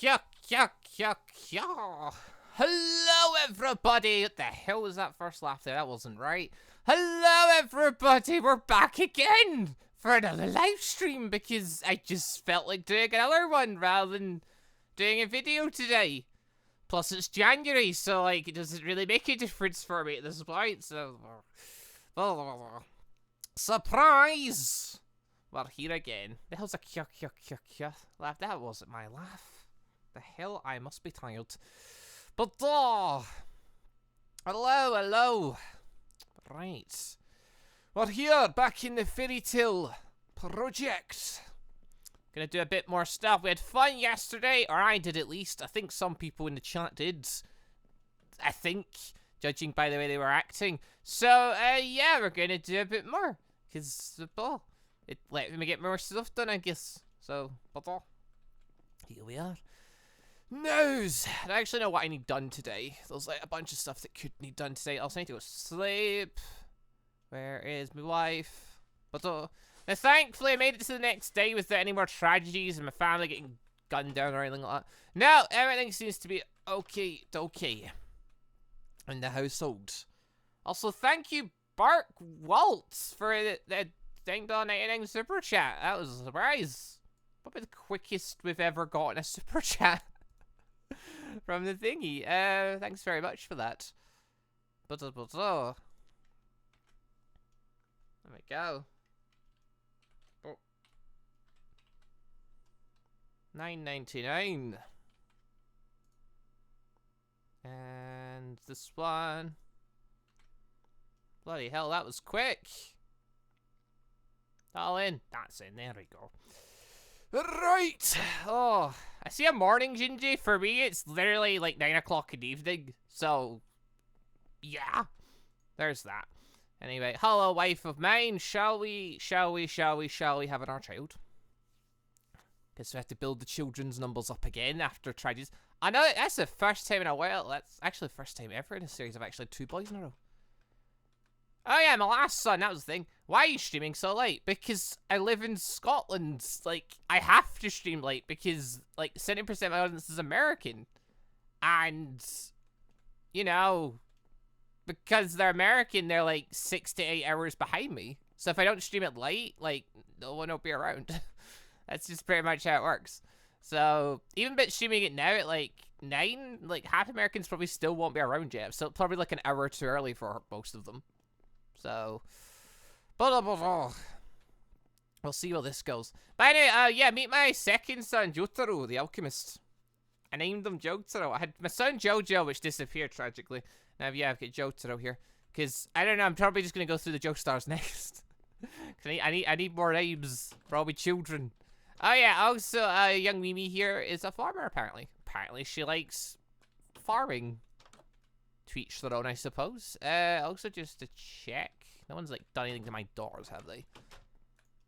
yuck, yuck, yuck, yuck. Hello, everybody. What the hell was that first laugh there? That wasn't right. Hello, everybody. We're back again for another live stream because I just felt like doing another one rather than doing a video today. Plus, it's January, so, like, it doesn't really make a difference for me at this point, so... Surprise! We're here again. The hell's a yuck, yuck, yuck, yuck laugh? That wasn't my laugh. The hell? I must be tired. But, hello, hello. Right. We're here, back in the Fairy Tail project. Gonna do a bit more stuff. We had fun yesterday, or I did at least. I think some people in the chat did. I think, judging by the way they were acting. So, yeah, we're gonna do a bit more. Because, it let me get more stuff done, I guess. So, here we are. News! I don't actually know what I need done today. There's like a bunch of stuff that could need done today. I also need to go sleep. Where is my wife? Now, thankfully, I made it to the next day without any more tragedies and my family getting gunned down or anything like that. No, everything seems to be okay in the household. Also, thank you, Bark Waltz, for the $9.99 super chat. That was a surprise. Probably the quickest we've ever gotten a super chat from the thingy. Thanks very much for that. There we go. $9.99. And this one. Bloody hell, that was quick. All in. That's in. There we go. Right. Oh, I see a morning, Gingy. For me, it's literally like 9 o'clock in the evening. So, yeah. There's that. Anyway, hello, wife of mine. Shall we have our child? Guess we have to build the children's numbers up again after tragedies. I know that's the first time in a while. That's actually the first time ever in a series I've actually had 2 boys in a row. Oh yeah, my last son, that was the thing. Why are you streaming so late? Because I live in Scotland. Like, I have to stream late because, like, 70% of my audience is American. And, you know, because they're American, they're like 6 to 8 hours behind me. So if I don't stream it late, like, no one will be around. That's just pretty much how it works. So, even but streaming it now at like 9, like half Americans probably still won't be around yet. So probably like an hour too early for most of them. So, we'll see where this goes. But anyway, yeah, meet my second son, Jotaro, the alchemist. I named him Jotaro. I had my son Jojo, which disappeared tragically. Now, yeah, I've got Jotaro here. Because, I don't know, I'm probably just going to go through the Joestars next. I need more names for all my children. Oh yeah, also, young Mimi here is a farmer, apparently. Apparently she likes farming. To each their own, I suppose. Also just to check. No one's, like, done anything to my doors, have they?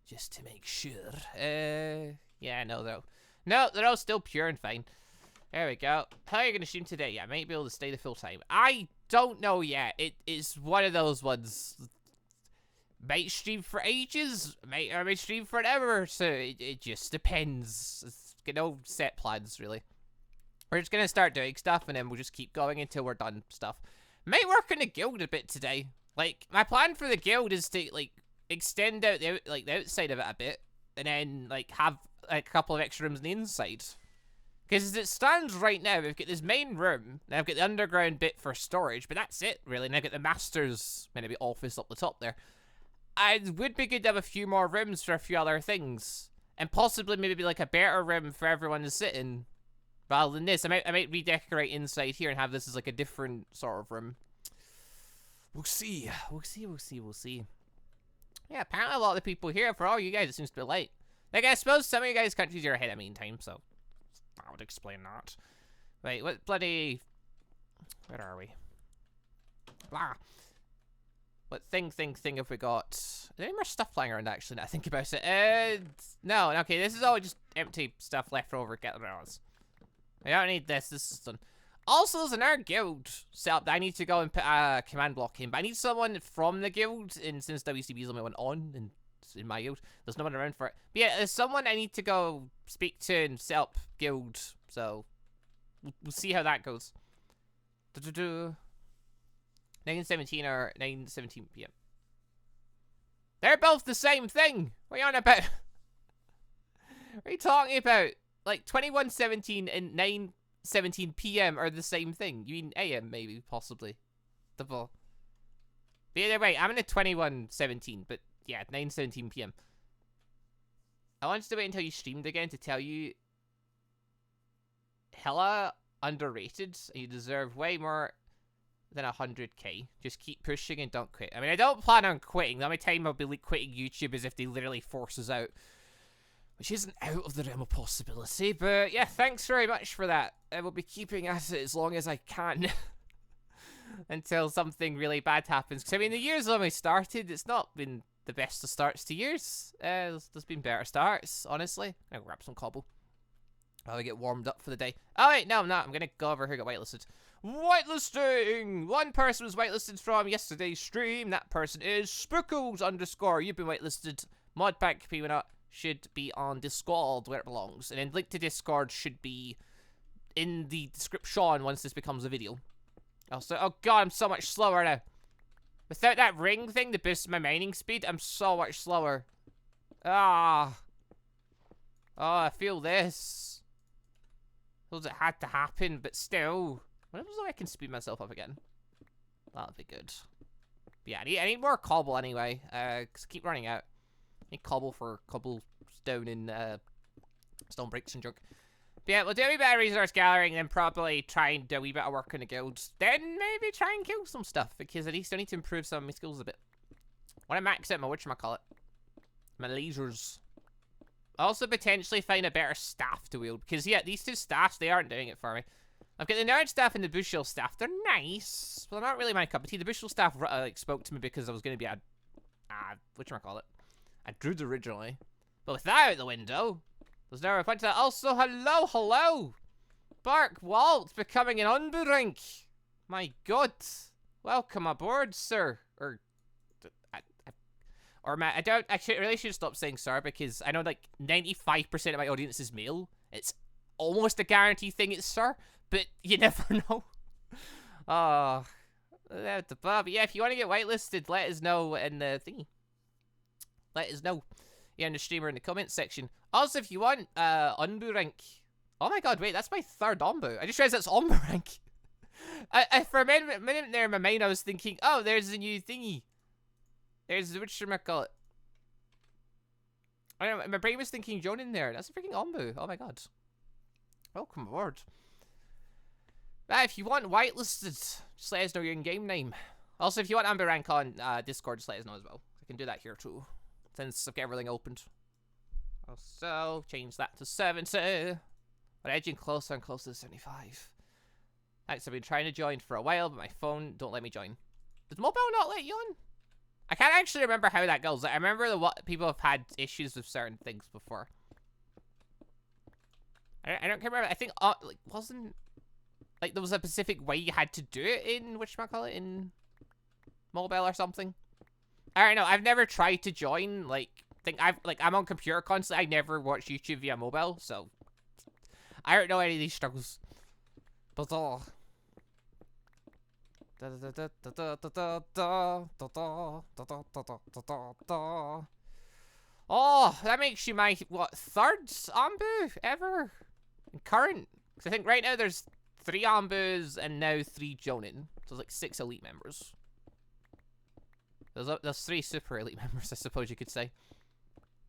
Just to make sure. Yeah, no, though. No, they're all still pure and fine. There we go. How are you going to stream today? Yeah, I might be able to stay the full time. I don't know yet. It is one of those ones... Might stream for ages, might stream forever, so it just depends. It's got no set plans, really. We're just gonna start doing stuff, and then we'll just keep going until we're done stuff. Might work in the guild a bit today. Like, my plan for the guild is to, like, extend out the, the outside of it a bit, and then, like, have like, a couple of extra rooms on the inside. Because as it stands right now, we've got this main room, and I've got the underground bit for storage, but that's it, really. And I've got the master's, maybe office up the top there. It would be good to have a few more rooms for a few other things. And possibly maybe like a better room for everyone to sit in. Rather than this. I might redecorate inside here and have this as like a different sort of room. We'll see. We'll see. Yeah, apparently a lot of the people here, for all you guys, it seems to be late. Like, I suppose some of you guys' countries are ahead of me in time, so I would explain that. Wait, what bloody... Where are we? Blah. What thing have we got? Is there any more stuff flying around, actually, now I think about it? No, okay, this is all just empty stuff left over. Get rid of this. I don't need this. This is done. Also, there's another guild set up that I need to go and put a command block in, but I need someone from the guild, and since WCB is the only one on, and in my guild, there's no one around for it. But yeah, there's someone I need to go speak to and set up guild So, we'll see how that goes. 9:17 or 9:17 p.m. They're both the same thing. What are you on about? What are you talking about? Like 21:17 and 9:17 p.m. are the same thing. You mean a.m. maybe, possibly. But either way, I'm in a 21:17, but yeah, 9:17 p.m. I wanted to wait until you streamed again to tell you hella underrated. You deserve way more than 100k. Just keep pushing and don't quit. I mean, I don't plan on quitting. The only time I'll be quitting YouTube is if they literally force us out, which isn't out of the realm of possibility. But yeah, thanks very much for that. I will be keeping at it as long as I can until something really bad happens. Because I mean, the year's only started. It's not been the best of starts to years. There's been better starts, honestly. I'll grab some cobble. I'll get warmed up for the day. Oh wait, no, I'm not. I'm gonna go over here and get whitelisted. Whitelisting! One person was whitelisted from yesterday's stream. That person is Spookles_. You've been whitelisted. Modpack P1 should be on Discord where it belongs. And then link to Discord should be in the description once this becomes a video. Also, oh god, I'm so much slower now. Without that ring thing that boosts my mining speed, I'm so much slower. Ah. Oh, I feel this. Feels it had to happen, but still. What if I can speed myself up again? That'd be good. But yeah, I need more cobble anyway. Cause I keep running out. I need cobble for cobblestone and stone bricks and junk. But yeah, we'll do a wee bit of resource gathering, then probably try and do a wee bit of work in the guilds. Then maybe try and kill some stuff, because at least I need to improve some of my skills a bit. I want to max out my whatchamacallit. My lasers. Also potentially find a better staff to wield, because yeah, these two staffs, they aren't doing it for me. I've got the nerd staff and the bushel staff. They're nice, but they're not really my cup of tea. The bushel staff spoke to me because I was going to be a whatchamacallit, a druid originally. But with that out the window, there's now a bunch of... Also, hello! Bark Walt becoming an ANBU rank. My god. Welcome aboard, sir. Or Matt, I really should stop saying sir, because I know like 95% of my audience is male. It's almost a guarantee thing it's sir, but you never know. Oh. But yeah, if you want to get whitelisted, let us know in the thingy. Let us know. Yeah, in the streamer in the comments section. Also, if you want ANBU rank. Oh my god, wait, that's my third ANBU. I just realized that's ANBU rank. For a minute there in my mind, I was thinking, oh, there's a new thingy. There's whatchamacallit. I don't know, my brain was thinking Joan in there. That's a freaking ANBU. Oh my god. Welcome aboard. If you want whitelisted, just let us know your in-game name. Also, if you want ANBU rank on Discord, just let us know as well. I can do that here too, since I've got everything opened. Also, change that to 70. We're edging closer and closer to 75. Thanks, I've been trying to join for a while, but my phone don't let me join. Does mobile not let you on? I can't actually remember how that goes. I remember what people have had issues with certain things before. I don't remember. I think like wasn't like there was a specific way you had to do it in whatchamacallit in mobile or something. I don't know. I've never tried to join. I'm on computer constantly. I never watch YouTube via mobile, so I don't know any of these struggles. But oh, that makes you my what, third ANBU ever current? Because I think right now there's 3 ANBUs and now 3 Jonin. So there's like 6 elite members. There's 3 super elite members, I suppose you could say.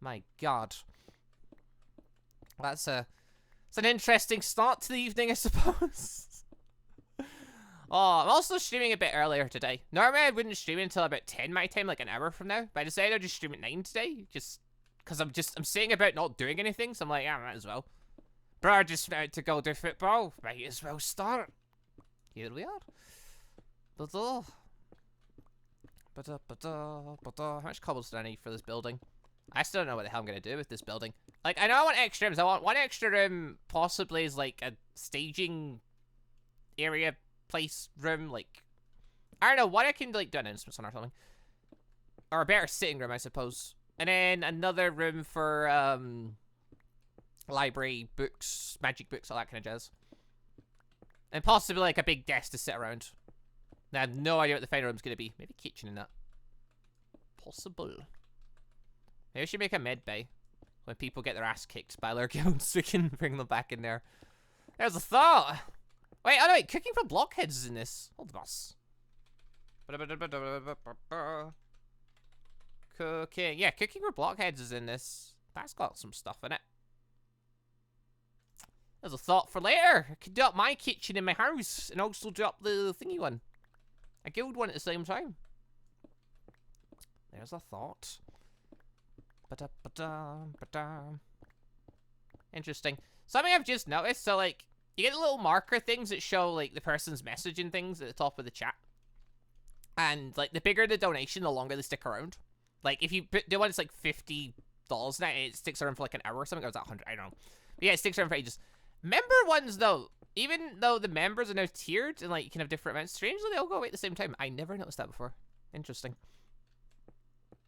My god. It's an interesting start to the evening, I suppose. Oh, I'm also streaming a bit earlier today. Normally I wouldn't stream until about 10 my time, like an hour from now. But I decided I'd just stream at 9 today, just because I'm sitting about not doing anything. So I'm like, yeah, I might as well. Bro, I just about to go do football. Might as well start. Here we are. How much cobblestone do I need for this building? I still don't know what the hell I'm going to do with this building. Like, I know I want extra rooms. I want 1 extra room, possibly as, like, a staging area, place, room, like... I don't know, what I can, like, do announcements on or something. Or a better sitting room, I suppose. And then another room for, library, books, magic books, all that kind of jazz. And possibly like a big desk to sit around. I have no idea what the final room's going to be. Maybe kitchen in that. Possible. Maybe we should make a med bay. When people get their ass kicked by their guilds, we can bring them back in there. There's a thought. Wait, oh no, wait. Cooking for blockheads is in this. Hold the bus. Cooking. Yeah, cooking for blockheads is in this. That's got some stuff in it. There's a thought for later. I could do up my kitchen in my house and also do up the thingy one. A guild one at the same time. There's a thought. Interesting. Something I've just noticed, so like, you get the little marker things that show like the person's message and things at the top of the chat. And like, the bigger the donation, the longer they stick around. Like, if you do one, it's like $50 now, it sticks around for like an hour or something, or is that 100? I don't know. But yeah, it sticks around for ages. Member ones, though, even though the members are now tiered and like you can have different amounts, strangely they all go away at the same time. I never noticed that before. Interesting.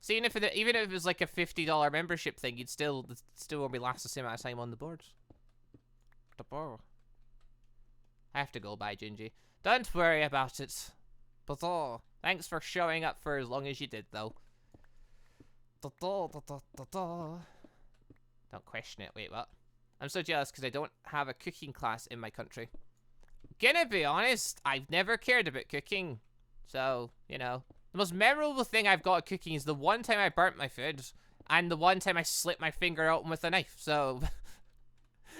So even if it was like a $50 membership thing, you'd still only last the same amount of time on the boards. I have to go by Gingy. Don't worry about it. But thanks for showing up for as long as you did, though. Don't question it. Wait, what? I'm so jealous because I don't have a cooking class in my country. Gonna be honest, I've never cared about cooking. So, you know. The most memorable thing I've got at cooking is the one time I burnt my food and the one time I slit my finger open with a knife. So,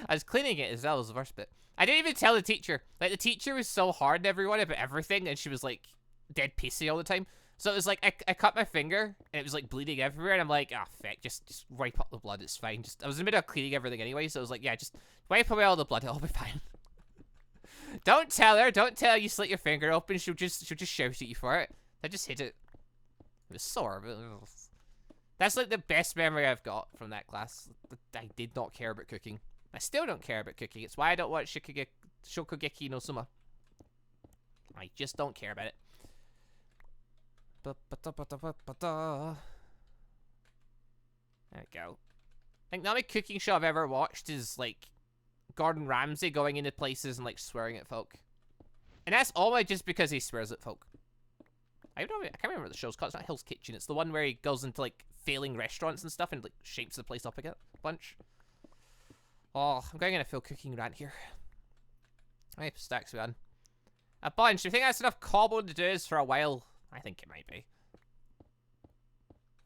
I was cleaning it as well as the worst bit. I didn't even tell the teacher. Like, the teacher was so hard on everyone about everything and she was, like, dead pissy all the time. So it was like, I cut my finger, and it was, like, bleeding everywhere, and I'm like, ah, feck, just wipe up the blood, it's fine. I was in the middle of cleaning everything anyway, so I was like, yeah, just wipe away all the blood, it'll be fine. Don't tell her you slit your finger open, she'll just shout at you for it. I just hit it. It was sore, but that's, like, the best memory I've got from that class. I did not care about cooking. I still don't care about cooking, it's why I don't watch Shokugeki no Soma. I just don't care about it. There we go. I think the only cooking show I've ever watched is, like, Gordon Ramsay going into places and, like, swearing at folk. And that's only just because he swears at folk. I can't remember what the show's called. It's not Hell's Kitchen. It's the one where he goes into, like, failing restaurants and stuff and, like, shapes the place up a bunch. Oh, I'm going on a full cooking rant here. How many stacks we on? A bunch. Do you think that's enough cobble to do this for a while? I think it might be.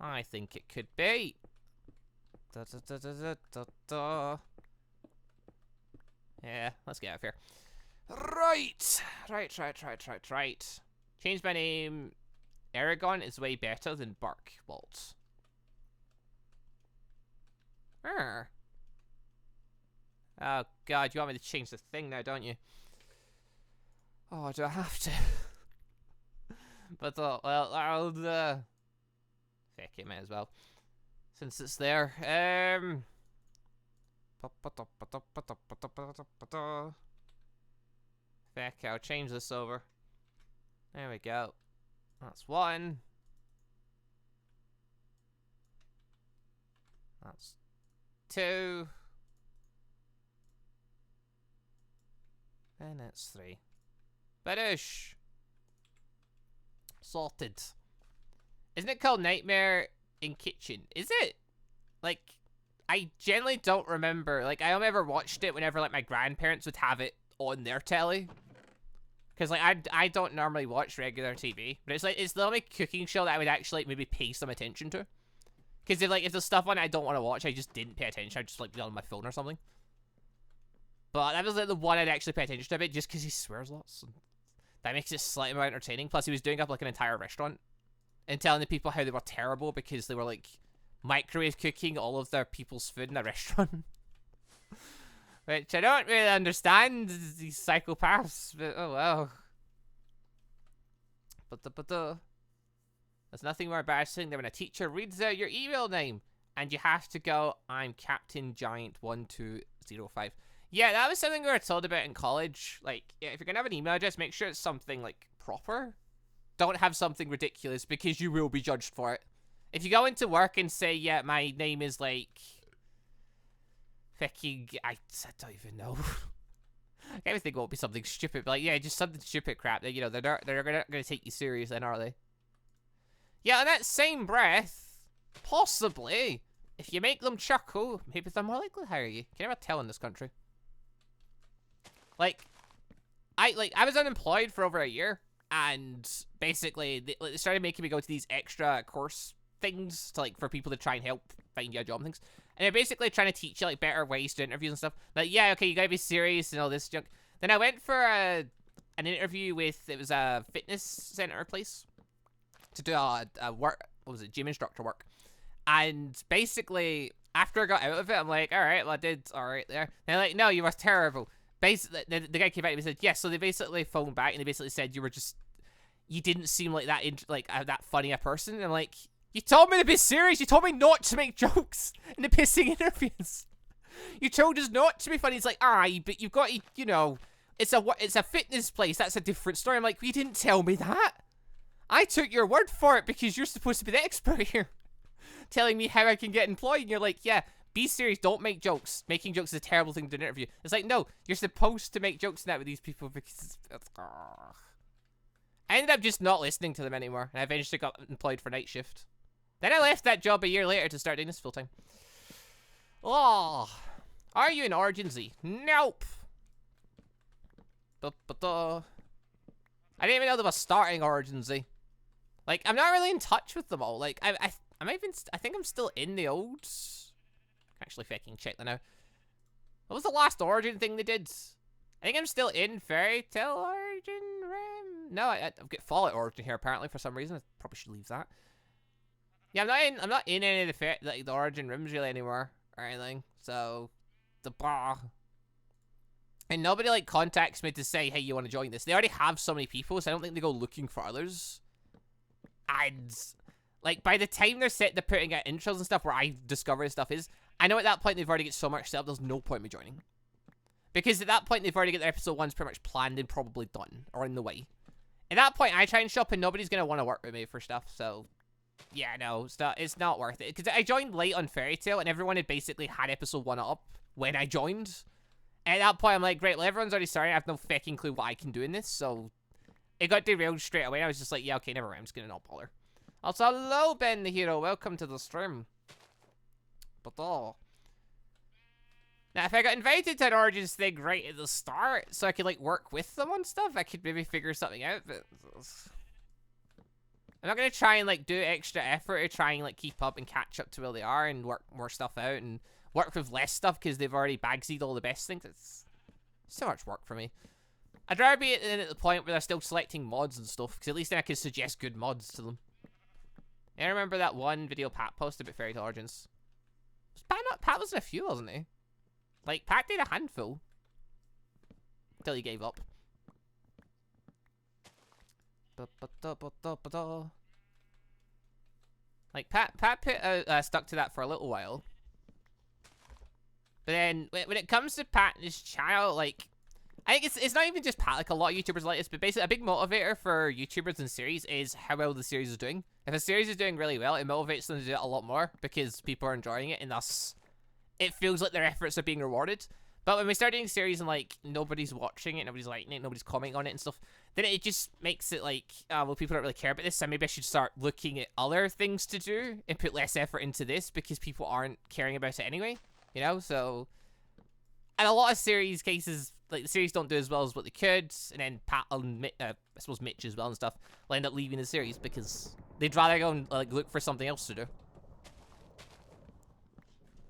I think it could be. Yeah, let's get out of here. Right. Change my name. Aragon is way better than Barkwalt. Oh god, you want me to change the thing now, don't you? Oh, do I have to? But, well, I'll, feck it, might as well. Since it's there. Feck, I'll change this over. There we go. That's one. That's two. And that's three. Finish. Sorted. Isn't it called Nightmare in Kitchen? Is it? Like, I generally don't remember. Like, I only ever watched it whenever, like, my grandparents would have it on their telly. Because, like, I don't normally watch regular TV. But it's, like, it's the only cooking show that I would actually, like, maybe pay some attention to. Because, if there's stuff on it I don't want to watch, I just didn't pay attention. I just, like, be on my phone or something. But that was, like, the one I'd actually pay attention to a bit, just because he swears lots. And that makes it slightly more entertaining. Plus, he was doing up, like, an entire restaurant. And telling the people how they were terrible because they were, like, microwave cooking all of their people's food in a restaurant. Which I don't really understand, these psychopaths, but oh well. But there's nothing more embarrassing than when a teacher reads out your email name and you have to go, I'm Captain Giant 1205. Yeah, that was something we were told about in college. Like, yeah, if you're gonna have an email address, make sure it's something, like, proper. Don't have something ridiculous because you will be judged for it. If you go into work and say, yeah, my name is, like, Fucking, I don't even know. I can't even think it won't be something stupid, but like, yeah, just something stupid crap that, you know, they're not gonna take you serious then, are they? Yeah, in that same breath, possibly, if you make them chuckle, maybe they're more likely to hire you. Can you ever tell in this country? Like, I was unemployed for over a year, and basically, they started making me go to these extra course things to, like, for people to try and help find you a job and things. And they're basically trying to teach you, like, better ways to interviews and stuff. Like, yeah, okay, you gotta be serious and all this junk. Then I went for an interview with, it was a fitness center place to do a work, what was it, gym instructor work. And basically, after I got out of it, I'm like, all right, well, I did all right there. And they're like, no, you were terrible. Basically, the guy came back and he said, yes, so they basically phoned back and they basically said you didn't seem like that, that funny a person. And I'm like, you told me to be serious. You told me not to make jokes in the pissing interviews. You told us not to be funny. It's like, but you've got to, you know, it's a fitness place. That's a different story. I'm like, you didn't tell me that. I took your word for it because you're supposed to be the expert here. Telling me how I can get employed. And you're like, yeah, be serious. Don't make jokes. Making jokes is a terrible thing to do in an interview. It's like, no, you're supposed to make jokes in that with these people because it's I ended up just not listening to them anymore. And I eventually got employed for night shift. Then I left that job a year later to start doing this full time. Oh, are you in Origin Z? Nope. I didn't even know they were starting Origin Z. Like, I'm not really in touch with them all. Like, I think I'm still in the old. I can actually fucking check that now. What was the last Origin thing they did? I think I'm still in Fairy Tail Origin Rim. No, I've got Fallout Origin here apparently for some reason. I probably should leave that. Yeah, I'm not in any of the Origin Rims really anymore or anything. So and nobody like contacts me to say, hey, you want to join this? They already have so many people, so I don't think they go looking for others. And like by the time they're putting out intros and stuff where I discover stuff is, I know at that point they've already got so much set up. There's no point in me joining because at that point they've already got their episode 1's pretty much planned and probably done or in the way. At that point, I try and shop and nobody's gonna want to work with me for stuff. So. Yeah, no, it's not worth it. Because I joined late on Fairy Tail, and everyone had basically had episode 1 up when I joined. And at that point, I'm like, great, well, everyone's already starting. I have no fucking clue what I can do in this, so it got derailed straight away. I was just like, yeah, okay, never mind. I'm just gonna not bother. Also, hello, Ben the Hero. Welcome to the stream. Now, if I got invited to an Origins thing right at the start, so I could, like, work with them on stuff, I could maybe figure something out, but I'm not gonna try and like do extra effort to try and like keep up and catch up to where they are and work more stuff out and work with less stuff because they've already bag-seeded all the best things. It's so much work for me. I'd rather be at the point where they're still selecting mods and stuff because at least then I can suggest good mods to them. I remember that one video Pat posted about Fairy Tail Origins. Pat was in a few, wasn't he? Like Pat did a handful until he gave up. Like Pat stuck to that for a little while, but then when it comes to Pat and his channel, like I think it's not even just Pat. Like a lot of YouTubers like this, but basically a big motivator for YouTubers and series is how well the series is doing. If a series is doing really well, it motivates them to do it a lot more because people are enjoying it, and thus it feels like their efforts are being rewarded. But when we start doing series and like nobody's watching it, nobody's liking it, nobody's commenting on it and stuff, then it just makes it like, well, people don't really care about this, so maybe I should start looking at other things to do and put less effort into this because people aren't caring about it anyway, you know? So, and a lot of series cases, like the series don't do as well as what they could, and then Pat and I suppose Mitch as well and stuff will end up leaving the series because they'd rather go and like look for something else to do.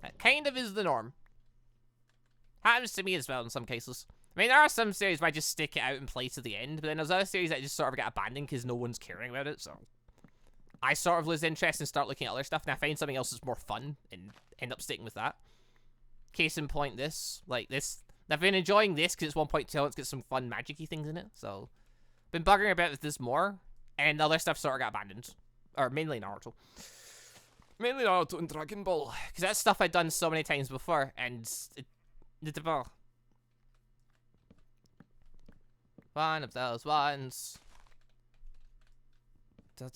That kind of is the norm. Happens to me as well in some cases. I mean, there are some series where I just stick it out and play to the end, but then there's other series that just sort of get abandoned because no one's caring about it, so I sort of lose interest and start looking at other stuff, and I find something else that's more fun and end up sticking with that. Case in point, this. Like, this. I've been enjoying this because it's 1.2, it's got some fun magic-y things in it, so been bugging about with this more, and the other stuff sort of got abandoned. Or mainly Naruto. Mainly Naruto and Dragon Ball, because that's stuff I'd done so many times before, and one of those ones. Should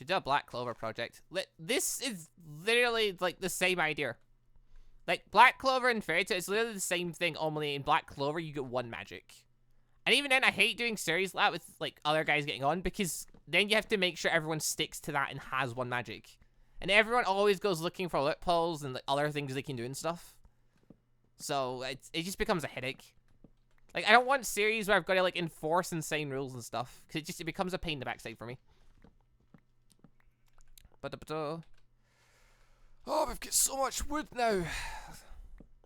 do a Black Clover project. This is literally like the same idea. Like, Black Clover and Fairy Tail is literally the same thing, only in Black Clover you get one magic. And even then, I hate doing series like that with, like, other guys getting on, because then you have to make sure everyone sticks to that and has one magic. And everyone always goes looking for loopholes and, like, other things they can do and stuff. So, it just becomes a headache. Like, I don't want series where I've got to, like, enforce insane rules and stuff, because it becomes a pain in the backside for me. Oh, we've got so much wood now.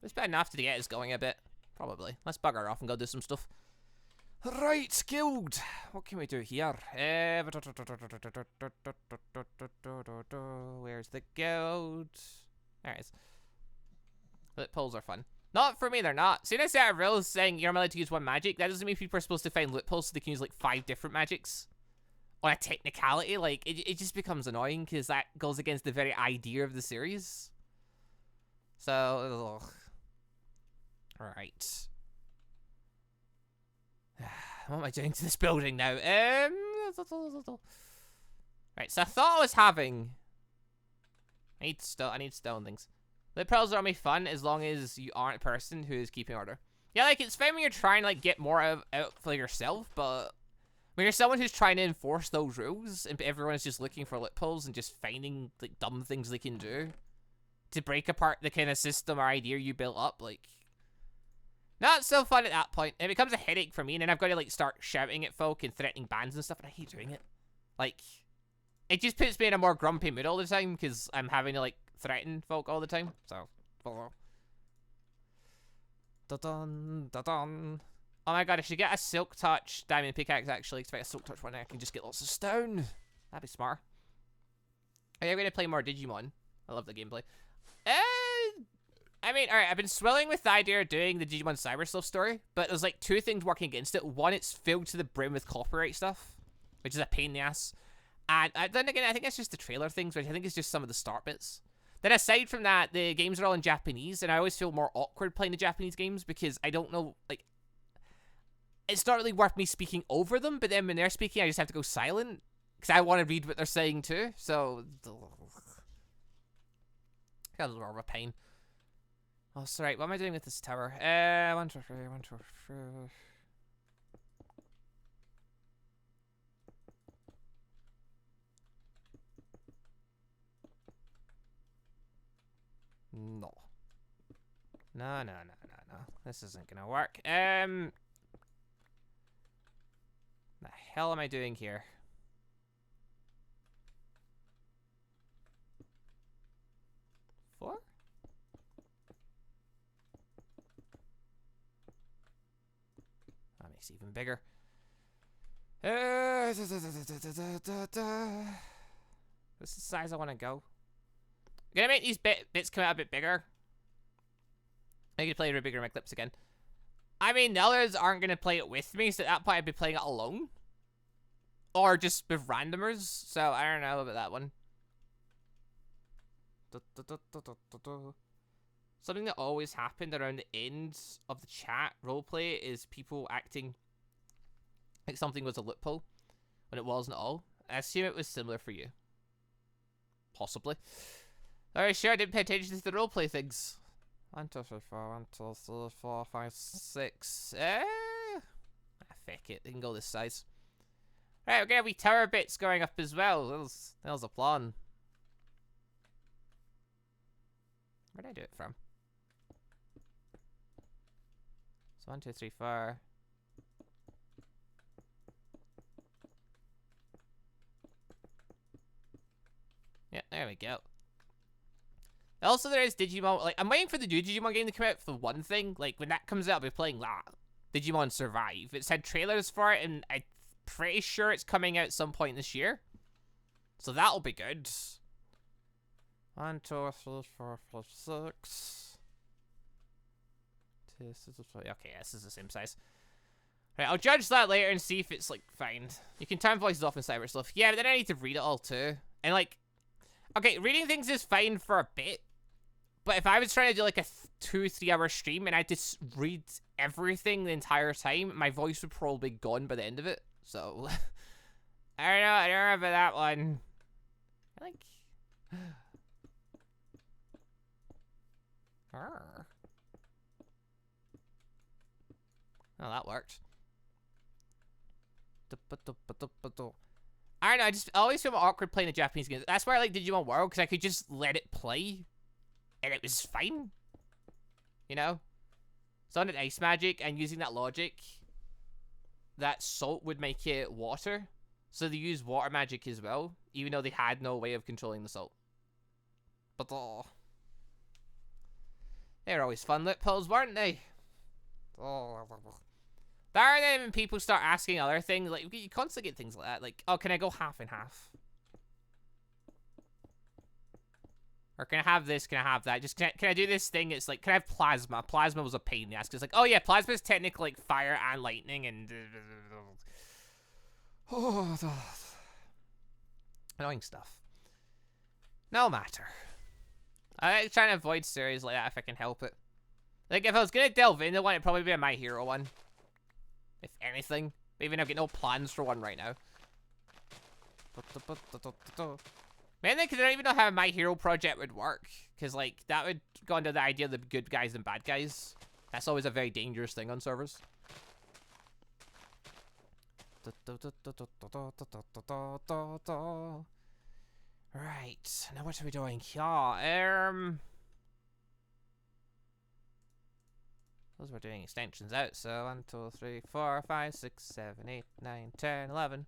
It's been enough to get us going a bit. Probably. Let's bugger off and go do some stuff. Right, guild. What can we do here? Where's the guild? There it is. Loopholes are fun. Not for me, they're not. Soon as I set a rule saying you're allowed to use one magic, that doesn't mean people are supposed to find loopholes so they can use like 5 different magics. On a technicality, like, it just becomes annoying because that goes against the very idea of the series. So, right. What am I doing to this building now? Right, so I thought I was having... I need stone things. Loopholes are only fun as long as you aren't a person who is keeping order. Yeah, like, it's fine when you're trying to, like, get more out for yourself, but... when you're someone who's trying to enforce those rules, and everyone is just looking for loopholes and just finding, like, dumb things they can do to break apart the kind of system or idea you built up, like... not so fun at that point. It becomes a headache for me, and then I've got to, like, start shouting at folk and threatening bans and stuff, and I hate doing it. Like, it just puts me in a more grumpy mood all the time, because I'm having to, like, threaten folk all the time, so... Da-dun, da-dun. Oh my god, I should get a Silk Touch diamond pickaxe, actually. Expect a Silk Touch one, I can just get lots of stone. That'd be smart. Oh, yeah, we're gonna play more Digimon. I love the gameplay. I mean, alright, I've been swilling with the idea of doing the Digimon Cyber Sloth story, but there's like 2 things working against it. One, it's filled to the brim with copyright stuff, which is a pain in the ass. And then again, I think it's just the trailer things, which I think is just some of the start bits. Then aside from that, the games are all in Japanese, and I always feel more awkward playing the Japanese games because I don't know, like... it's not really worth me speaking over them, but then when they're speaking, I just have to go silent. Because I want to read what they're saying too, so... that's more of a pain. Oh, sorry, what am I doing with this tower? 1, 2, 3, 1, 2, 3... No. No. This isn't gonna work. The hell am I doing here? Four? That makes it even bigger. This is the size I want to go. I'm gonna make these bits come out a bit bigger. I can play it bigger in my clips again. I mean, the others aren't gonna play it with me, so at that point I'd be playing it alone. Or just with randomers, so I don't know about that one. Something that always happened around the end of the chat roleplay is people acting like something was a loophole when it wasn't at all. I assume it was similar for you. Possibly. Alright, sure, I didn't pay attention to the roleplay things. 1, 2, 3, 4, 1, 2, 3, 4, 5, 6. Feck it, they can go this size. Right, we're gonna have wee tower bits going up as well. That was a plan. Where did I do it from? So 1, 2, 3, 4. Yeah, there we go. Also, there is Digimon. Like, I'm waiting for the new Digimon game to come out for one thing. Like, when that comes out, I'll be playing that. Digimon Survive. It's had trailers for it, and I'm pretty sure it's coming out some point this year. So that'll be good. 1, 2, 3, 4, 5, 6. Okay, this is the same size. Right, I'll judge that later and see if it's, like, fine. You can turn voices off in Cyber Sloth. Yeah, but then I need to read it all, too. And, like... okay, reading things is fine for a bit. But if I was trying to do, like, a 2-3 hour stream and I just read everything the entire time, my voice would probably be gone by the end of it. So... I don't know about that one. I like... Oh, that worked. I don't know, I just always feel awkward playing the Japanese games. That's why I like Digimon World, because I could just let it play, and it was fine. You know? So on an ice magic, and using that logic, that salt would make it water. So they use water magic as well, even though they had no way of controlling the salt. But they're always fun loopholes, weren't they? There are then when people start asking other things, like, you constantly get things like that, like, oh, can I go half and half? Or can I have this, can I have that? Just, can I do this thing? It's like, can I have plasma? Plasma was a pain in the ass, because like, oh yeah, plasma is technically like fire and lightning and... annoying stuff. No matter. I like trying to avoid series like that if I can help it. Like, if I was gonna delve into one, it'd probably be a My Hero one. If anything. But even though I've got no plans for one right now. Mainly because I don't even know how a My Hero project would work. Because, like, that would go under the idea of the good guys and bad guys. That's always a very dangerous thing on servers. Right. Now what are we doing here? Those were doing extensions out, so 1, 2, 3, 4, 5, 6, 7, 8, 9, 10, 11.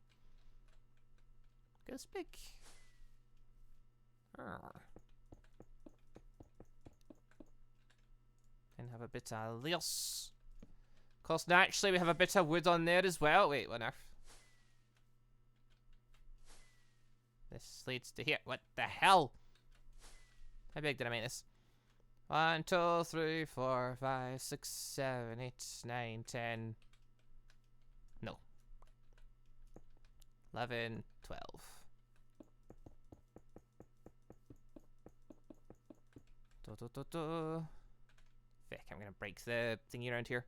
Go speak. And have a bit of leos. Of course, naturally, we have a bit of wood on there as well. Wait, what on earth? This leads to here. What the hell? How big did I make this? 1, 2, 3, 4, 5, 6, 7, 8, 9, 10. No. 11, 12. Vic, I'm gonna break the thingy around here.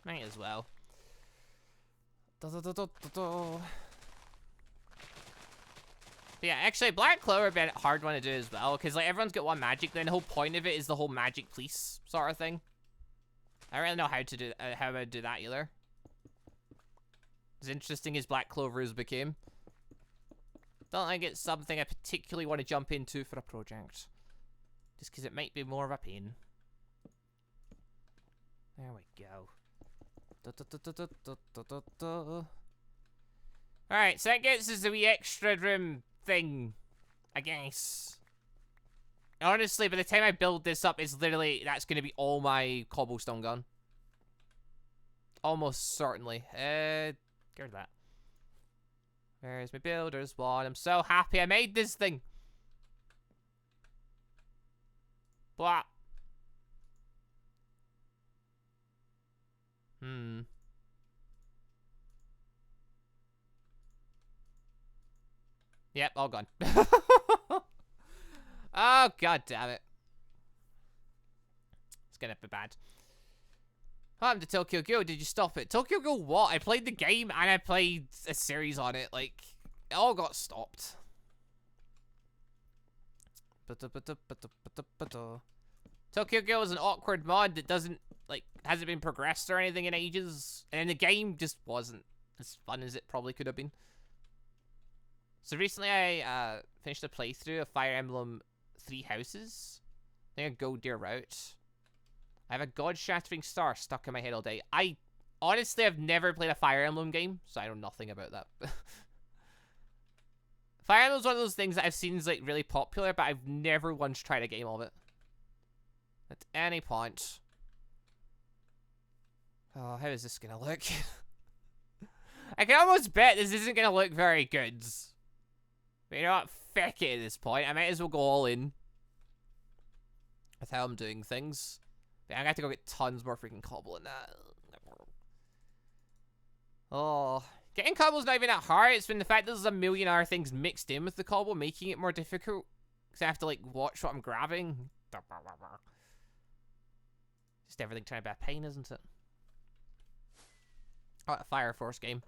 Might as well. Yeah, actually, Black Clover would be a hard one to do as well, because like everyone's got one magic. Then the whole point of it is the whole magic police sort of thing. I don't really know how to do how to do that either. As interesting as Black Clover has became, don't think it's something I particularly want to jump into for a project, just because it might be more of a pain. There we go. Alright, so that gets us the wee extra room thing, I guess. Honestly, by the time I build this up, it's literally, that's going to be all my cobblestone gone. Almost certainly. Get rid of that. Where's my builder's one? I'm so happy I made this thing. Blah. Yep, all gone. Oh, god damn it. It's gonna be bad. What happened to Tokyo Ghoul? Did you stop it? Tokyo Ghoul what? I played the game and I played a series on it. Like, it all got stopped. Tokyo Ghoul is an awkward mod that doesn't, like, hasn't been progressed or anything in ages. And the game just wasn't as fun as it probably could have been. So recently I finished a playthrough of Fire Emblem 3 Houses. I think I go dear route. I have a god-shattering star stuck in my head all day. I honestly have never played a Fire Emblem game, so I know nothing about that. Fire Emblem's one of those things that I've seen is like really popular, but I've never once tried a game of it. At any point. Oh, how is this gonna look? I can almost bet this isn't gonna look very good. But you know what? Feck it at this point. I might as well go all in with how I'm doing things. But I'm gonna have to go get tons more freaking cobble in that. Oh. Getting cobble's not even that hard. It's been the fact that there's a million other things mixed in with the cobble, making it more difficult. Because I have to, like, watch what I'm grabbing. Just everything trying to be a pain, isn't it? Oh, a Fire Force game.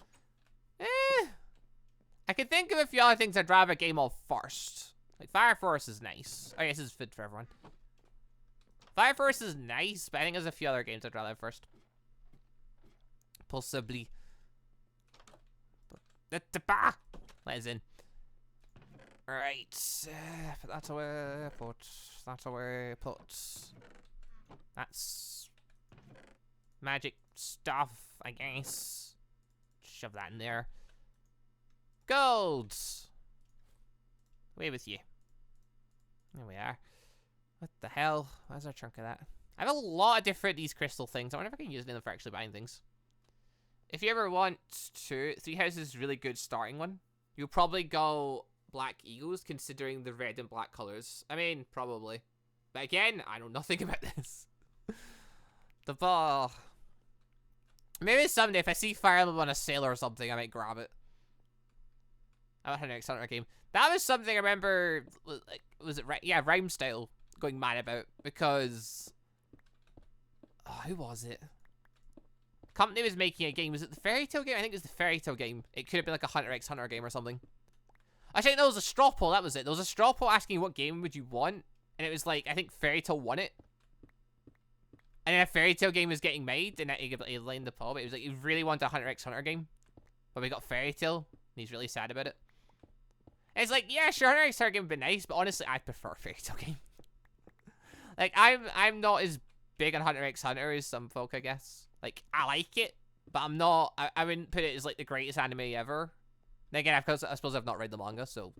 I can think of a few other things I'd rather game of first. Like, Fire Force is nice. I guess it's fit for everyone. Fire Force is nice, but I think there's a few other games I'd rather have first. Possibly. Let us in. Right. Put that away. Put that away. Put. That's magic stuff, I guess. Shove that in there. Gold. Away with you. There we are. What the hell? Where's our chunk of that? I have a lot of different these crystal things. I wonder if I can use them for actually buying things. If you ever want to, Three Houses is a really good starting one. You'll probably go Black Eagles, considering the red and black colors. I mean, probably. But again, I know nothing about this. The ball. Maybe someday, if I see Fire Emblem on a sale or something, I might grab it. I don't have an next Hunter game. That was something I remember, like, was it, yeah, Rhyme Style going mad about, because, oh, who was it? Company was making a game. Was it the Fairy Tail game? I think it was the Fairy Tail game. It could have been like a Hunter x Hunter game or something. Actually, no, it was a straw poll. That was it. There was a straw poll asking what game would you want, and it was like, I think Fairy Tail won it. And then a Fairy Tail game was getting made, and he lined the poll. It was like, he really wanted a Hunter x Hunter game, but we got Fairy Tail, and he's really sad about it. And it's like, yeah, sure, Hunter x Hunter game would be nice, but honestly, I prefer Fairy Tail game. Like, I'm not as big on Hunter x Hunter as some folk, I guess. Like, I like it, but I'm not, I wouldn't put it as, like, the greatest anime ever. And again, I suppose I've not read the manga, so.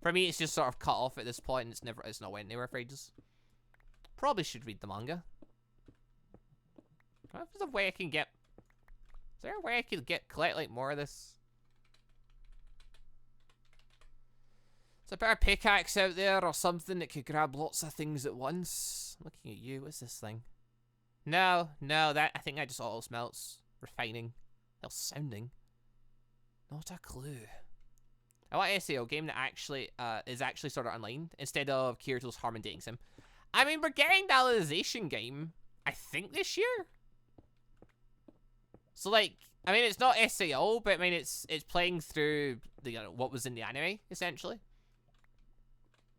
For me, it's just sort of cut off at this point, and it's not went anywhere for ages. Probably should read the manga. I wonder if there's a way I can get, is there a way I could collect, like, more of this? Is there a better pickaxe out there, or something that could grab lots of things at once? I'm looking at you, what's this thing? No, I think that just auto smelts. Refining. Well, sounding. Not a clue. I want an SAO game that actually is actually sort of online instead of Kirito's Harmon Dating Sim. I mean, we're getting the Alicization game, I think, this year. So, like, I mean, it's not SAO, but I mean, it's playing through the what was in the anime, essentially.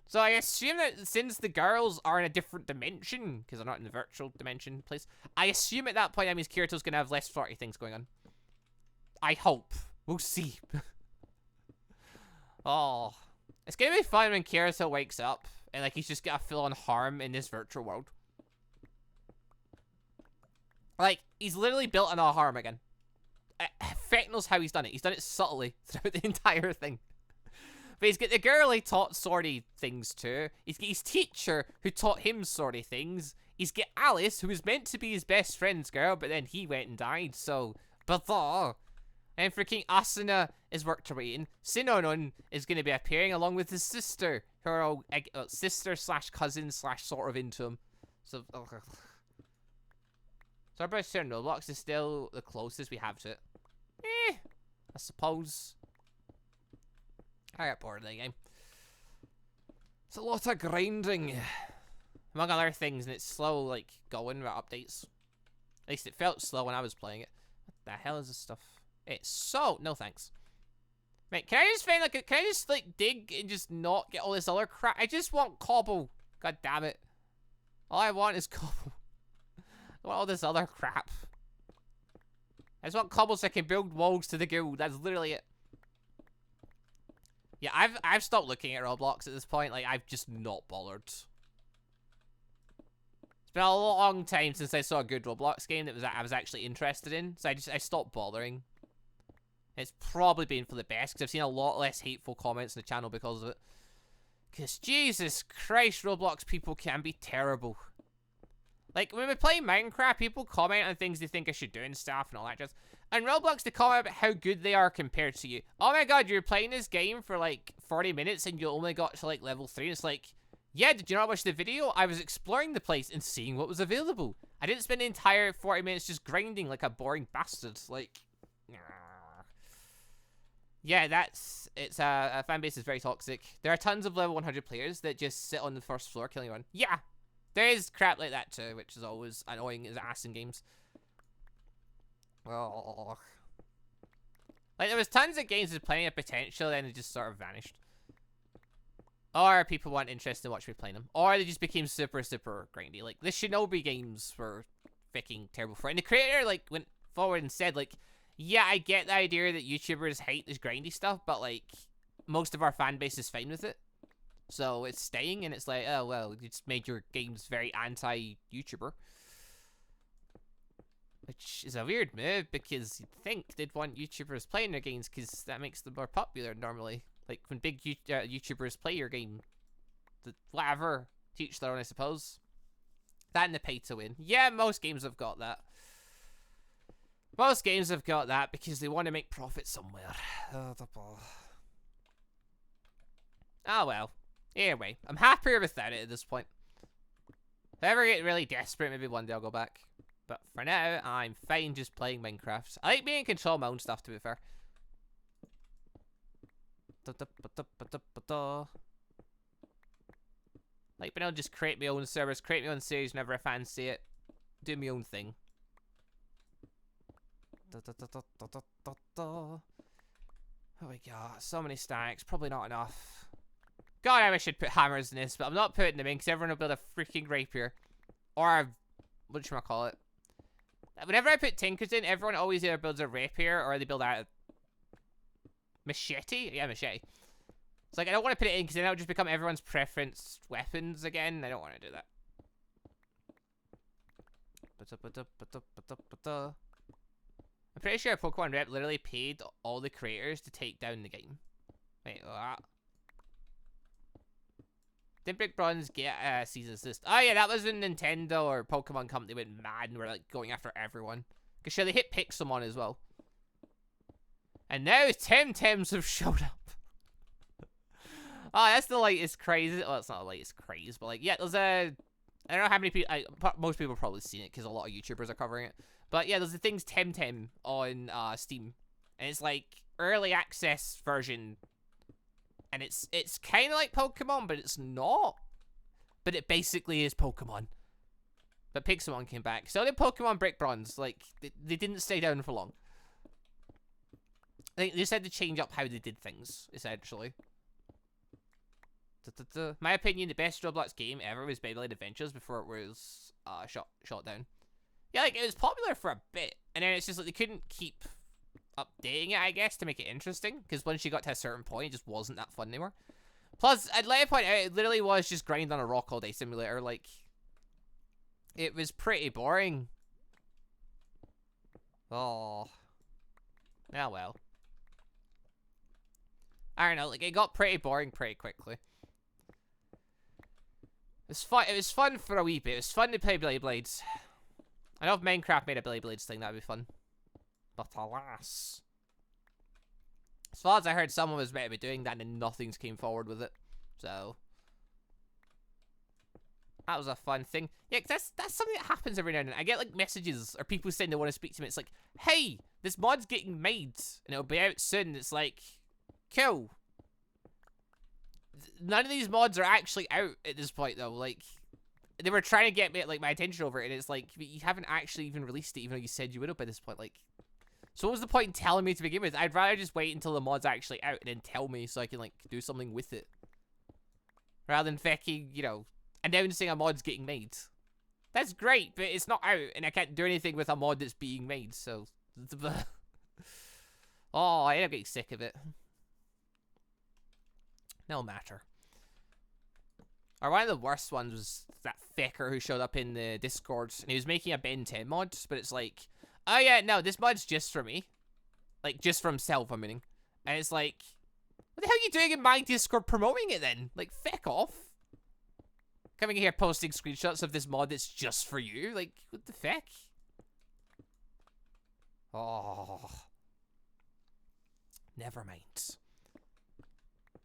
So I assume that since the girls are in a different dimension, because they're not in the virtual dimension place, I assume at that point that means Kirito's going to have less flirty things going on. I hope. We'll see. Oh. It's going to be fun when Kirito wakes up, and like he's just got a full-on harm in this virtual world. Like, he's literally built on a harm again. Feck knows how he's done it. He's done it subtly throughout the entire thing. But he's got the girl he taught sorty things to. He's got his teacher who taught him sorty things. He's got Alice, who was meant to be his best friend's girl, but then he went and died, so... Bizarre. And freaking Asuna is worked her way in. Sinonon is going to be appearing along with his sister. Who are all sister slash cousin slash sort of into him. So... So our brother in Roblox is still the closest we have to it. I suppose. I got bored of the game. It's a lot of grinding, among other things, and it's slow, like, going with updates. At least it felt slow when I was playing it. What the hell is this stuff? It's so... No thanks. Mate, can I just find, like, can I just, like, dig and just not get all this other crap? I just want cobble. God damn it. All I want is cobble. I want all this other crap. I just want cobble so I can build walls to the guild. That's literally it. Yeah, I've stopped looking at Roblox at this point. Like, I've just not bothered. It's been a long time since I saw a good Roblox game that I was actually interested in. So I stopped bothering. It's probably been for the best because I've seen a lot less hateful comments on the channel because of it. Because Jesus Christ, Roblox people can be terrible. Like, when we play Minecraft, people comment on things they think I should do and stuff and all that jazz. And Roblox, they comment about how good they are compared to you. Oh my god, you're playing this game for, like, 40 minutes and you only got to, like, level 3. And it's like, yeah, did you not watch the video? I was exploring the place and seeing what was available. I didn't spend the entire 40 minutes just grinding like a boring bastard. Like, yeah, it's a fan base is very toxic. There are tons of level 100 players that just sit on the first floor killing everyone. Yeah. There is crap like that too, which is always annoying as ass in games. Oh. Like, there was tons of games with plenty of potential, then it just sort of vanished. Or people weren't interested in watching me playing them. Or they just became super, super grindy. Like, the Shinobi games were freaking terrible for it. And the creator, like, went forward and said, like, yeah, I get the idea that YouTubers hate this grindy stuff, but, like, most of our fan base is fine with it. So it's staying, and it's like, oh, well, you just made your games very anti-YouTuber. Which is a weird move, because you'd think they'd want YouTubers playing their games, because that makes them more popular normally. Like, when big YouTubers play your game, whatever, teach their own, I suppose. That and the pay to win. Yeah, most games have got that. Most games have got that because they want to make profit somewhere. Oh well. Anyway, I'm happier without it at this point. If I ever get really desperate, maybe one day I'll go back. But for now, I'm fine just playing Minecraft. I like being in control of my own stuff, to be fair. Like being able to just create my own servers, create my own series whenever I fancy it. Do my own thing. Oh my god, so many stacks. Probably not enough. God, I wish I'd put hammers in this, but I'm not putting them in because everyone will build a freaking rapier. Or, what should I call it? Whenever I put tinkers in, everyone always either builds a rapier or they build a machete? Yeah, machete. It's like, I don't want to put it in because then it'll just become everyone's preference weapons again. I don't want to do that. I'm pretty sure Pokemon Rep literally paid all the creators to take down the game. Wait, what? Did Brick Bronze get a season assist? Oh yeah, that was when Nintendo or Pokemon Company went mad and were like going after everyone. Because sure, they hit Pixelmon as well. And now Temtems have showed up. Oh, that's the latest craze. Well, it's not the latest craze, but like, yeah, there's a... I don't know how many people... most people have probably seen it because a lot of YouTubers are covering it. But yeah, there's the thing's Temtem on Steam. And it's like early access version. And it's kind of like Pokemon, but it's not. But it basically is Pokemon. But Pixelmon came back. So did Pokemon Brick Bronze. Like, they didn't stay down for long. They just had to change up how they did things, essentially. My opinion, the best Roblox game ever was Beyblade Adventures before it was shot down. Yeah, like, it was popular for a bit. And then it's just like they couldn't keep updating it, I guess, to make it interesting. Because once you got to a certain point, it just wasn't that fun anymore. Plus, I'd like to point out, it literally was just grind on a rock all day simulator. Like, it was pretty boring. Oh. Ah, well. I don't know, like, it got pretty boring pretty quickly. It was fun for a wee bit. It was fun to play Beyblades. I know if Minecraft made a Beyblades thing, that'd be fun. But alas. As far as I heard, someone was meant to be doing that and then nothing's came forward with it. So. That was a fun thing. Yeah, cause that's something that happens every now and then. I get like messages or people saying they want to speak to me. It's like, hey, this mod's getting made and it'll be out soon. It's like, cool. None of these mods are actually out at this point though. Like, they were trying to get me, like, my attention over it, and it's like, you haven't actually even released it even though you said you would have by this point. Like, so what was the point in telling me to begin with? I'd rather just wait until the mod's actually out and then tell me so I can, like, do something with it. Rather than fucking, you know, announcing a mod's getting made. That's great, but it's not out, and I can't do anything with a mod that's being made, so... Oh, I end up getting sick of it. No matter. Or one of the worst ones was that fecker who showed up in the Discord, and he was making a Ben 10 mod, but it's like, oh yeah, no, this mod's just for me. Like, just for himself, I'm meaning. And it's like, what the hell are you doing in my Discord promoting it then? Like, feck off. Coming here posting screenshots of this mod that's just for you? Like, what the feck? Oh. Never mind.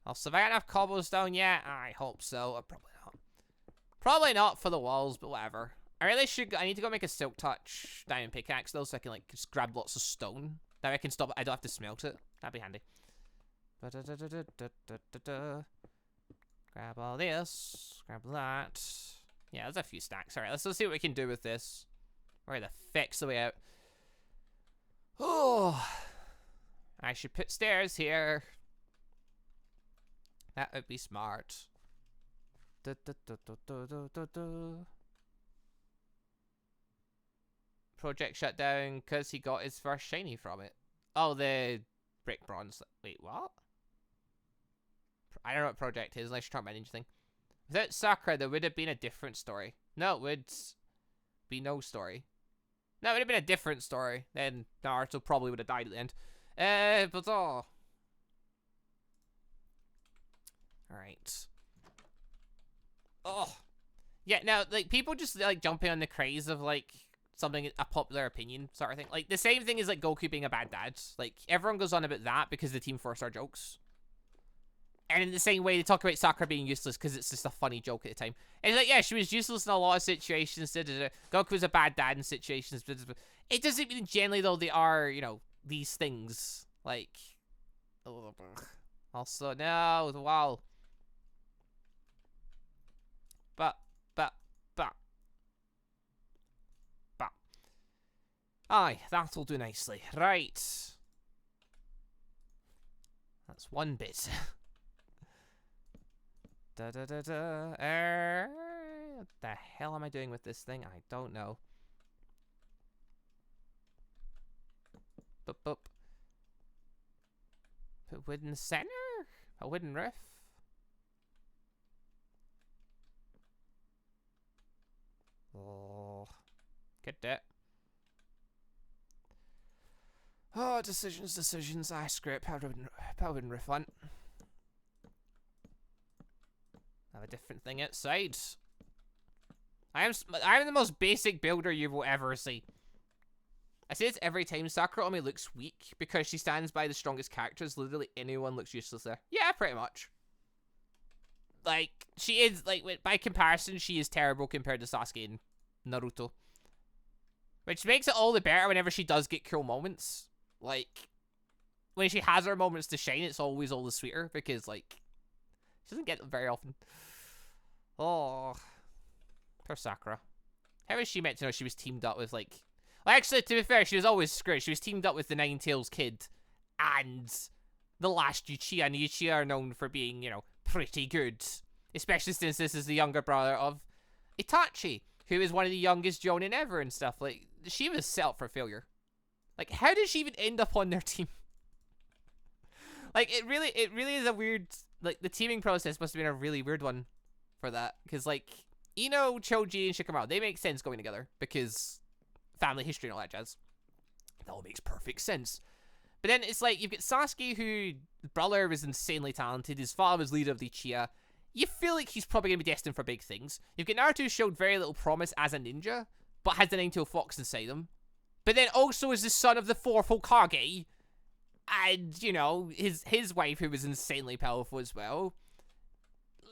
I'll survive enough cobblestone yet? I hope so. Probably not. Probably not for the walls, but whatever. I really should. I need to go make a silk touch diamond pickaxe though, so I can like just grab lots of stone. That way I can stop. I don't have to smelt it. That'd be handy. Grab all this. Grab that. Yeah, there's a few stacks. All right, let's see what we can do with this. Where the feck's the way out? Oh. I should put stairs here. That would be smart. Du, du, du, du, du, du, du, du. Project shut down because he got his first shiny from it. Oh, the brick bronze. Wait, what? I don't know what project is unless you're talking about anything. Without Sakura, there would have been a different story. No, it would be no story. No, it would have been a different story. Then Naruto probably would have died at the end. But oh. Alright. Oh. Yeah, now, like, people just, like, jumping on the craze of, like, something, a popular opinion sort of thing. Like, the same thing is, like, Goku being a bad dad. Like, everyone goes on about that because the Team 4-star jokes. And in the same way, they talk about Sakura being useless because it's just a funny joke at the time. And it's like, yeah, she was useless in a lot of situations. Goku was a bad dad in situations. It doesn't mean generally, though, they are, you know, these things. Like, also, no, wow. But. Aye, that'll do nicely. Right. That's one bit. What the hell am I doing with this thing? I don't know. Boop, boop. Put wood in the center? A wooden roof? Oh. Get that. Oh, decisions. I screw it. Power wooden roof one. Have a different thing outside. I'm the most basic builder you will ever see. I say this every time. Sakura only looks weak because she stands by the strongest characters. Literally anyone looks useless there. Yeah, pretty much. Like, she is, like, by comparison, she is terrible compared to Sasuke and Naruto. Which makes it all the better whenever she does get cool moments. Like, when she has her moments to shine, it's always all the sweeter because, like, she doesn't get them very often. Oh. Poor Sakura. How is she meant to know she was teamed up with, like... Well, actually, to be fair, she was always screwed. She was teamed up with the Ninetales kid and the last Uchiha. And Uchiha are known for being, you know, pretty good. Especially since this is the younger brother of Itachi, who is one of the youngest Jonin ever and stuff. Like, she was set up for failure. Like, how did she even end up on their team? Like, it really is a weird... Like, the teaming process must have been a really weird one for that. Because, like, Ino, Choji, and Shikamaru, they make sense going together. Because family history and all that jazz. That all makes perfect sense. But then it's like, you've got Sasuke, who... His brother was insanely talented. His father was leader of the Uchiha. You feel like he's probably going to be destined for big things. You've got Naruto, who showed very little promise as a ninja, but has the Nine-Tailed Fox inside him. But then also is the son of the fourth Hokage. And, you know, his wife, who was insanely powerful as well.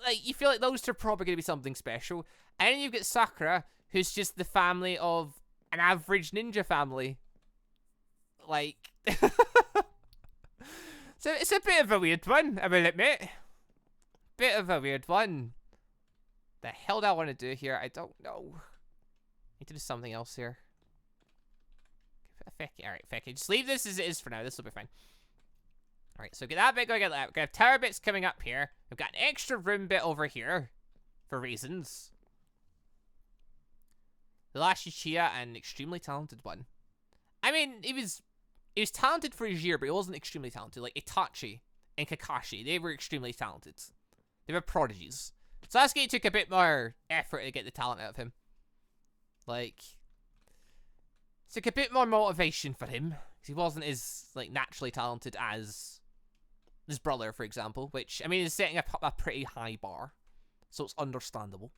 Like, you feel like those two are probably going to be something special. And then you've got Sakura, who's just the family of an average ninja family. Like... So it's a bit of a weird one, I will admit. Bit of a weird one. The hell do I want to do here? I don't know. Need to do something else here. Alright, Fecky. Just leave this as it is for now. This will be fine. Alright, so get that bit going at that. We're going to have tower bits coming up here. We've got an extra room bit over here. For reasons. The last Uchiha, an extremely talented one. I mean, he was talented for his year, but he wasn't extremely talented. Like Itachi and Kakashi, they were extremely talented. They were prodigies. Sasuke took a bit more effort to get the talent out of him. Like, it took a bit more motivation for him. Because he wasn't as, like, naturally talented as his brother, for example. Which, I mean, is setting up a pretty high bar. So it's understandable.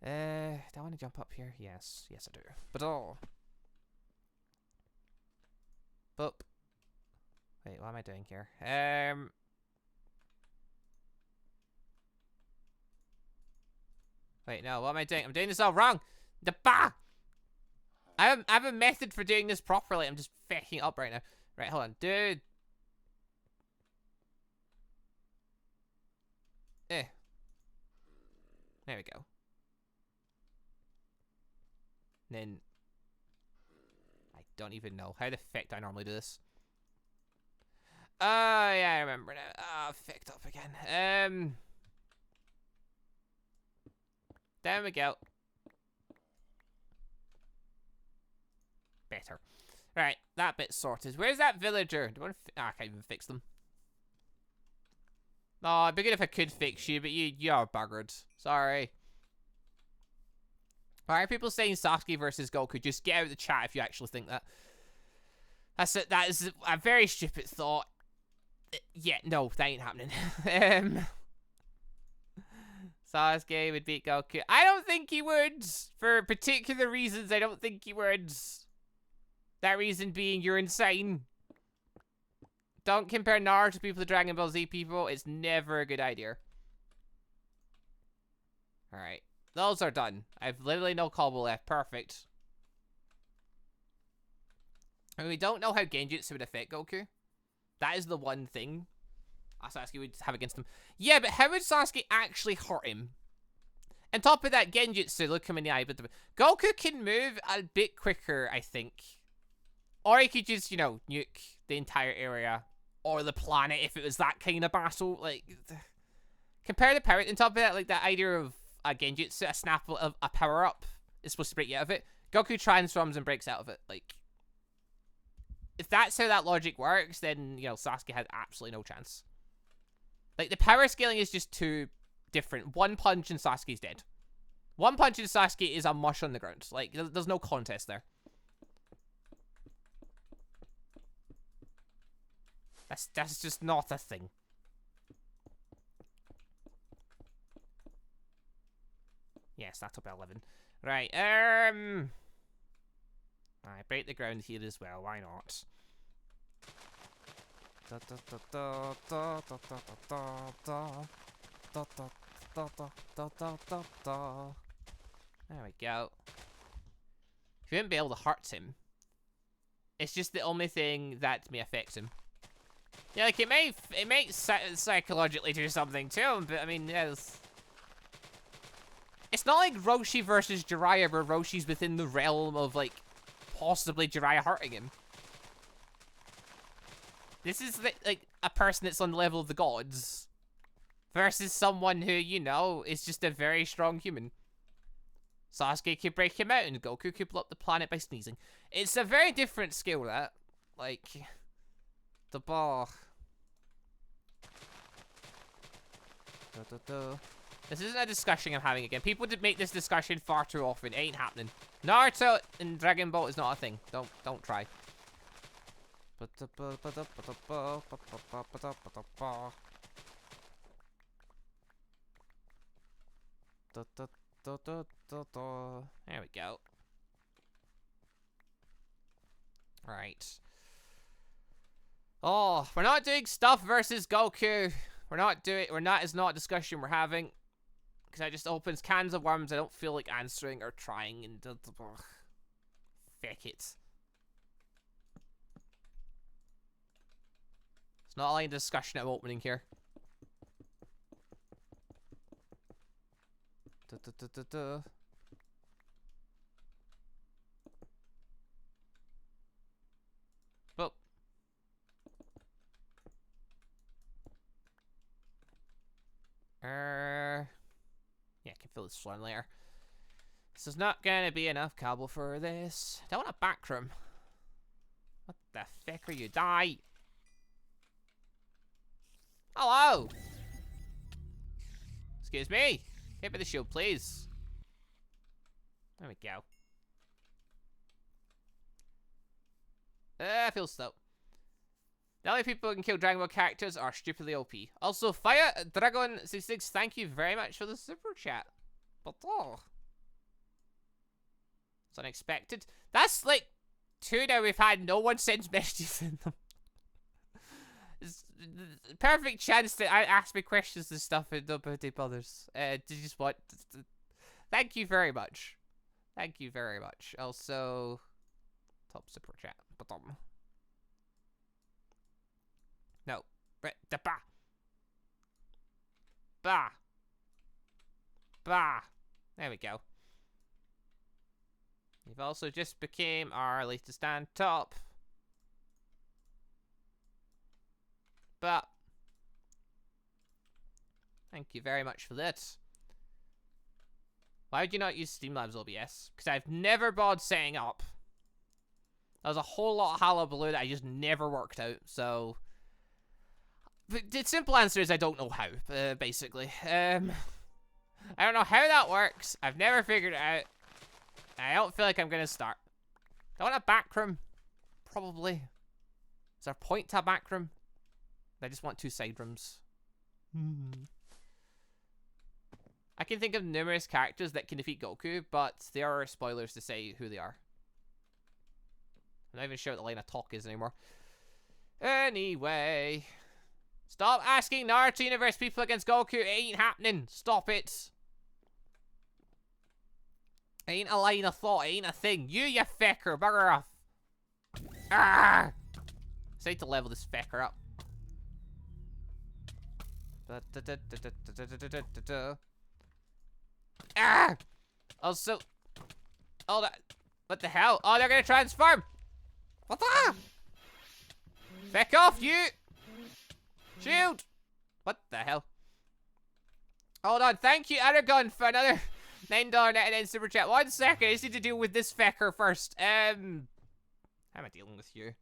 Do I want to jump up here? Yes. Yes, I do. But, oh. Boop. Wait, what am I doing here? Wait, no, what am I doing? I'm doing this all wrong! The bah! I have a method for doing this properly. I'm just fucking it up right now. Right, hold on. Dude. There we go. And then... I don't even know. How the fuck do I normally do this? Oh, yeah, I remember now. Ah, fucked up again. There we go. Better. Right, that bit's sorted. Where's that villager? Do I want to I can't even fix them. Oh, it'd be good if I could fix you, but you are buggered. Sorry. Why are people saying Sasuke versus Goku? Just get out of the chat if you actually think that. That is a very stupid thought. Yeah, no, that ain't happening. Sasuke would beat Goku. I don't think he would. For particular reasons, I don't think he would. That reason being, you're insane. Don't compare Naruto people to Dragon Ball Z people. It's never a good idea. Alright. Those are done. I've literally no combo left. Perfect. I mean, we don't know how Genjutsu would affect Goku. That is the one thing Sasuke would have against him. Yeah, but how would Sasuke actually hurt him? On top of that, Genjutsu, look him in the eye. But Goku can move a bit quicker, I think. Or he could just, you know, nuke the entire area. Or the planet if it was that kind of battle. Like, compare the power. On top of that, like, that idea of a Genjutsu, a snap of a power-up is supposed to break you out of it. Goku transforms and breaks out of it. Like, if that's how that logic works, then, you know, Sasuke has absolutely no chance. Like, the power scaling is just too different. One punch and Sasuke's dead. One punch and Sasuke is a mush on the ground. Like, there's no contest there. That's just not a thing. Yes, that's up at 11. Right, I break the ground here as well, why not? There we go. You wouldn't be able to hurt him. It's just the only thing that may affect him. Yeah, like, it may psychologically do something to him, but I mean, yes. It's not like Roshi versus Jiraiya, where Roshi's within the realm of, like, possibly Jiraiya hurting him. This is, like, a person that's on the level of the gods. Versus someone who, you know, is just a very strong human. Sasuke could break him out, and Goku could blow up the planet by sneezing. It's a very different skill, that. Like, the ball. This isn't a discussion I'm having again. People did make this discussion far too often. It ain't happening. Naruto and Dragon Ball is not a thing. Don't try. There we go. Right. Oh, we're not doing stuff versus Goku. It's not a discussion we're having. Because I just opens cans of worms I don't feel like answering or trying, and feck it. It's not a line of discussion I'm opening here. But yeah, I can fill this slime later. This is not gonna be enough cobble for this. I don't want a back room. What the feck are you? Die! Hello! Excuse me! Hit me the shield, please. There we go. I feel slow. The only people who can kill Dragon Ball characters are stupidly OP. Also, Fire Dragon 66, thank you very much for the super chat. But oh, it's unexpected. That's like 2 now we've had no one sends messages in them. It's a perfect chance that I ask me questions and stuff and nobody bothers. Just what? Thank you very much. Thank you very much. Also, top super chat. Bottom. No. Bah. Bah. Bah. There we go. You've also just became our latest stand top. but thank you very much for that. Why would you not use Streamlabs OBS? Because I've never bothered setting up. There was a whole lot of hullabaloo that I just never worked out, so... The simple answer is I don't know how, basically. I don't know how that works. I've never figured it out. I don't feel like I'm going to start. Do I want a back room? Probably. Is there a point to a back room? I just want 2 side rooms. I can think of numerous characters that can defeat Goku, but there are spoilers to say who they are. I'm not even sure what the line of talk is anymore. Anyway. Stop asking Naruto Universe people against Goku. It ain't happening. Stop it. It ain't a line of thought. It ain't a thing. You fecker. Bugger off. Ah! It's time to level this fecker up. Ah! Also... Oh, that... What the hell? Oh, they're gonna transform! What the? Feck off, you! Shield! What the hell? Hold on, thank you, Aragon, for another $9.99 super chat. 1 second, I just need to deal with this fecker first. How am I dealing with you?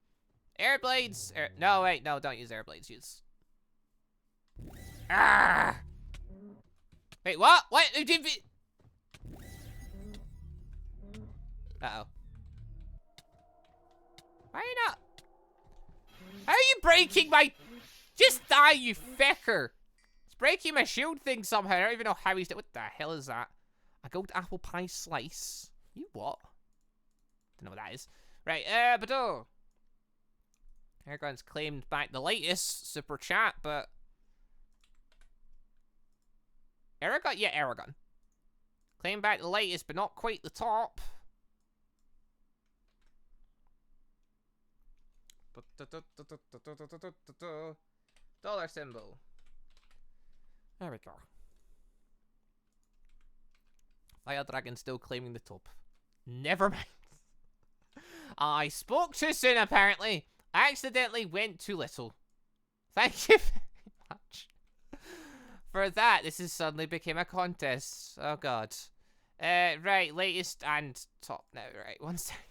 Air blades! No, wait, no, don't use air blades, use... Ah! Wait, what? What? Uh-oh. Why are you not? How are you breaking my... Just die, you fecker! It's breaking my shield thing somehow. I don't even know how he's... What the hell is that? A gold apple pie slice? You what? Don't know what that is. Right, but oh. Aragon's claimed back the latest super chat, but... Aragon? Yeah, Aragon. Claimed back the latest, but not quite the top. Dollar symbol. There we go. Fire Dragon still claiming the top. Never mind. I spoke too soon, apparently. I accidentally went too little. Thank you very much. For that, this has suddenly became a contest. Oh, God. Right, latest and top now. Right, 1 second.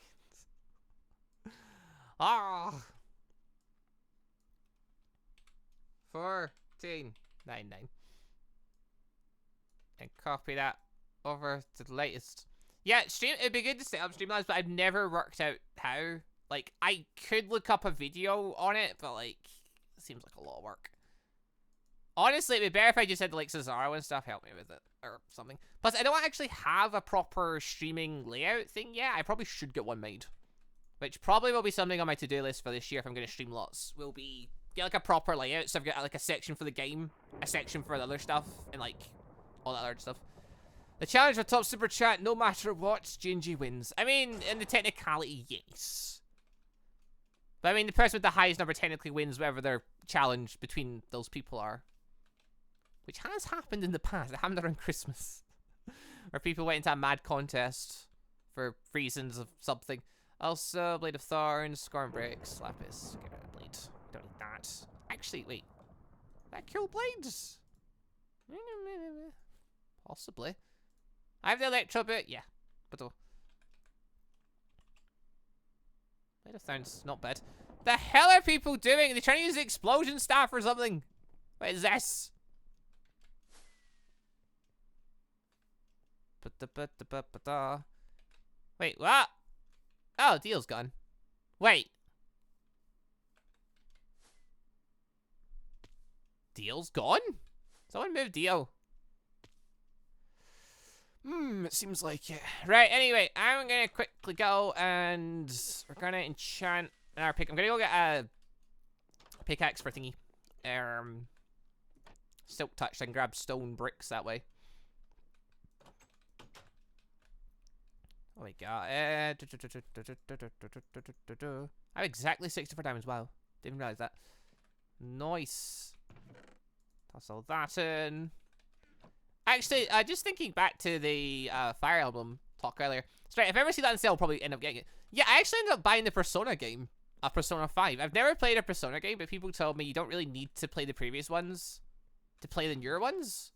Ah. 14.99. And copy that over to the latest. Yeah, it'd be good to set up Streamlabs, but I've never worked out how. Like, I could look up a video on it, but, like, it seems like a lot of work. Honestly, it'd be better if I just had, like, Zaromaru and stuff help me with it, or something. Plus, I don't actually have a proper streaming layout thing yet. I probably should get one made. Which probably will be something on my to-do list for this year if I'm going to stream lots. Will be, get, like, a proper layout, so I've got, like, a section for the game, a section for the other stuff, and, like, all that other stuff. The challenge for top super chat, no matter what, Gingy wins. I mean, in the technicality, yes. But I mean, the person with the highest number technically wins whatever their challenge between those people are. Which has happened in the past. It happened around Christmas. Where people went into a mad contest for reasons of something. Also, Blade of Thorns, Scorn Breaks, Lapis. Get rid of Blade. Don't need that. Actually, wait. That kill Blades? Possibly. I have the Electro bit, yeah. But oh. Blade of Thorns, not bad. The hell are people doing? Are they trying to use the explosion staff or something? What is this? Wait, what? Oh, Deal's gone. Wait. Deal's gone? Someone moved Deal. It seems like it. Right, anyway, I'm gonna quickly go and we're gonna enchant our pick. I'm gonna go get a pickaxe for thingy. Silk touch and grab stone bricks that way. Oh my god. I have exactly 64 diamonds. Wow. Didn't even realize that. Nice. Toss all that in. Actually, just thinking back to the Fire Emblem talk earlier. Straight, if I ever see that on sale, I'll probably end up getting it. Yeah, I actually ended up buying the Persona game. of Persona 5. I've never played a Persona game, but people told me you don't really need to play the previous ones to play the newer ones.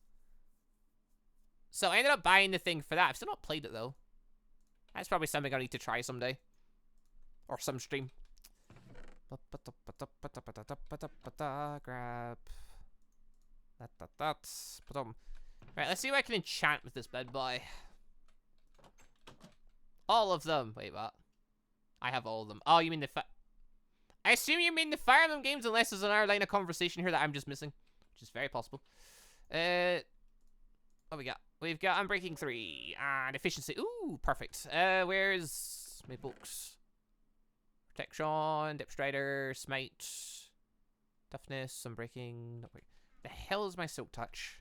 So I ended up buying the thing for that. I've still not played it, though. That's probably something I need to try someday. Or some stream. Grab. Right, let's see what I can enchant with this bad boy. All of them. Wait, what? I have all of them. Oh, you mean the I assume you mean the Fire Emblem games, unless there's another line of conversation here that I'm just missing. Which is very possible. What we got? We've got Unbreaking 3 and Efficiency. Ooh, perfect. Where's my books? Protection, Dip Strider, Smite, Toughness, Unbreaking. No, wait. The hell is my Silk Touch?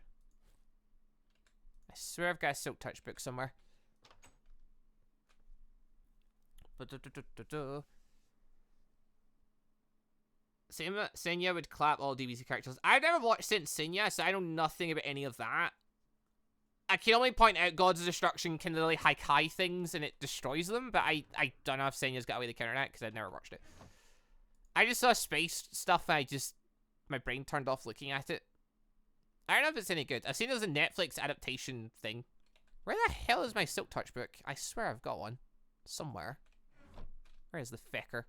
I swear I've got a Silk Touch book somewhere. Senya would clap all DBZ characters. I've never watched Saint Senya, so I know nothing about any of that. I can only point out Gods of Destruction can literally high things and it destroys them, but I don't know if Senya's got away to counter that because I've never watched it. I just saw space stuff and my brain turned off looking at it. I don't know if it's any good. I've seen there's a Netflix adaptation thing. Where the hell is my Silk Touch book? I swear I've got one. Somewhere. Where is the fecker?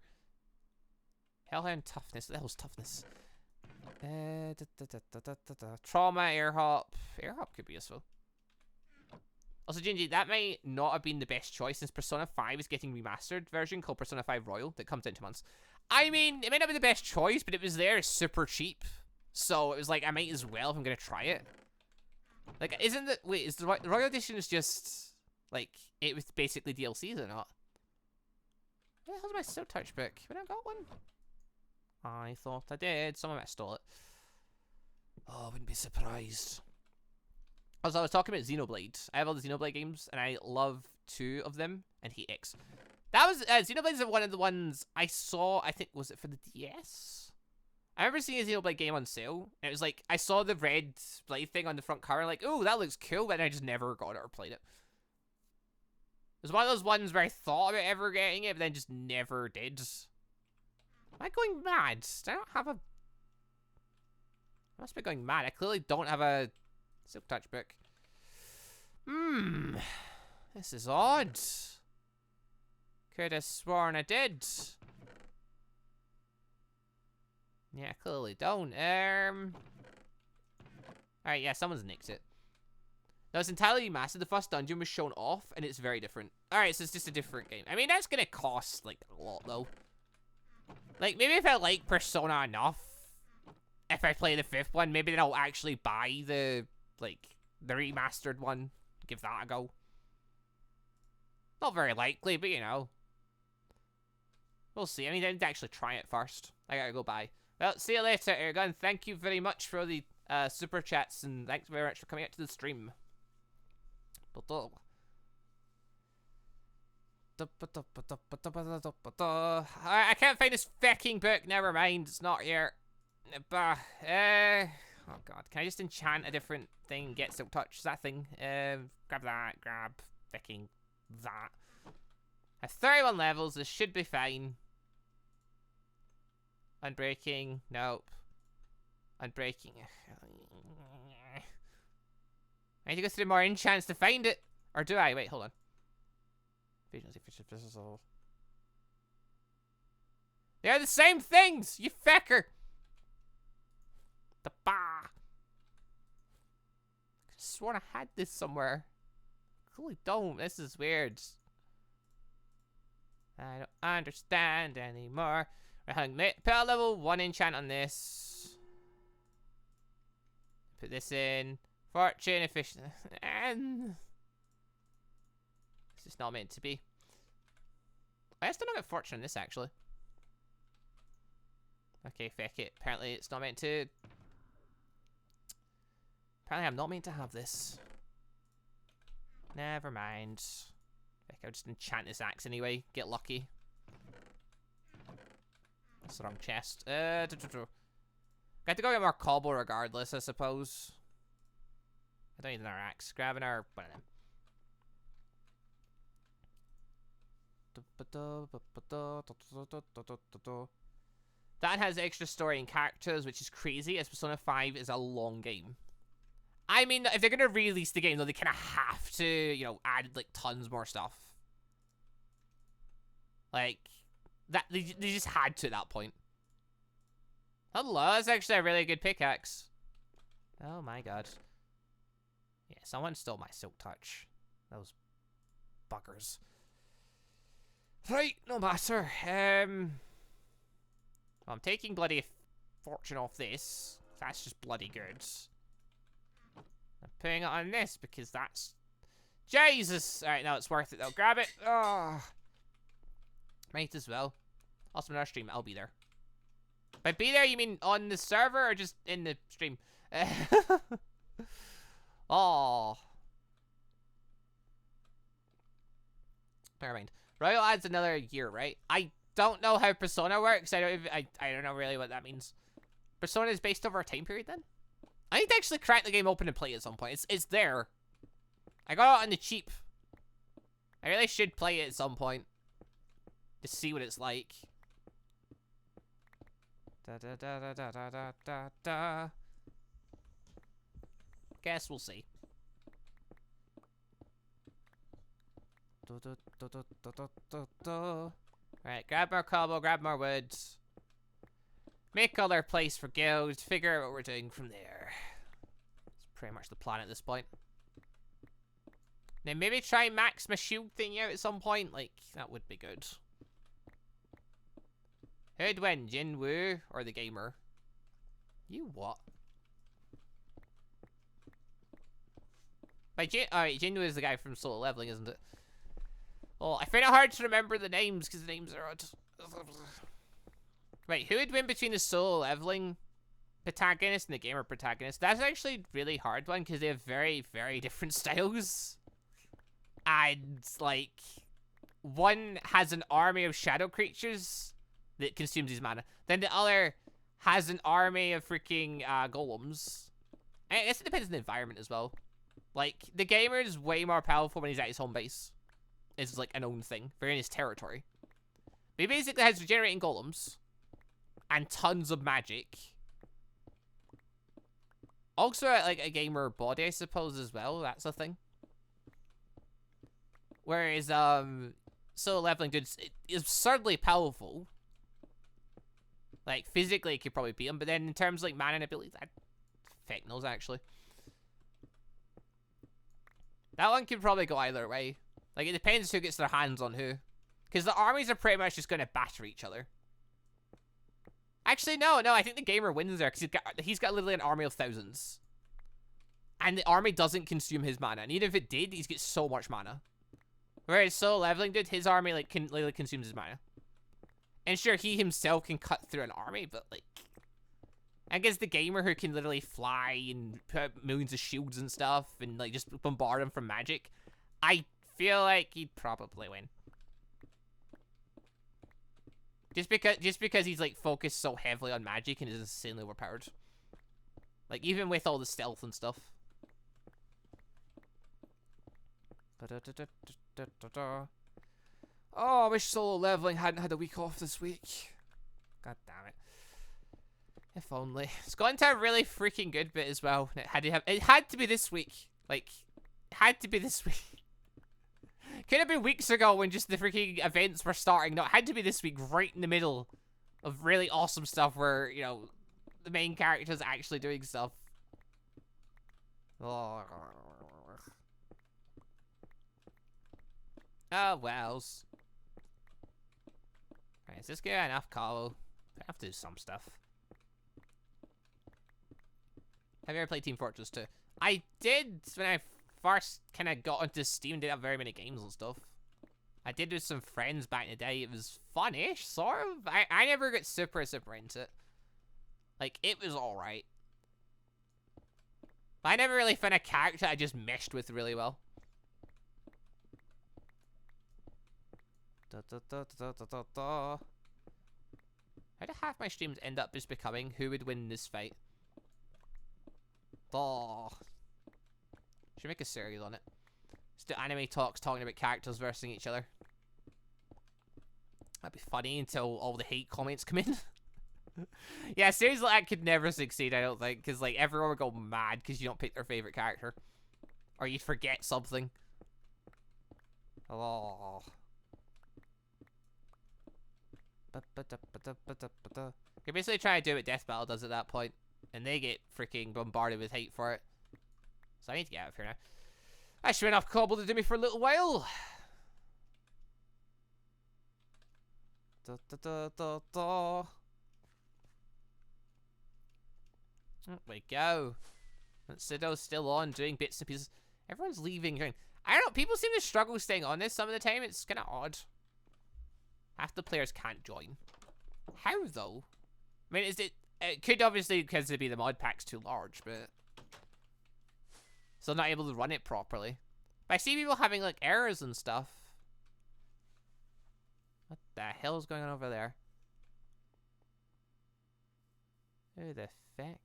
Hellhound Toughness. What the hell's Toughness? Trauma, Air Hop. Air Hop could be useful. Also, Gingy, that might not have been the best choice since Persona 5 is getting remastered version called Persona 5 Royal that comes in 2 months. I mean, it might not be the best choice, but it was there super cheap. So it was like, I might as well if I'm going to try it. Like, isn't the... Wait, is the Royal Edition is just... Like, it was basically DLC, is it not? Where the hell's my Silk Touch book? Have I not got one? I thought I did. Someone might have stole it. Oh, I wouldn't be surprised. Also, I was talking about Xenoblade. I have all the Xenoblade games, and I love 2 of them, and hate X. That was, Xenoblade is one of the ones I saw, I think, was it for the DS? I remember seeing a Xenoblade game on sale, and it was like, I saw the red blade thing on the front cover, like, oh, that looks cool, but I just never got it or played it. It was one of those ones where I thought about ever getting it, but then just never did. Am I going mad? I don't have a... I must be going mad. I clearly don't have a Silk Touch book. This is odd. Could have sworn I did. Yeah, I clearly don't. Alright, yeah, someone's nicked it. No, it's entirely remastered. The first dungeon was shown off, and it's very different. Alright, so it's just a different game. I mean, that's gonna cost, like, a lot, though. Like, maybe if I like Persona enough, if I play the 5th one, maybe then I'll actually buy the, like, the remastered one. Give that a go. Not very likely, but, you know. We'll see. I mean, I need to actually try it first. I gotta go buy. Well, see you later, Ergun. Thank you very much for the super chats, and thanks very much for coming out to the stream. I can't find this fucking book. Never mind. It's not here. Oh god. Can I just enchant a different thing and get Silk Touch? Is that thing? Grab that. Grab fucking that. I have 31 levels. This should be fine. Unbreaking. Nope. Unbreaking. I need to go through more enchants to find it. Or do I? Wait, hold on. They're the same things, you fecker. The ba. I could have sworn I had this somewhere. Clearly don't. This is weird. I don't understand anymore. Right, put a level 1 enchant on this. Put this in. Fortune, efficient. And it's just not meant to be. I still don't get fortune on this, actually. Okay, feck it. Apparently it's not meant to. Apparently I'm not meant to have this. Never mind. Feck, I'll just enchant this axe anyway. Get lucky. That's the wrong chest. Got to go get more cobble regardless, I suppose. I don't need another axe. Grab another one of them. That has extra story and characters, which is crazy, as Persona 5 is a long game. I mean, if they're gonna release the game, though, they kind of have to, you know, add, like, tons more stuff. Like, that they just had to at that point. Hello, that's actually a really good pickaxe. Oh my god. Yeah, someone stole my silk touch. Those buggers. Right, no matter. Well, I'm taking bloody fortune off this. That's just bloody good. I'm putting it on this because that's... Jesus! Alright, now it's worth it though. Grab it. Oh. Might as well. Also, in our stream, I'll be there. By be there, you mean on the server or just in the stream? Oh. Never mind. Royal adds another year, right? I don't know how Persona works. I don't know really what that means. Persona is based over a time period then? I need to actually crack the game open and play it at some point. It's there. I got it on the cheap. I really should play it at some point. To see what it's like. Da da da da da da da da da. Guess we'll see. Alright, grab more cobble, grab more wood. Make other place for guilds, figure out what we're doing from there. It's pretty much the plan at this point. Then maybe try and max my shield thing out at some point, like, that would be good. Who'd win, Jinwoo or the gamer? You what? Alright, Jinwoo is the guy from Solo Leveling, isn't it? Oh, I find it hard to remember the names because the names are odd. Right, who would win between the Solo Leveling protagonist and the gamer protagonist? That's actually a really hard one because they have very, very different styles. And, like, one has an army of shadow creatures that consumes his mana. Then the other has an army of freaking golems. I guess it depends on the environment as well. Like, the gamer is way more powerful when he's at his home base. It's like an own thing. They're in his territory. But he basically has regenerating golems. And tons of magic. Also, like, a gamer body, I suppose, as well. That's a thing. Whereas, Solo Leveling dude is absurdly powerful. Like, physically, it could probably beat him. But then, in terms of, like, mana and abilities, feck knows, actually. That one could probably go either way. Like, it depends who gets their hands on who. Because the armies are pretty much just going to batter each other. Actually, no, I think the gamer wins there. Because he's got literally an army of thousands. And the army doesn't consume his mana. And even if it did, he's got so much mana. Whereas Solo Leveling dude, his army, like, literally consumes his mana. And sure, he himself can cut through an army, but, like... I guess the gamer who can literally fly and put millions of shields and stuff and, like, just bombard him from magic, I feel like he'd probably win. Just because he's, like, focused so heavily on magic and is insanely overpowered. Like, even with all the stealth and stuff. Oh, I wish Solo Leveling hadn't had a week off this week. God damn it. If only. It's gotten to a really freaking good bit as well. It had to be this week. Like, it had to be this week. Could have been weeks ago when just the freaking events were starting. No, it had to be this week, right in the middle of really awesome stuff where, you know, the main character's actually doing stuff. Oh, wells. Right, is this good enough, Carlo? I have to do some stuff. Have you ever played Team Fortress 2? I did when I first kind of got onto Steam. Didn't have very many games and stuff. I did with some friends back in the day. It was fun-ish, sort of. I never got super into it. Like, it was alright. I never really found a character I just meshed with really well. How do half my streams end up just becoming who would win this fight? Oh. Should make a series on it. Just do anime talks talking about characters versus each other. That'd be funny until all the hate comments come in. Yeah, seriously, that could never succeed, I don't think, because, like, everyone would go mad because you don't pick their favorite character. Or you'd forget something. Oh. You're basically trying to do what Death Battle does at that point, and they get freaking bombarded with hate for it. So I need to get out of here now. I should have enough cobble to do me for a little while. There we go. Sido's still on doing bits and pieces. Everyone's leaving. I don't know. People seem to struggle staying on this some of the time. It's kind of odd. Half the players can't join. How though? I mean, is it? It could obviously because it'd be the mod pack's too large, but still not able to run it properly. But I see people having like errors and stuff. What the hell is going on over there? Who the feck?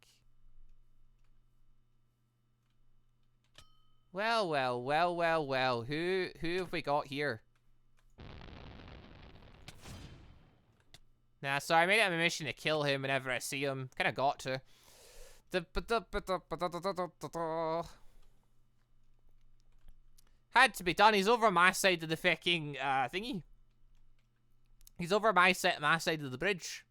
Well, well, well, well, well. Who have we got here? Nah, so I made it a mission to kill him whenever I see him. Kinda got to. Had to be done. He's over my side of the fucking thingy. He's over my side of the bridge.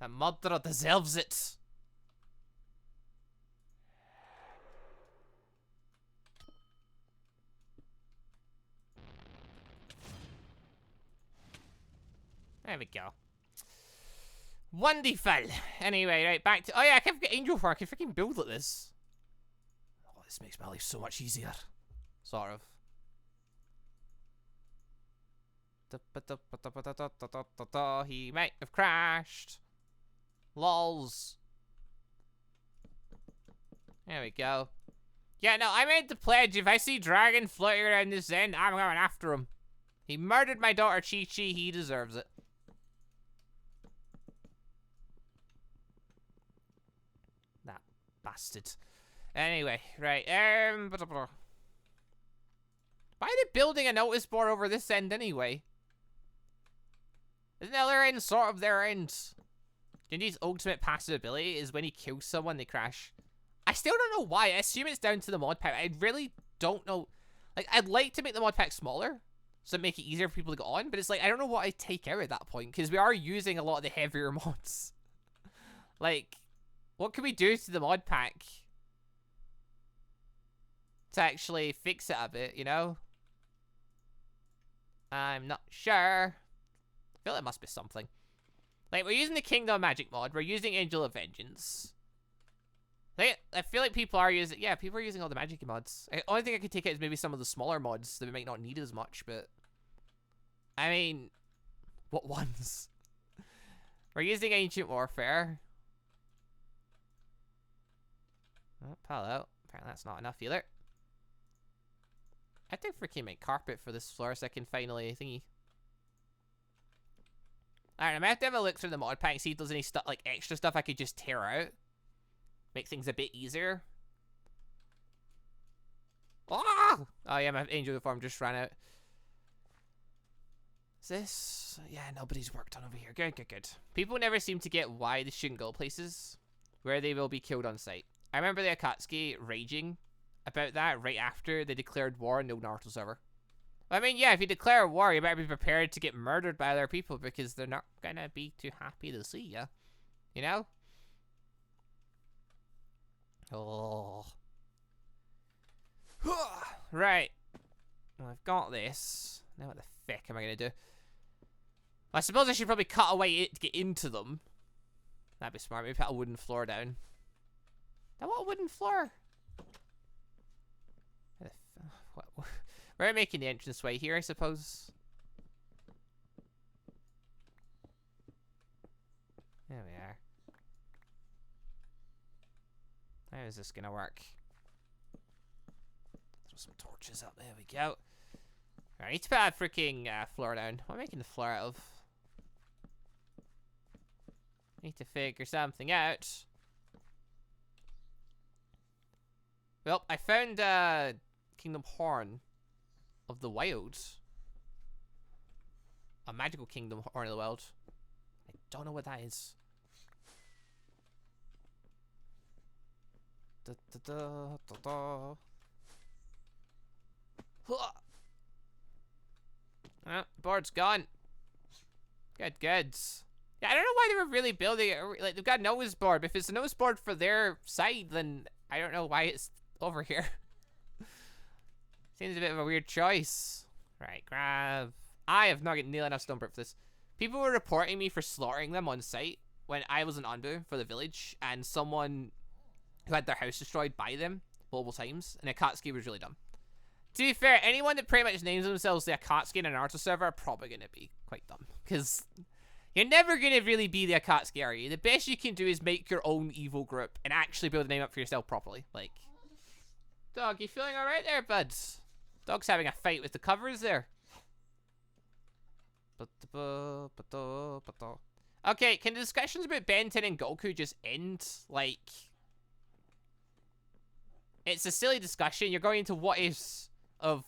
That murderer deserves it. There we go. Wonderful. Anyway, right, back to... Oh yeah, I can't forget Angel Fur. I can freaking build like this. Oh, this makes my life so much easier. Sort of. He might have crashed. Lols. There we go. Yeah, no, I made the pledge. If I see Dragon floating around this end, I'm going after him. He murdered my daughter Chi-Chi. He deserves it. That bastard. Anyway, right. Why are they building a notice board over this end anyway? Isn't the other end sort of their end? Gingy's ultimate passive ability is when he kills someone, they crash. I still don't know why. I assume it's down to the mod pack. I really don't know. Like, I'd like to make the mod pack smaller, so make it easier for people to get on, but it's like, I don't know what I take out at that point, because we are using a lot of the heavier mods. Like, what can we do to the mod pack to actually fix it a bit, you know? I'm not sure. I feel there must be something. Like, we're using the Kingdom Magic mod. We're using Angel of Vengeance. I feel like people are using... Yeah, people are using all the magic mods. The only thing I could take out is maybe some of the smaller mods that we might not need as much, but... I mean... What ones? We're using Ancient Warfare. Oh, pal out. Apparently that's not enough either. I think freaking make carpet for this floor so I can finally thingy. Alright, I might have to have a look through the mod pack, see if there's any stuff, like extra stuff I could just tear out. Make things a bit easier. Ah! Oh yeah, my angel form just ran out. Is this? Yeah, nobody's worked on over here. Good, good, good. People never seem to get why they shouldn't go places where they will be killed on sight. I remember the Akatsuki raging about that right after they declared war on no Naruto server. I mean, yeah, if you declare war, you better be prepared to get murdered by other people because they're not gonna be too happy to see you. You know? Oh. Right. Well, I've got this. Now what the feck am I gonna do? I suppose I should probably cut away to get into them. That'd be smart. Maybe put a wooden floor down. Now what a wooden floor? What? We're making the entranceway here, I suppose. There we are. How is this gonna work? Throw some torches up. There we go. Right, I need to put a freaking floor down. What am I making the floor out of? Need to figure something out. Well, I found Kingdom Horn of the Wild. A magical Kingdom Horn of the Wild. I don't know what that is. Da, da, da, da, da. Board's gone. Good, good. Yeah, I don't know why they were really building it. Like, they've got a nose board. But if it's a nose board for their side, then I don't know why it's over here. Seems a bit of a weird choice. Right, grab. I have not gotten nearly enough stone brick for this. People were reporting me for slaughtering them on site when I was in ANBU for the village, and someone who had their house destroyed by them multiple times, and Akatsuki was really dumb. To be fair, anyone that pretty much names themselves the Akatsuki in an Naruto server are probably going to be quite dumb, because you're never going to really be the Akatsuki, are you? The best you can do is make your own evil group and actually build a name up for yourself properly. Like, dog, you feeling alright there, buds? Dog's having a fight with the covers there. Okay, can the discussions about Ben 10 and Goku just end? Like, it's a silly discussion. You're going into what ifs of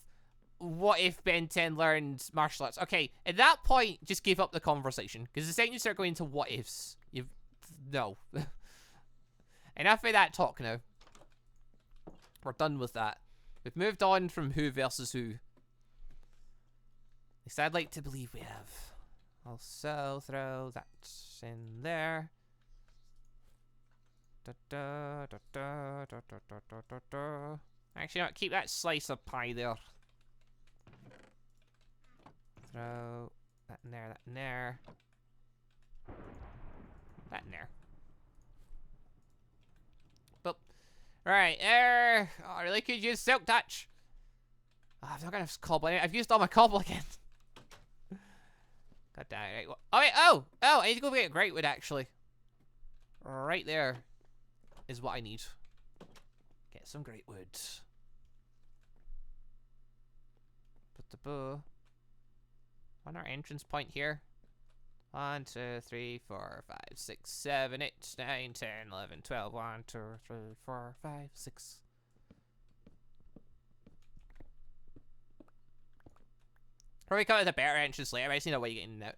what if Ben 10 learned martial arts. Okay, at that point, just give up the conversation. Because the second you start going into what ifs, no. Enough of that talk now. We're done with that. We've moved on from who versus who. At least I'd like to believe we have. Also throw that in there. Actually, no, keep that slice of pie there. Throw that in there, that in there. That in there. Boop. Right, there. Oh, I really could use Silk Touch. Oh, I've not got enough cobble. I've used all my cobble again. God damn it. Oh, wait, oh, I need to go get Greatwood, actually. Right there is what I need. Get some Greatwood. Put the bow on our entrance point here. 1, 2, 3, 4, 5, 6, 7, 8, 9, 10, 11, 12. 1, 2, 3, 4, 5, 6. Probably come with a better entrance later. I just need a way to get in and out.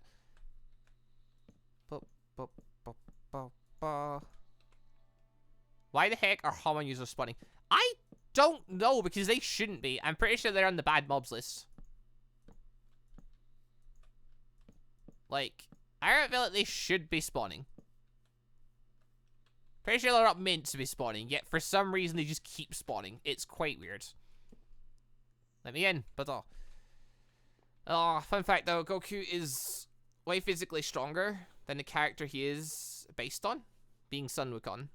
Why the heck are Hamon users spawning? I don't know, because they shouldn't be. I'm pretty sure they're on the bad mobs list. Like, I don't feel like they should be spawning. Pretty sure they're not meant to be spawning, yet for some reason they just keep spawning. It's quite weird. Let me in, but oh, fun fact though, Goku is way physically stronger than the character he is based on, being Sun Wukong.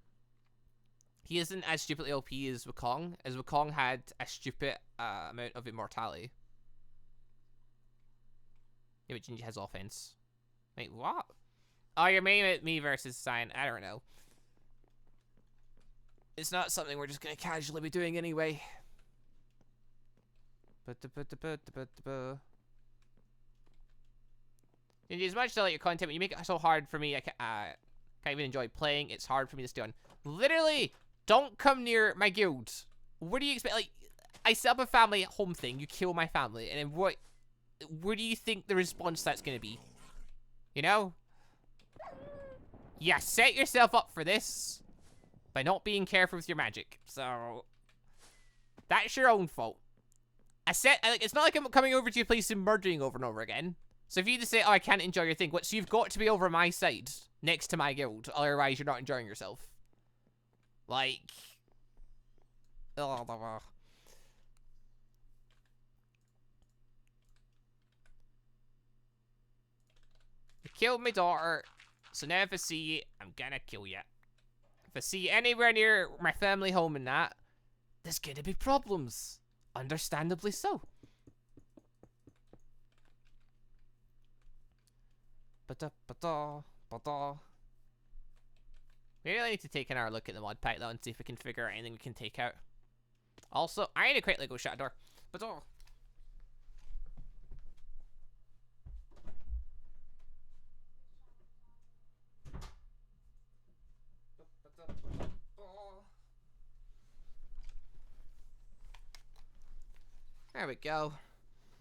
He isn't as stupidly OP as Wukong had a stupid amount of immortality. Yeah, but Gingy has offense. Wait, what? Oh, you're making me versus Cyan. I don't know. It's not something we're just gonna casually be doing anyway. Gingy, as much as I like your content, when you make it so hard for me, I can't even enjoy playing. It's hard for me to stay on. Literally, don't come near my guild. What do you expect? Like, I set up a family at home thing. You kill my family, and then what do you think the response to that's gonna be? You know? Yeah, set yourself up for this by not being careful with your magic. So that's your own fault. Like, it's not like I'm coming over to your place and murdering over and over again. So if you just say, oh, I can't enjoy your thing, so you've got to be over my side, next to my guild, otherwise you're not enjoying yourself. Like, you killed my daughter, so now if I see you, I'm gonna kill you. If I see you anywhere near my family home and that, there's gonna be problems. Understandably so. We really need to take another look at the mod pack though and see if we can figure out anything we can take out. Also, I need to quickly go shut a door. But oh. There we go.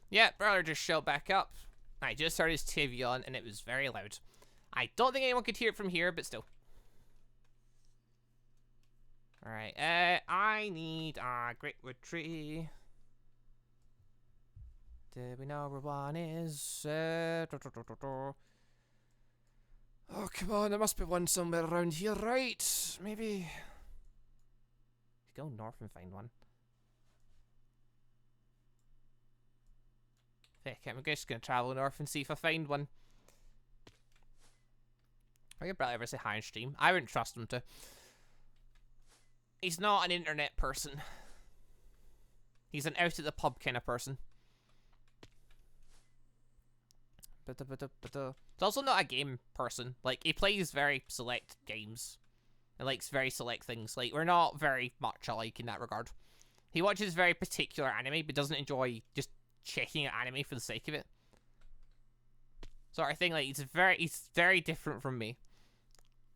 Yeah, brother just showed back up. I just started his TV on and it was very loud. I don't think anyone could hear it from here, but still. Alright, I need a great wood tree. Do we know where one is? Oh, come on, there must be one somewhere around here, right? Maybe. Go north and find one. Heck, I'm just gonna travel north and see if I find one. I could probably ever say hi on stream. I wouldn't trust him to. He's not an internet person. He's an out at the pub kind of person. He's also not a game person. Like, he plays very select games. He likes very select things. Like, we're not very much alike in that regard. He watches very particular anime, but doesn't enjoy just checking out anime for the sake of it. Sort of thing. Like, he's very different from me.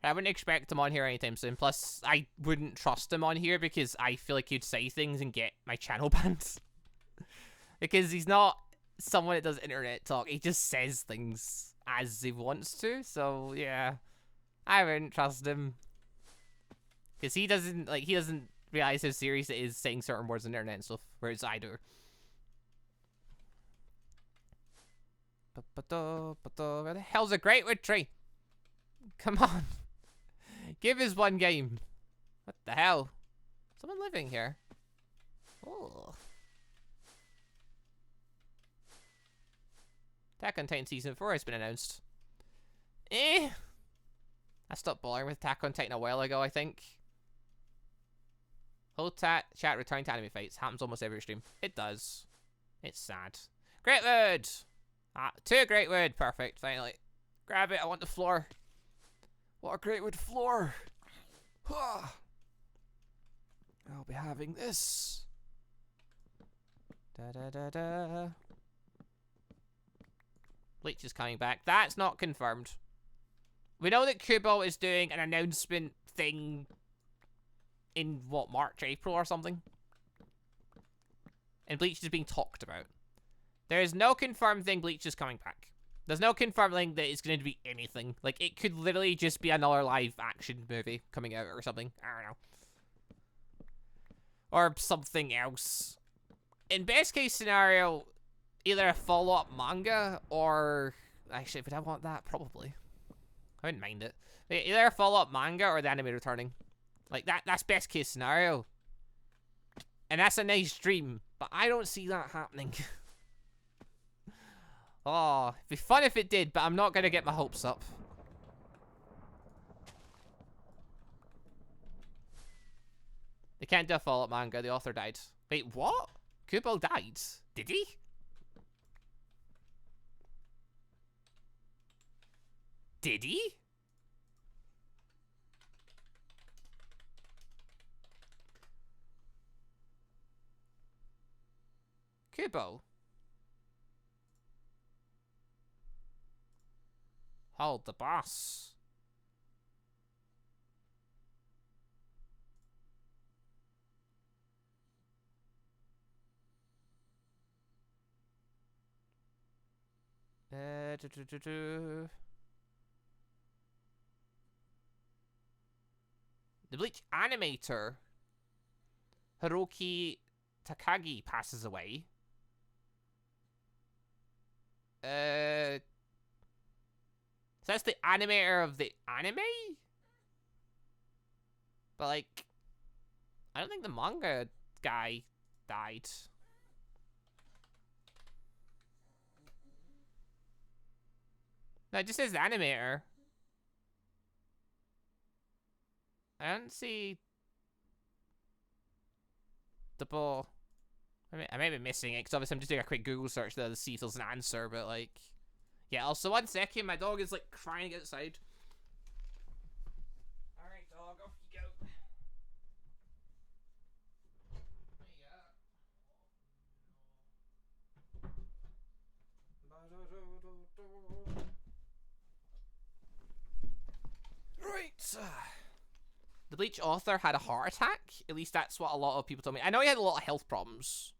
I wouldn't expect him on here anytime soon. Plus, I wouldn't trust him on here because I feel like he'd say things and get my channel banned. Because he's not someone that does internet talk. He just says things as he wants to. So, yeah. I wouldn't trust him. Because he doesn't realize how serious it is saying certain words on the internet and stuff. Whereas I do. Where the hell's a great wood tree? Come on. Give us one game. What the hell? Someone living here. Oh. Attack on Titan Season 4 has been announced. I stopped bothering with Attack on Titan a while ago, I think. Whole chat returning to anime fights. Happens almost every stream. It does. It's sad. Greatwood! 2 Greatwood. Perfect, finally. Grab it, I want the floor. What a Greatwood floor! I'll be having this. Bleach is coming back. That's not confirmed. We know that Kubo is doing an announcement thing in, what, March, April or something? And Bleach is being talked about. There is no confirmed thing Bleach is coming back. There's no confirmed thing that it's going to be anything. Like, it could literally just be another live action movie coming out or something. I don't know. Or something else. In best case scenario, either a follow-up manga or... Actually, would I want that? Probably. I wouldn't mind it. Either a follow-up manga or the anime returning. Like, that's best case scenario. And that's a nice dream. But I don't see that happening. Oh, it'd be fun if it did, but I'm not going to get my hopes up. They can't do a follow-up manga. The author died. Wait, what? Kubo died? Did he? Did he? Kubo? Hold the boss. The Bleach animator, Hiroki Takagi, passes away. So that's the animator of the anime? But, like, I don't think the manga guy died. No, it just says the animator. I don't see the ball. I may be missing it, because obviously I'm just doing a quick Google search there to see if there's an answer, but, like... Yeah, also, 1 second, my dog is, like, crying outside. Alright, dog, off you go. There you go. The Bleach author had a heart attack. At least that's what a lot of people told me. I know he had a lot of health problems.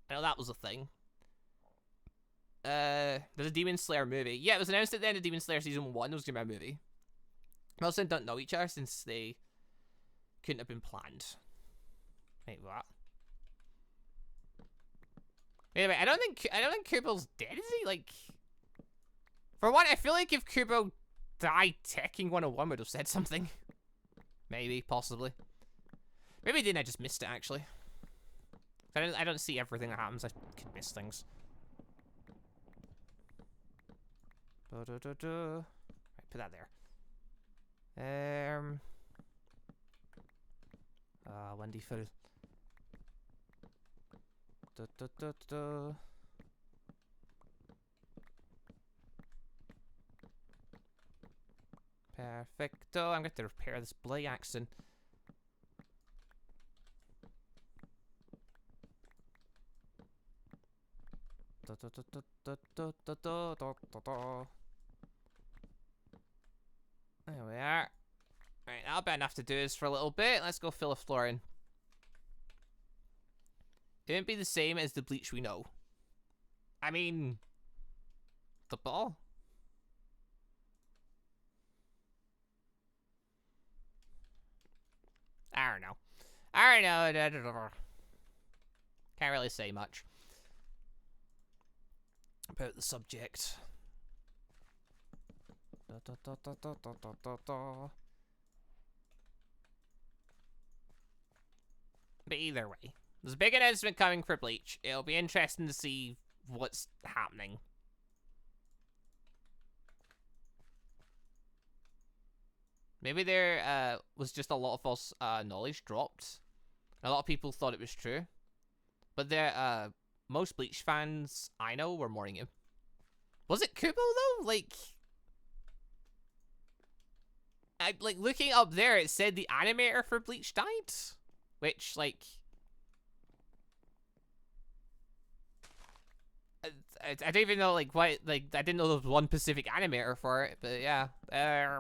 I know that was a thing. There's a Demon Slayer movie. Yeah, it was announced at the end of Demon Slayer Season 1. It was going to be a movie. Most of them don't know each other since they couldn't have been planned. Wait, what? Anyway, I don't think Kubo's dead, is he? Like, for one, I feel like if Kubo died, Tekken 101 would have said something. Maybe, possibly. Maybe it didn't, I just missed it, actually. I don't see everything that happens, I could miss things. Right, put that there. Wonderful. Perfecto. I'm going to repair this bloody accent. There we are. Right, that'll be enough to do this for a little bit. Let's go fill the floor in. It won't be the same as the Bleach we know. I mean, the ball. I don't know. Can't really say much about the subject. But either way, there's a big announcement coming for Bleach. It'll be interesting to see what's happening. Maybe there was just a lot of false knowledge dropped. A lot of people thought it was true. But there, most Bleach fans I know were mourning him. Was it Kubo though? Like looking up there, it said the animator for Bleach died, which like I don't even know like why. Like I didn't know there was one specific animator for it, but yeah. I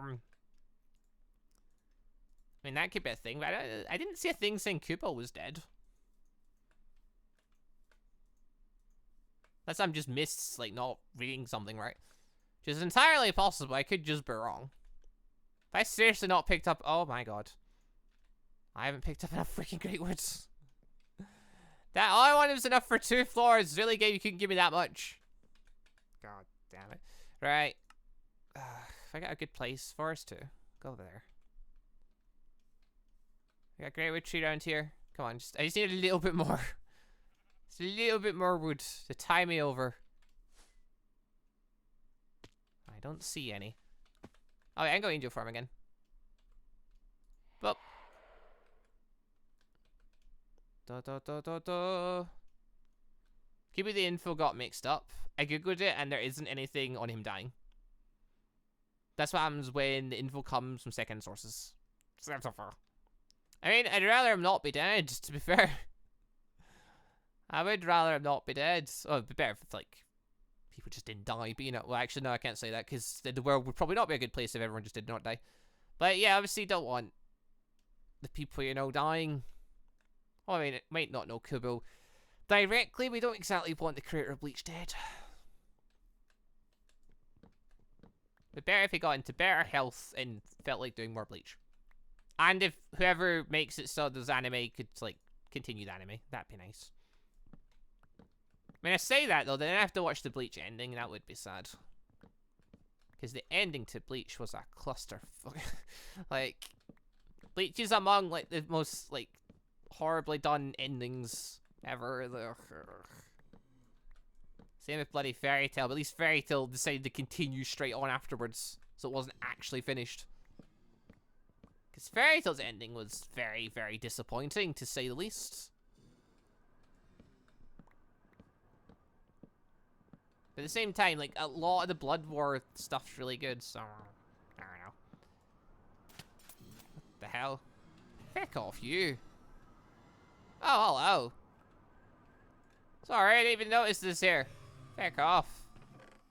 mean that could be a thing, but I didn't see a thing saying Kubo was dead. Unless I'm just missed, like, not reading something right. Which is entirely possible. I could just be wrong. If I seriously not picked up... Oh, my God. I haven't picked up enough freaking great words. That all I wanted was enough for 2 floors. Really, game, you couldn't give me that much. God damn it. Right. If I got a good place for us to go over there. I got a great wood tree around here. Come on, I just need a little bit more. Just a little bit more wood to tie me over. I don't see any. Oh, yeah, I'm going Angel Farm again. Well. Keep it, the info got mixed up. I googled it and there isn't anything on him dying. That's what happens when the info comes from second sources. I mean, I'd rather him not be dead, to be fair. I would rather him not be dead. Oh, it'd be better if, like, people just didn't die, but you know, well, actually, no, I can't say that, because the world would probably not be a good place if everyone just did not die. But yeah, obviously, don't want the people you know dying. Well, I mean, it might not know Kubo directly. We don't exactly want the creator of Bleach dead. But better if he got into better health and felt like doing more Bleach. And if whoever makes it so this anime could, like, continue the anime, that'd be nice. I mean, I say that, though, then I have to watch the Bleach ending, and that would be sad. Because the ending to Bleach was a clusterfuck. Like, Bleach is among, like, the most, like, horribly done endings ever. Same with bloody Fairy Tail, but at least Fairy Tail decided to continue straight on afterwards, so it wasn't actually finished. Because Fairy Tail's ending was very, very disappointing, to say the least. But at the same time, like, a lot of the Blood War stuff's really good, so... I don't know. What the hell? Heck off, you. Oh, hello. Sorry, I didn't even notice this here. Heck off.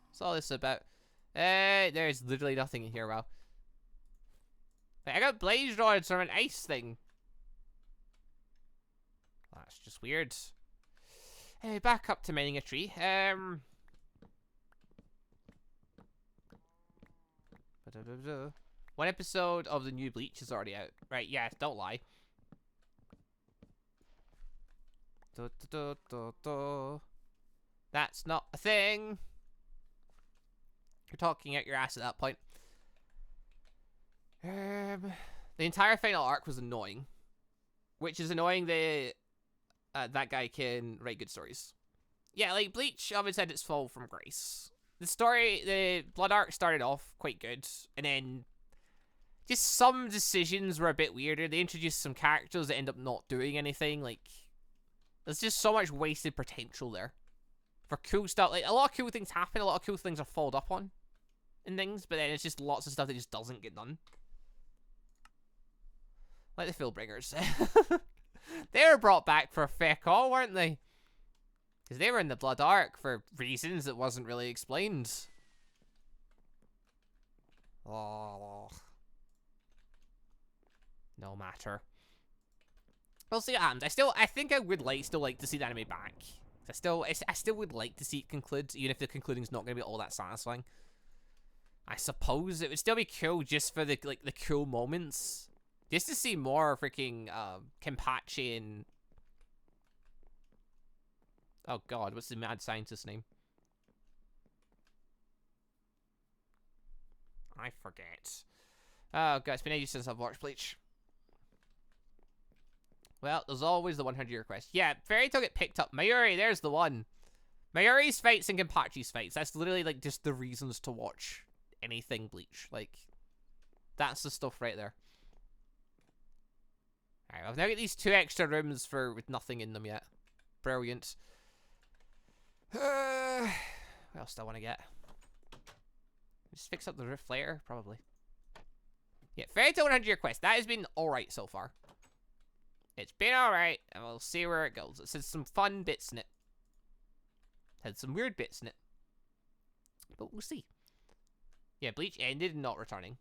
What's all this about? There's literally nothing in here, wow. Like, I got blaze rods from an ice thing. That's just weird. Hey, back up to mining a tree. One episode of the new Bleach is already out. Right, yeah, don't lie. That's not a thing. You're talking out your ass at that point. The entire final arc was annoying. Which is annoying that that guy can write good stories. Yeah, like, Bleach always had its fall from grace. The story, the Blood arc started off quite good, and then just some decisions were a bit weirder. They introduced some characters that end up not doing anything. Like, there's just so much wasted potential there for cool stuff. Like, a lot of cool things happen, a lot of cool things are followed up on and things, but then it's just lots of stuff that just doesn't get done. Like the Philbringers. They were brought back for feck all, weren't they? Because they were in the Blood arc for reasons that wasn't really explained. Oh. No matter. We'll see what happens. I think I would still like to see the anime back. I still would like to see it conclude, even if the concluding's not going to be all that satisfying. I suppose it would still be cool just for the cool moments. Just to see more freaking Kenpachi and... Oh god, what's the mad scientist's name? I forget. Oh god, it's been ages since I've watched Bleach. Well, there's always the 100-year quest. Yeah, Fairy Tail get picked up. Mayuri, there's the one. Mayuri's fights and Kenpachi's fights. That's literally, like, just the reasons to watch anything Bleach. Like, that's the stuff right there. Alright, I've now got these 2 extra rooms with nothing in them yet. Brilliant. What else do I want to get? Just fix up the roof later, probably. Yeah, Fairy Tail 100-year quest. That has been alright so far. It's been alright, and we'll see where it goes. It's had some fun bits in it. Had some weird bits in it. But we'll see. Yeah, Bleach ended and not returning.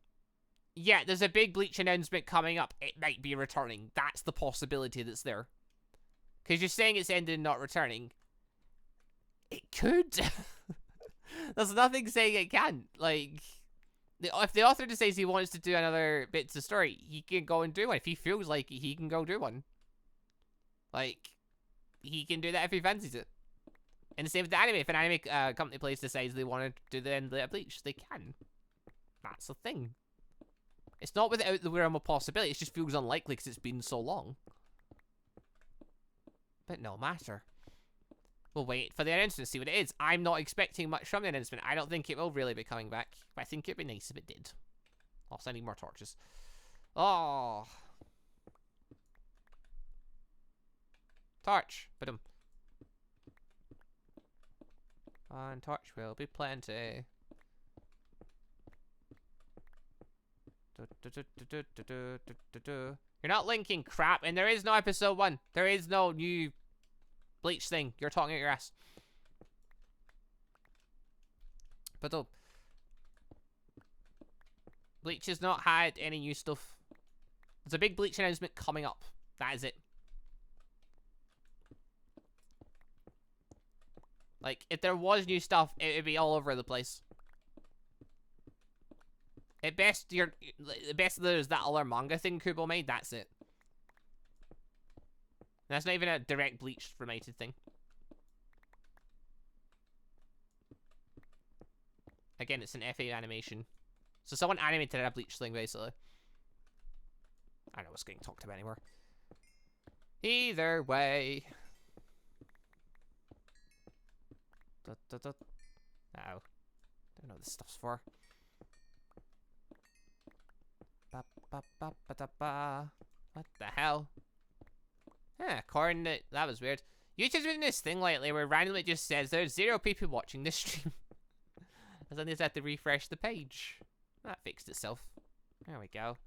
Yeah, there's a big Bleach announcement coming up. It might be returning. That's the possibility that's there. Because you're saying it's ended and not returning. It could. There's nothing saying it can't. Like, if the author decides he wants to do another bits of story, he can go and do one. If he feels like it, he can go do one. Like, he can do that if he fancies it. And the same with the anime. If an anime company place decides they want to do the end of Bleach, they can. That's the thing. It's not without the realm of possibility. It just feels unlikely because it's been so long. But no matter. We'll wait for the announcement to see what it is. I'm not expecting much from the announcement. I don't think it will really be coming back. But I think it'd be nice if it did. Also, I need more torches. Oh. Torch. Ba-dum. And torch will be plenty. You're not linking crap, and there is no episode 1. There is no new Bleach thing. You're talking at your ass. But Bleach has not had any new stuff. There's a big Bleach announcement coming up. That is it. Like, if there was new stuff, it would be all over the place. At best, the best there's that other manga thing Kubo made. That's it. That's not even a direct Bleach related thing. Again, it's an FA animation. So someone animated a Bleach thing, basically. I don't know what's getting talked about anymore. Either way. Uh-oh. Don't know what this stuff's for. What the hell? Coordinate. That was weird. YouTube's been doing this thing lately where randomly it just says there's 0 people watching this stream. And then they just have to refresh the page. That fixed itself. There we go.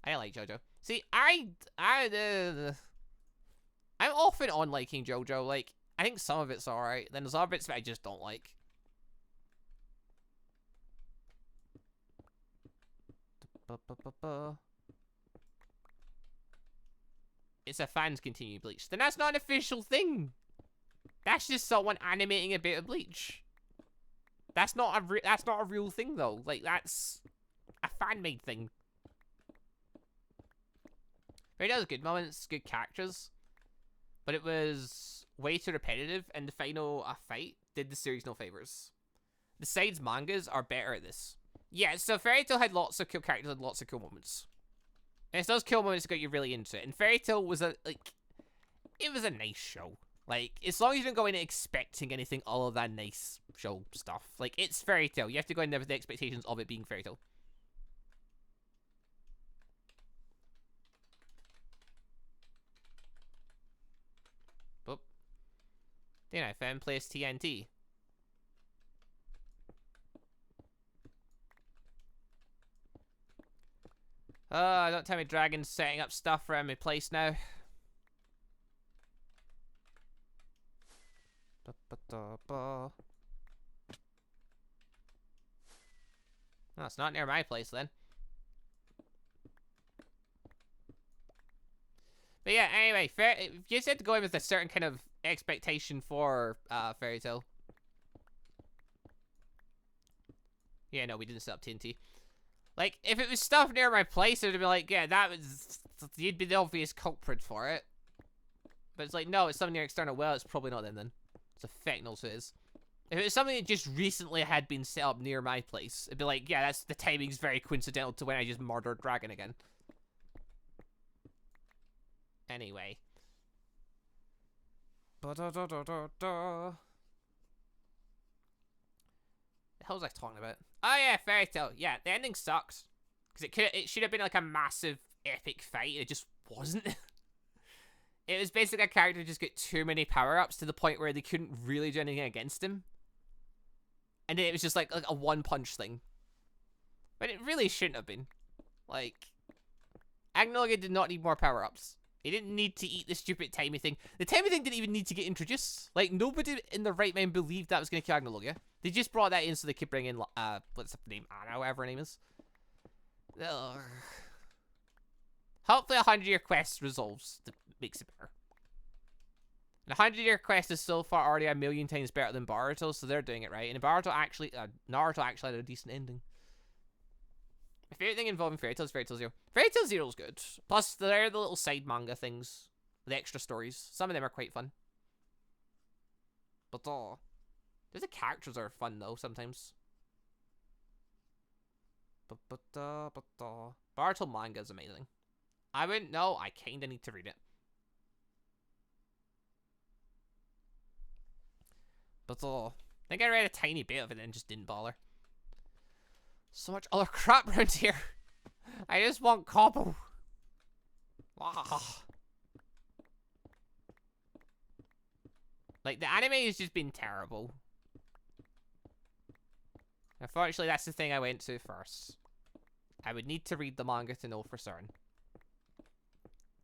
I like JoJo. See, I'm often on liking JoJo. Like, I think some of it's alright. Then there's other bits that I just don't like. It's a fans continue Bleach. Then that's not an official thing. That's just someone animating a bit of Bleach. That's not a real thing though. Like that's a fan-made thing. It has good moments, good characters, but it was way too repetitive, and the final fight did the series no favors. The side's mangas are better at this. Yeah, so Fairy Tail had lots of cool characters and lots of cool moments. And it's those cool moments that got you really into it. And Fairy Tail was it was a nice show. Like, as long as you don't go in expecting anything other than nice show stuff. Like, it's Fairy Tail. You have to go in there with the expectations of it being Fairy Tail. Boop. Then I found place TNT. Don't tell me Dragon's setting up stuff around my place now. No, it's not near my place then. But yeah, anyway, you just had to go in with a certain kind of expectation for Fairy Tail. Yeah, no, we didn't set up TNT. Like, if it was stuff near my place, it would have been like, yeah, you'd be the obvious culprit for it. But it's like, no, it's something near external. Well, it's probably not them then. It's a Fecnal, so it is. If it was something that just recently had been set up near my place, it'd be like, yeah, the timing's very coincidental to when I just murdered Dragon again. Anyway. What the hell was I talking about? Oh yeah, Fairy Tail. Yeah, the ending sucks. Because it should have been like a massive epic fight. It just wasn't. It was basically a character who just got too many power-ups to the point where they couldn't really do anything against him. And then it was just like a one-punch thing. But it really shouldn't have been. Like, Agnologia did not need more power-ups. He didn't need to eat the stupid timey thing. The timey thing didn't even need to get introduced. Like, nobody in their right mind believed that was going to kill Agnologia. They just brought that in so they could bring in, what's her name? Anna, whatever her name is. Ugh. Hopefully 100-year quest resolves that makes it better. And 100-year quest is so far already a million times better than Boruto, so they're doing it right. And Naruto actually had a decent ending. My favorite thing involving Fairy Tail is Fairy Tail Zero. Fairy Tail Zero is good. Plus, there are the little side manga things, the extra stories. Some of them are quite fun. But the characters are fun though sometimes. Boruto manga is amazing. I wouldn't know. I kinda need to read it. But I think I read a tiny bit of it and just didn't bother. So much other crap around here. I just want Cobble. Like, the anime has just been terrible. Unfortunately, that's the thing I went to first. I would need to read the manga to know for certain.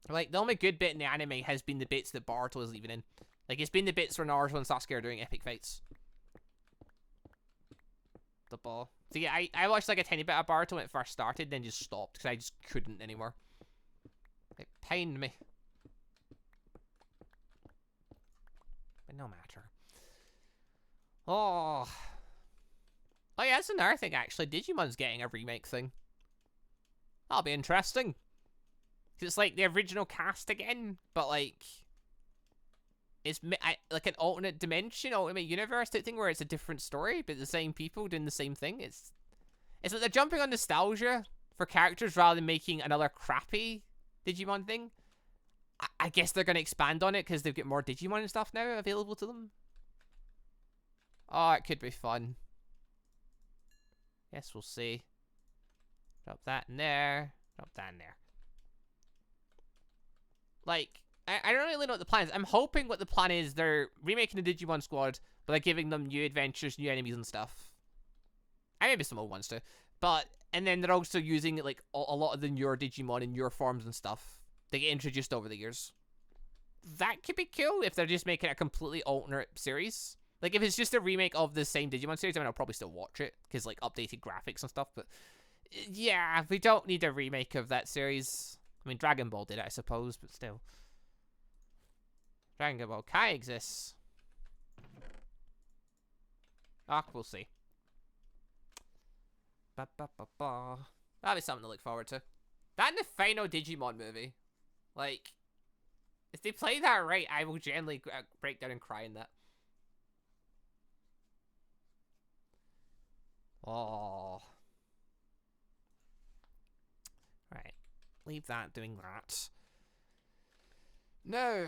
Like, the only good bit in the anime has been the bits that Boruto is leaving in. Like, it's been the bits where Naruto and Sasuke are doing epic fights. The ball. So yeah, I watched like a tiny bit of Boruto when it first started, then just stopped because I just couldn't anymore. It pained me. But no matter. Oh yeah, that's another thing actually. Digimon's getting a remake thing. That'll be interesting. Cause it's like the original cast again, but like it's like an alternate dimension, alternate universe type thing where it's a different story, but the same people doing the same thing. It's like they're jumping on nostalgia for characters rather than making another crappy Digimon thing. I guess they're going to expand on it because they've got more Digimon and stuff now available to them. Oh, it could be fun. Yes, we'll see. Drop that in there. Drop that in there. Like, I don't really know what the plan is. I'm hoping what the plan is, they're remaking the Digimon squad, but they're giving them new adventures, new enemies and stuff. And maybe some old ones too. And then they're also using, like, a lot of the newer Digimon in newer forms and stuff. They get introduced over the years. That could be cool if they're just making a completely alternate series. Like, if it's just a remake of the same Digimon series, I mean, I'll probably still watch it, because, like, updated graphics and stuff, but Yeah, we don't need a remake of that series. I mean, Dragon Ball did it, I suppose, but still. Dragon Ball Kai exists. Ah, we'll see. That'll be something to look forward to. That and the final Digimon movie. Like, if they play that right, I will generally break down and cry in that. Oh. Right. Leave that doing that. No.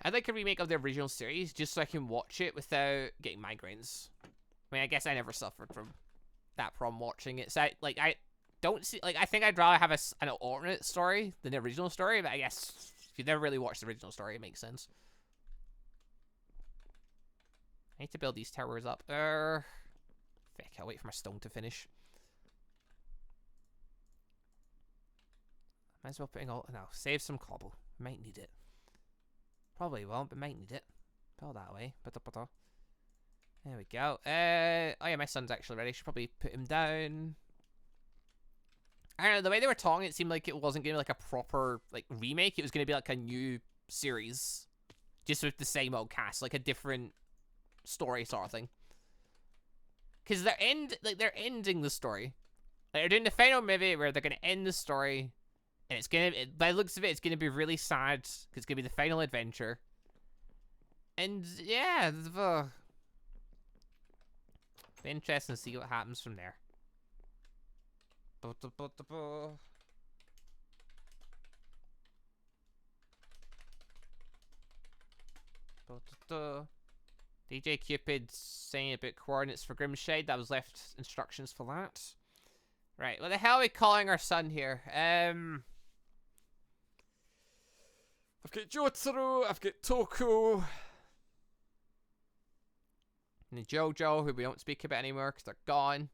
I'd like a remake of the original series just so I can watch it without getting migraines. I mean, I guess I never suffered from that problem watching it. So, I don't see... Like, I think I'd rather have an alternate story than the original story, but I guess if you've never really watched the original story, it makes sense. I need to build these towers up. Fuck, I'll wait for my stone to finish. Might as well putting all... No, save some cobble. Might need it. Probably won't, but might need it. Go that way. There we go. Oh yeah, my son's actually ready. Should probably put him down. I don't know, the way they were talking, it seemed like it wasn't going to be like a proper like remake. It was going to be like a new series. Just with the same old cast. Like a different story sort of thing. Because they're ending the story. Like, they're doing the final movie where they're going to end the story. And it's going to, by the looks of it, it's going to be really sad. Because it's going to be the final adventure. And, yeah. Be interesting to see what happens from there. DJ Cupid saying about coordinates for Grimshade. That was left instructions for that. Right, what the hell are we calling our son here? I've got Jotaro, I've got Toku. And the JoJo, who we don't speak about anymore because they're gone.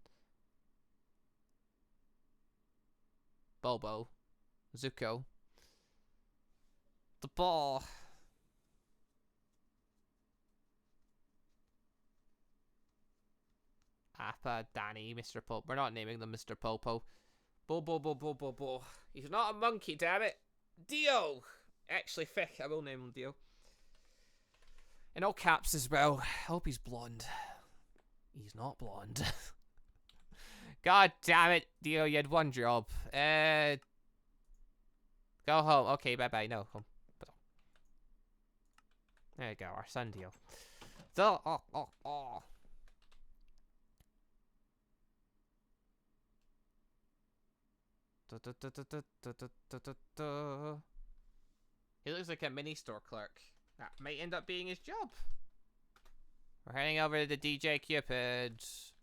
Bobo. Zuko. The ball. Appa, Danny, Mr. Popo. We're not naming them Mr. Popo. Bo. He's not a monkey, damn it. Dio. Actually, I will name him Dio. In all caps as well. I hope he's blonde. He's not blonde. God damn it, Dio, you had one job. Go home. Okay, bye-bye. No, home. There you go, our son Dio. He looks like a mini store clerk. That might end up being his job. We're heading over to the DJ Cupid. Is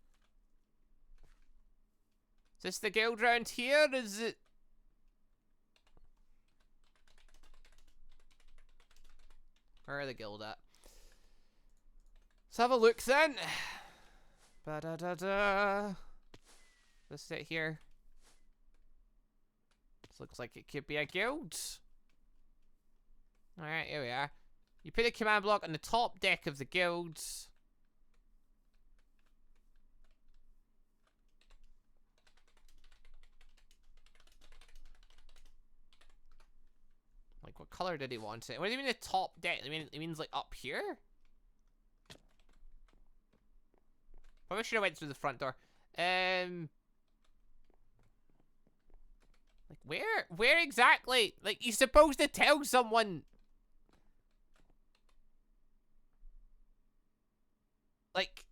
this the guild round here? Is it? Where are the guild at? Let's have a look then. Let's sit here. This looks like it could be a guild. Alright, here we are. You put a command block on the top deck of the guild. Like, what color did he want it? What do you mean the top deck? It means like up here? Probably should have went through the front door. Like, where exactly? Like, you're supposed to tell someone. Like.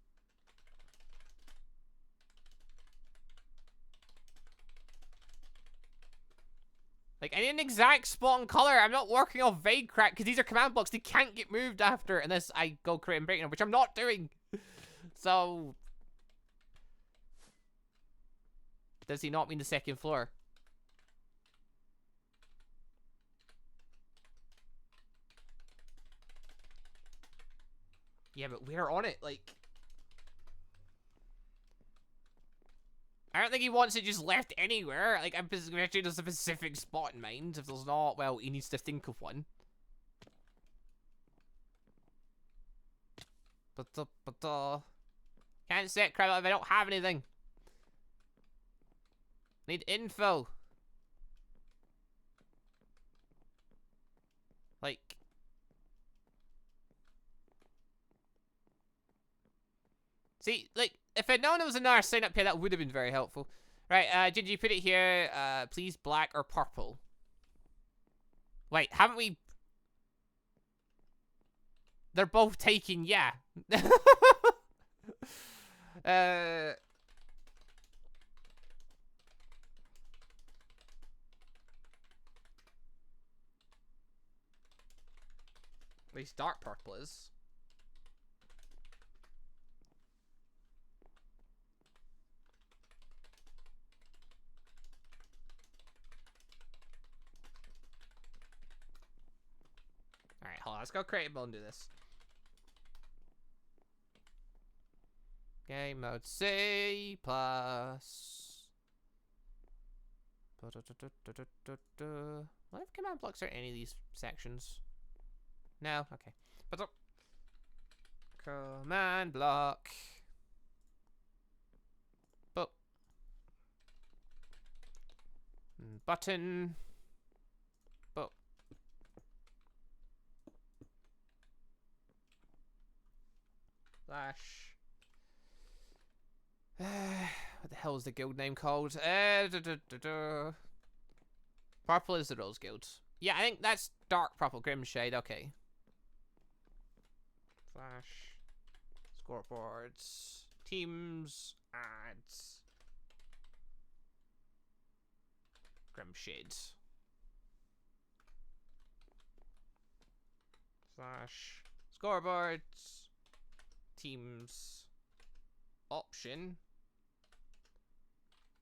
I need an exact spot and color. I'm not working off vague crack because these are command blocks. They can't get moved after unless I go create and break them, which I'm not doing. So. Does he not mean the second floor? Yeah, but we're on it, like... I don't think he wants it just left anywhere. Like, I'm actually just a specific spot in mind. If there's not, well, he needs to think of one. Can't set crap if I don't have anything. Need info. Like... See, like, if I'd known it was another sign up here, that would have been very helpful. Right, did you put it here, please black or purple? Wait, haven't we... They're both taken, yeah. At least dark purple is. Alright, hold on. Let's go creative mode and do this. Game mode C plus. What if command blocks are any of these sections? No? Okay. But command block. Boop. Button. Boop. Slash. What the hell is the guild name called? Purple is the Rose Guild. Yeah, I think that's dark purple, Grimshade, okay. Slash. Scoreboards. Teams. Ads. Grimshade. Slash. Scoreboards. Teams. Option.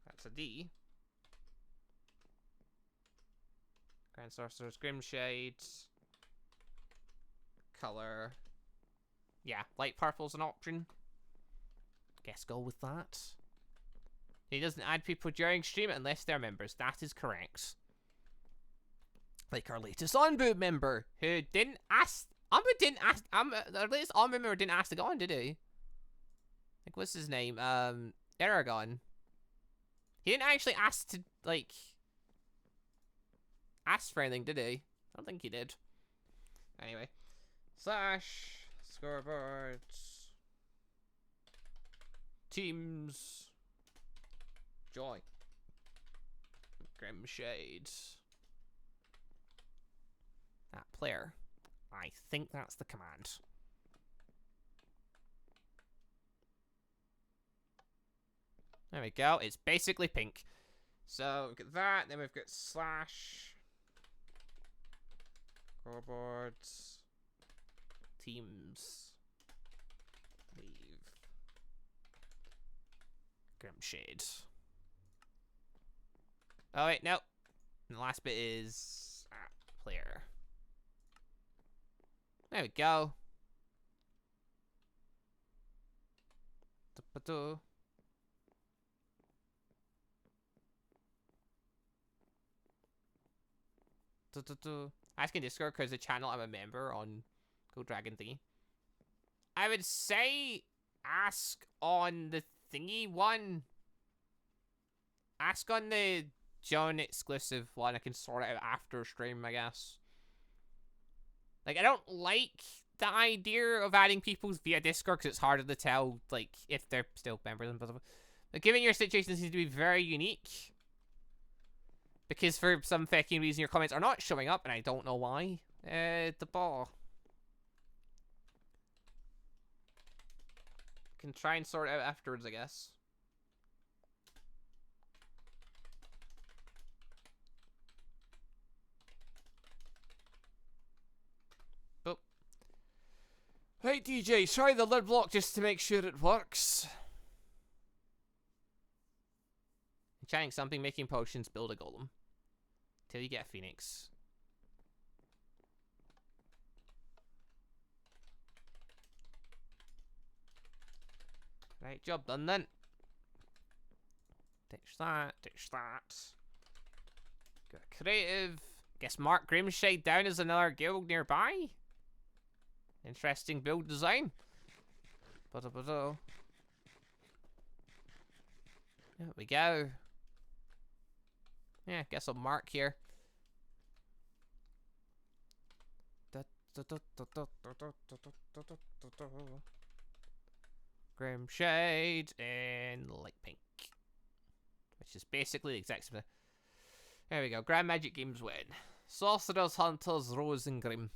That's a D. Grand Sorcerer's Grimshade. Color. Yeah, light purple's an option. Guess go with that. He doesn't add people during stream unless they're members. That is correct. Like our latest ANBU member who didn't ask. ANBU didn't ask. Our latest ANBU member didn't ask to go on, did he? Like, what's his name? Aragon. He didn't actually ask to, like, ask for anything, did he? I don't think he did. Anyway. Slash. Scoreboards. Teams. Joy. Grimshade. That player. I think that's the command. There we go. It's basically pink. So we've got that. Then we've got slash. Scoreboards. Teams. Leave. Grimshade. Oh wait, no. And the last bit is player. There we go. Ask in Discord because the channel I'm a member on Go Dragon thingy. I would say ask on the thingy one. Ask on the John exclusive one. I can sort it out after stream, I guess. Like, I don't like the idea of adding people via Discord because it's harder to tell, like, if they're still members and blah, blah, blah. But given your situation, seems to be very unique. Because for some fucking reason your comments are not showing up, and I don't know why. The ball. Can try and sort it out afterwards, I guess. Oh. Right, DJ, try the lid block just to make sure it works. Enchanting something, making potions, build a golem. Till you get a phoenix. Right, job done then. Ditch that, ditch that. Got creative. Guess Mark Grimshade down as another guild nearby. Interesting build design. There we go. Yeah, guess I'll mark here. Grim Shade and Light Pink. Which is basically the exact same thing. There we go. Grand Magic Games win. Sorcerers, Hunters, Rose, and Grim.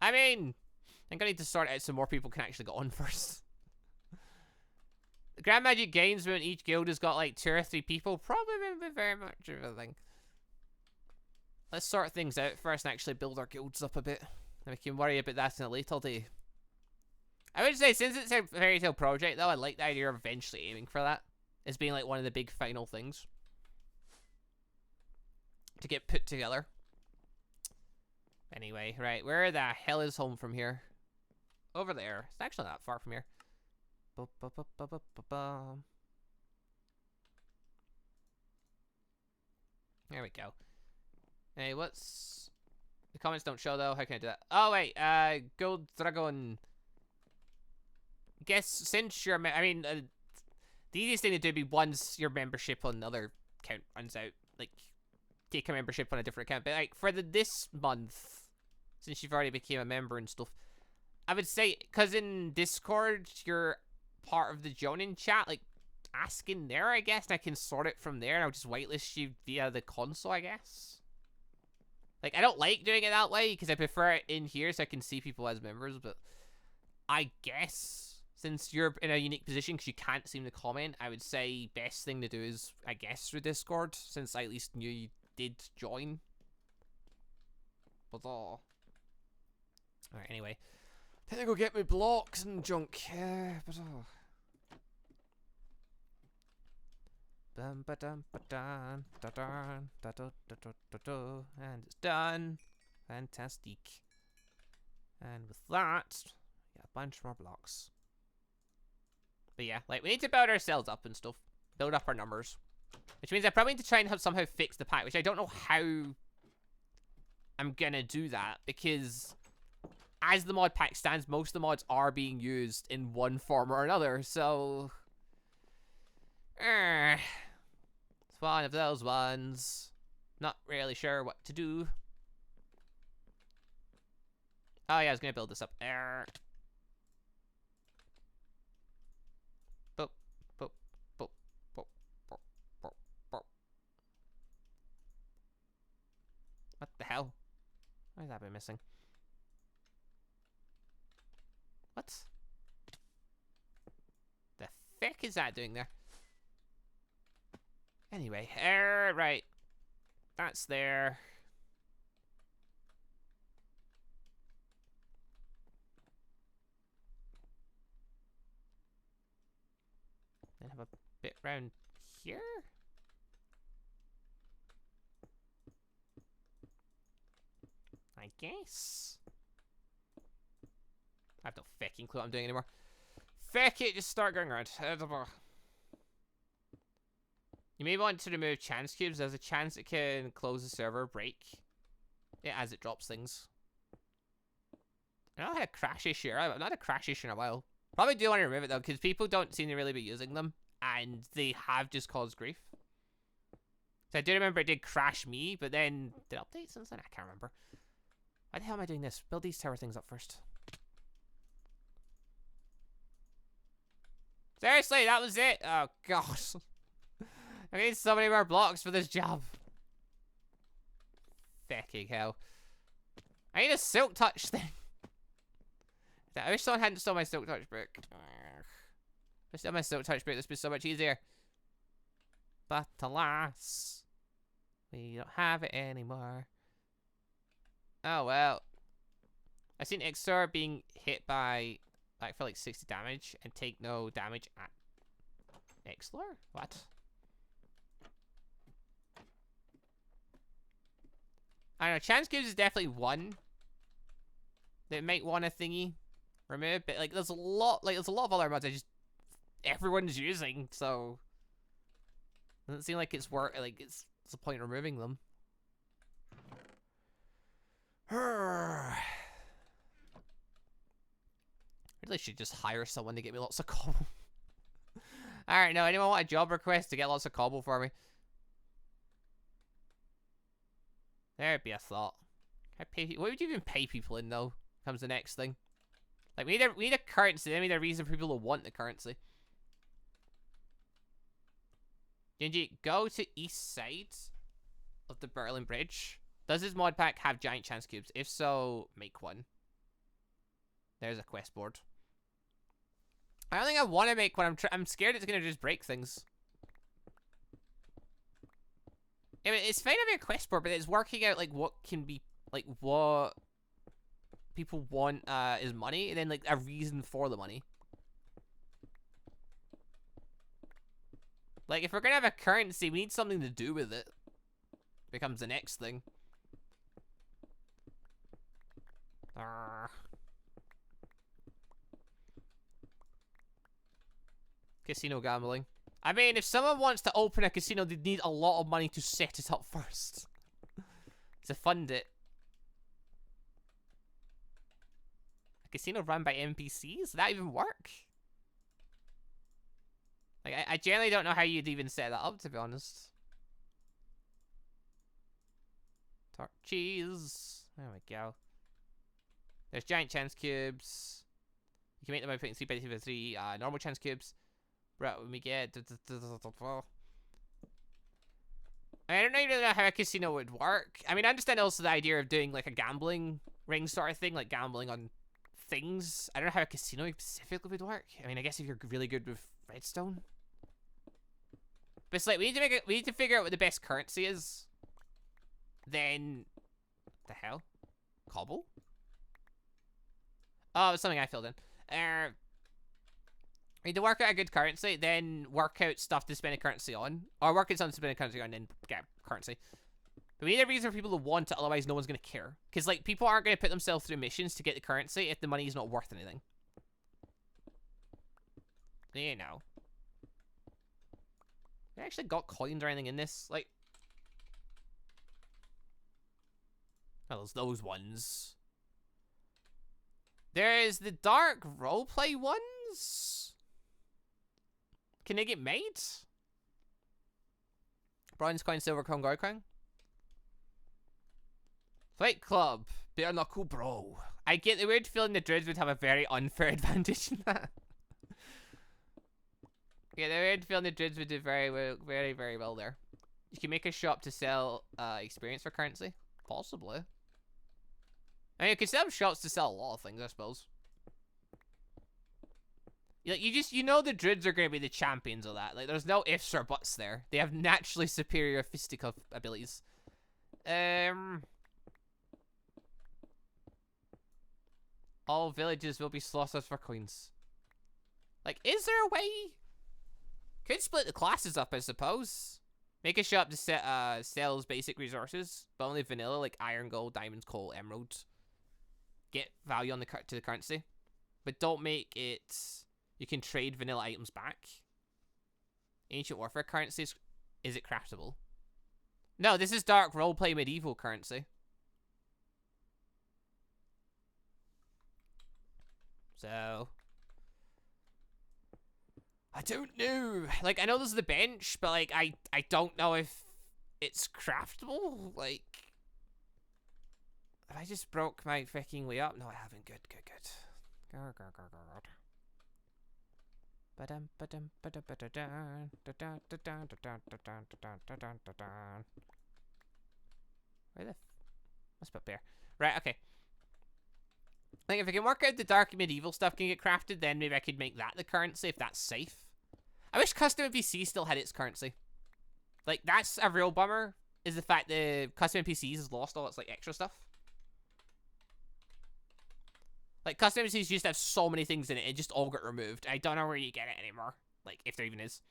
I mean, I'm gonna need to sort out so more people can actually get on first. The Grand Magic Games, when each guild has got like 2 or 3 people, probably won't be very much of a thing. Let's sort things out first and actually build our guilds up a bit. And we can worry about that in a later day. I would say, since it's a Fairy Tail project, though, I like the idea of eventually aiming for that as being like one of the big final things to get put together. Anyway, right, where the hell is home from here? Over there. It's actually not far from here. There we go. Hey, what's... The comments don't show, though. How can I do that? Oh, wait. Gold Dragon. Guess since you're... I mean, the easiest thing to do would be once your membership on the other account runs out. Like, take a membership on a different account. But, like, for this month, since you've already became a member and stuff, I would say, because in Discord, you're part of the joining chat, like, ask in there, I guess, and I can sort it from there, and I'll just whitelist you via the console, I guess. Like, I don't like doing it that way, because I prefer it in here so I can see people as members, but I guess, since you're in a unique position because you can't seem to comment, I would say best thing to do is, I guess, through Discord, since I at least knew you did join. But, alright, anyway. I think I'll go get my blocks and junk. But, and it's done. Fantastic. And with that, yeah, a bunch more blocks. But yeah, like, we need to build ourselves up and stuff. Build up our numbers. Which means I probably need to try and somehow fix the pack, which I don't know how I'm gonna do that, because as the mod pack stands, most of the mods are being used in one form or another, so... it's one of those ones. Not really sure what to do. Oh yeah, I was gonna build this up. Boop, boop, boop, boop, boop, boop, boop. What the hell? Why has that been missing? What? The fuck is that doing there? Anyway, right. That's there. Then have a bit round here. I guess. I have no fucking clue what I'm doing anymore. Fuck it, just start going around. You may want to remove chance cubes. There's a chance it can close the server, break it as it drops things. I know I had a crash issue. I've not had a crash issue in a while. Probably do want to remove it though, because people don't seem to really be using them, and they have just caused grief. So I do remember it did crash me, but then did it update since then? I can't remember. Why the hell am I doing this? Build these tower things up first. Seriously, that was it? Oh gosh. I need so many more blocks for this job. Fucking hell. I need a silk touch thing. I wish someone hadn't stolen my silk touch book. If I stole my silk touch book, this would be so much easier. But alas, we don't have it anymore. Oh well. I've seen Ixor being hit by, like, for like 60 damage and take no damage at Ixor? What? I don't know, chance cubes is definitely one that might want a thingy removed, but like there's a lot of other mods I just everyone's using, so doesn't seem like it's worth, like it's the point in removing them. Really should just hire someone to get me lots of cobble. Alright, now anyone want a job request to get lots of cobble for me? There'd be a thought. What would you even pay people in, though? Comes the next thing. Like, we need a currency. Then we need a reason for people to want the currency. Gingy, go to east side of the Berlin Bridge. Does this mod pack have giant chance cubes? If so, make one. There's a quest board. I don't think I want to make one. I'm scared it's going to just break things. I mean, it's fine having a quest board, but it's working out, like, what can be, like, what people want is money, and then, like, a reason for the money. Like, if we're going to have a currency, we need something to do with it. Becomes the next thing. Casino gambling. I mean, if someone wants to open a casino, they'd need a lot of money to set it up first. To fund it. A casino run by NPCs? Does that even work? Like, I generally don't know how you'd even set that up, to be honest. Tart cheese. There we go. There's giant chance cubes. You can make them by putting 3 by 3 by 3 normal chance cubes. Right, when we get... I don't even know how a casino would work. I mean, I understand also the idea of doing, like, a gambling ring sort of thing, like gambling on things. I don't know how a casino specifically would work. I mean, I guess if you're really good with redstone. But it's like, we need to figure out what the best currency is. Then... the hell? Cobble? Oh, it's something I filled in. We need to work out a good currency, then work out stuff to spend a currency on. Or work out something to spend a currency on, and then get currency. But we need a reason for people to want it, otherwise no one's going to care. Because, like, people aren't going to put themselves through missions to get the currency if the money is not worth anything. You know. I actually got coins or anything in this. Like... oh, there's those ones. There's the dark roleplay ones. Can they get made? Bronze coin, silver coin, gold coin. Fight club. Bare knuckle bro. I get the weird feeling the druids would have a very unfair advantage in that. Yeah, the weird feeling the druids would do very well there. You can make a shop to sell experience for currency. Possibly. I mean, you can set up shops to sell a lot of things, I suppose. Like, you know the druids are going to be the champions of that. Like, there's no ifs or buts there. They have naturally superior fisticuff abilities. All villages will be slaughtered for coins. Like, is there a way? Could split the classes up, I suppose. Make a shop that sells basic resources, but only vanilla, like iron, gold, diamonds, coal, emeralds. Get value on to the currency, but don't make it. You can trade vanilla items back. Ancient warfare currencies. Is it craftable? No, this is dark roleplay medieval currency. So I don't know. Like, I know there's the bench, but like I don't know if it's craftable. Like, have I just broke my freaking way up? No, I haven't. Good. Where the must put there. Right, okay. Like, if I can work out the dark medieval stuff can get crafted, then maybe I could make that the currency if that's safe. I wish custom NPC still had its currency. Like, that's a real bummer, is the fact that custom NPCs has lost all its, like, extra stuff. Like, custom NPCs used to have so many things in it, it just all got removed. I don't know where you get it anymore. Like, if there even is.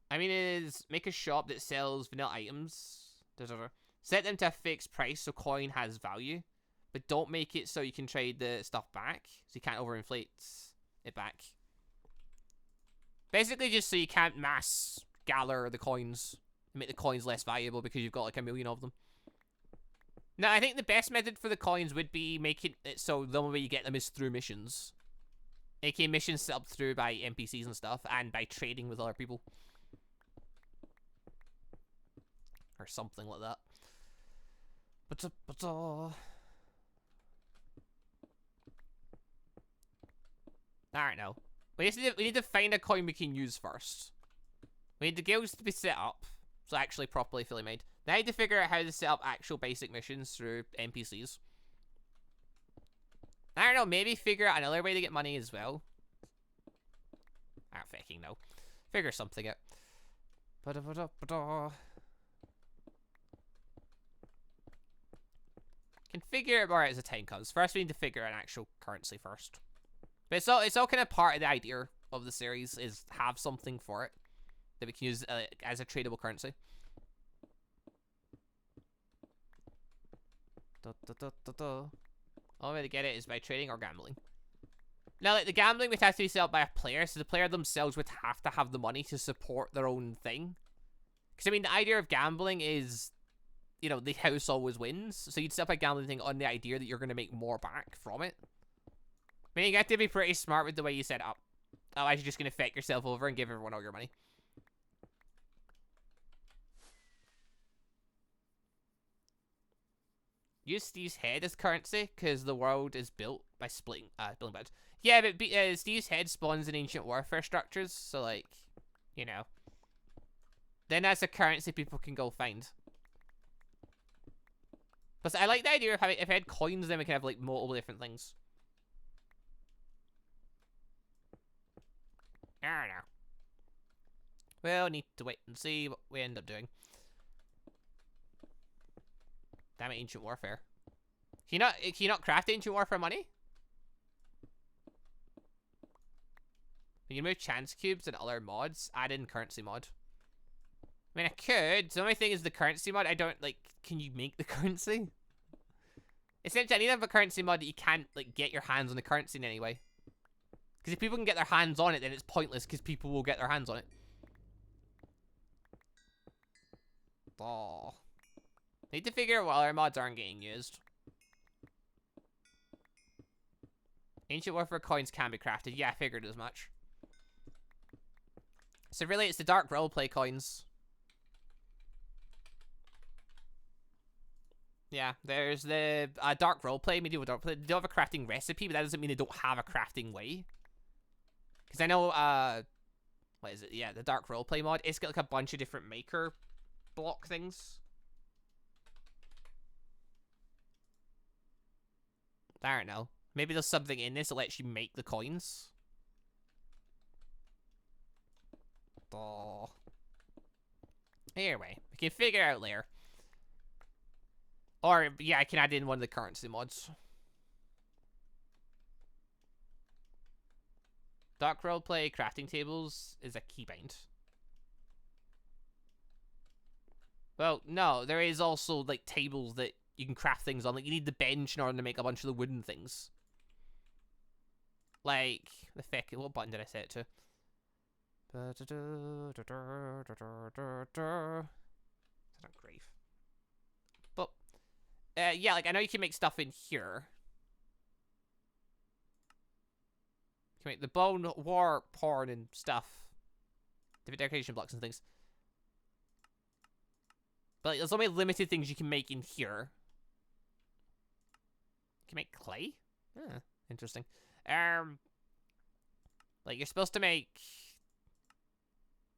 I mean, it is make a shop that sells vanilla items. Set them to a fixed price so coin has value. But don't make it so you can trade the stuff back. So you can't overinflate it back. Basically just so you can't mass gather the coins. And make the coins less valuable because you've got like 1 million of them. Now, I think the best method for the coins would be making it so the only way you get them is through missions. AKA missions set up through by NPCs and stuff. And by trading with other people. or something like that. I don't know. We need to find a coin we can use first. We need the guilds to be set up, so actually properly fully made. Then I need to figure out how to set up actual basic missions through NPCs. I don't know, maybe figure out another way to get money as well. I don't fucking know. Figure something out. Can figure it more out as the time comes. First, we need to figure out an actual currency first. But it's all kind of part of the idea of the series, is have something for it that we can use as a tradable currency. Only way to get it is by trading or gambling. Now, like, the gambling would have to be set up by a player, so the player themselves would have to have the money to support their own thing. Because, I mean, the idea of gambling is, you know, the house always wins. So you'd set up a gambling thing on the idea that you're going to make more back from it. I mean, you have to be pretty smart with the way you set it up. Otherwise, you're just going to fuck yourself over and give everyone all your money. Use Steve's head as currency, because the world is built by splitting, building buds. Yeah, but Steve's head spawns in ancient warfare structures, so, like, you know. Then that's a currency people can go find. Plus, I like the idea of having, if I had coins, then we can have, like, multiple different things. I don't know. We'll need to wait and see what we end up doing. Damn it, ancient warfare. Can you not craft ancient warfare money? You can move chance cubes and other mods. Add in currency mod. I mean, I could. The only thing is the currency mod. I don't, like, can you make the currency? Essentially, I need to have a currency mod that you can't, like, get your hands on the currency in any way. Because if people can get their hands on it, then it's pointless because people will get their hands on it. Oh. Need to figure out what other mods aren't getting used. Ancient warfare coins can be crafted. Yeah, I figured as much. So really, it's the dark roleplay coins. Yeah, there's the dark roleplay, medieval roleplay. They don't have a crafting recipe, but that doesn't mean they don't have a crafting way. Because I know, what is it? Yeah, the dark roleplay mod. It's got like a bunch of different maker block things. I don't know. Maybe there's something in this that lets you make the coins. Oh. Anyway, we can figure out later. Or, yeah, I can add in one of the currency mods. Dark roleplay crafting tables is a keybind. Well, no, there is also, like, tables that you can craft things on. Like, you need the bench in order to make a bunch of the wooden things. Like, the feck, what button did I set it to? Is that not grief? But, yeah, like, I know you can make stuff in here. You can make the bone, war, porn, and stuff. Different decoration blocks and things. But, like, there's only limited things you can make in here. You can make clay? Huh, interesting. Like, you're supposed to make...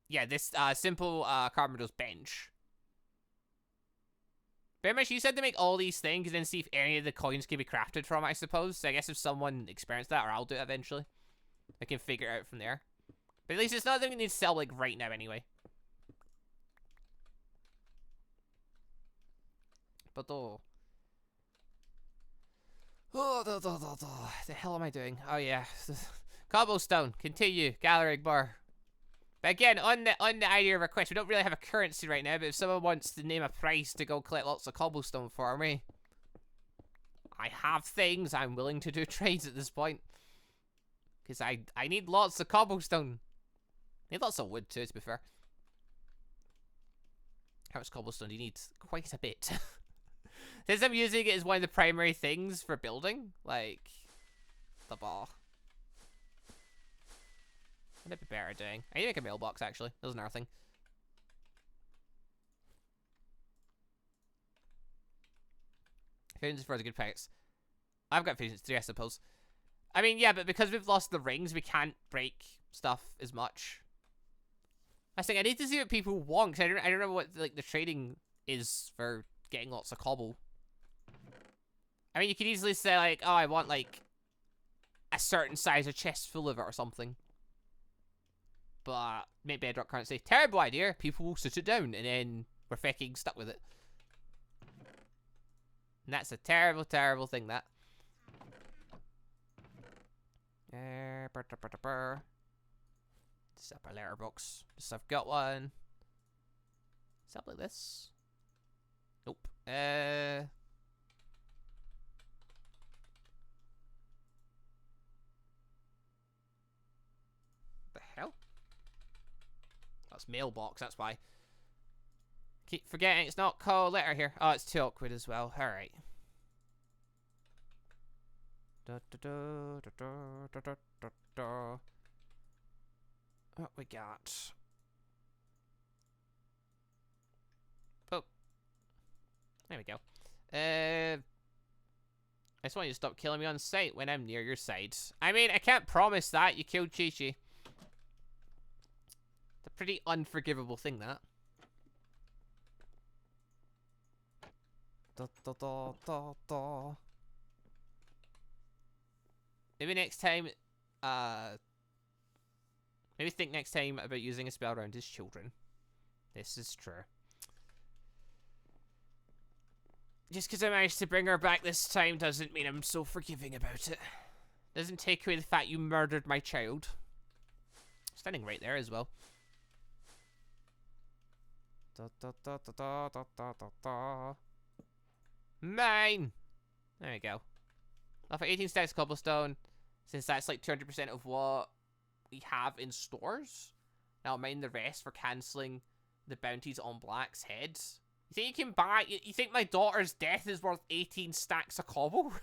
Yeah, this simple carpenter's bench. Very much, you said to make all these things and then see if any of the coins can be crafted from, I suppose. So I guess if someone experienced that, or I'll do it eventually, I can figure it out from there. But at least it's not something we need to sell, like, right now anyway. But oh. The hell am I doing? Oh yeah. Cobblestone. Continue. Gallery bar. But again, on the idea of request, we don't really have a currency right now, but if someone wants to name a price to go collect lots of cobblestone for me, I have things. I'm willing to do trades at this point. Because I need lots of cobblestone. I need lots of wood too, to be fair. How much cobblestone do you need? Quite a bit. Since I'm using it as one of the primary things for building, like, the ball. What would I be better at doing? I need to make a mailbox, actually. That was another thing. Efficiency 4 is a good pickaxe. I've got efficiency 3, I suppose. I mean, yeah, but because we've lost the rings, we can't break stuff as much. I think I need to see what people want, because I don't know what like the trading is for getting lots of cobble. I mean, you could easily say like, oh, I want like a certain size of chest full of it or something. But make Bedrock currency. Terrible idea. People will sit it down and then we're fucking stuck with it. And that's a terrible, terrible thing, that. Set up a letterbox. Just I've got one. Set up like this. Nope. The hell? That's mailbox, that's why. Keep forgetting it's not called letter here. Oh, it's too awkward as well. Alright. What we got? Oh. There we go. I just want you to stop killing me on sight when I'm near your side. I mean, I can't promise that. You killed Chi-Chi. It's a pretty unforgivable thing, that. Maybe next time, maybe think next time about using a spell around his children. This is true. Just because I managed to bring her back this time doesn't mean I'm so forgiving about it. Doesn't take away the fact you murdered my child. Standing right there as well. Mine! There we go. I'll for 18 stacks of cobblestone, since that's like 200% of what we have in stores. Now mine the rest for cancelling the bounties on Black's head. You think you can buy... You think my daughter's death is worth 18 stacks of cobble?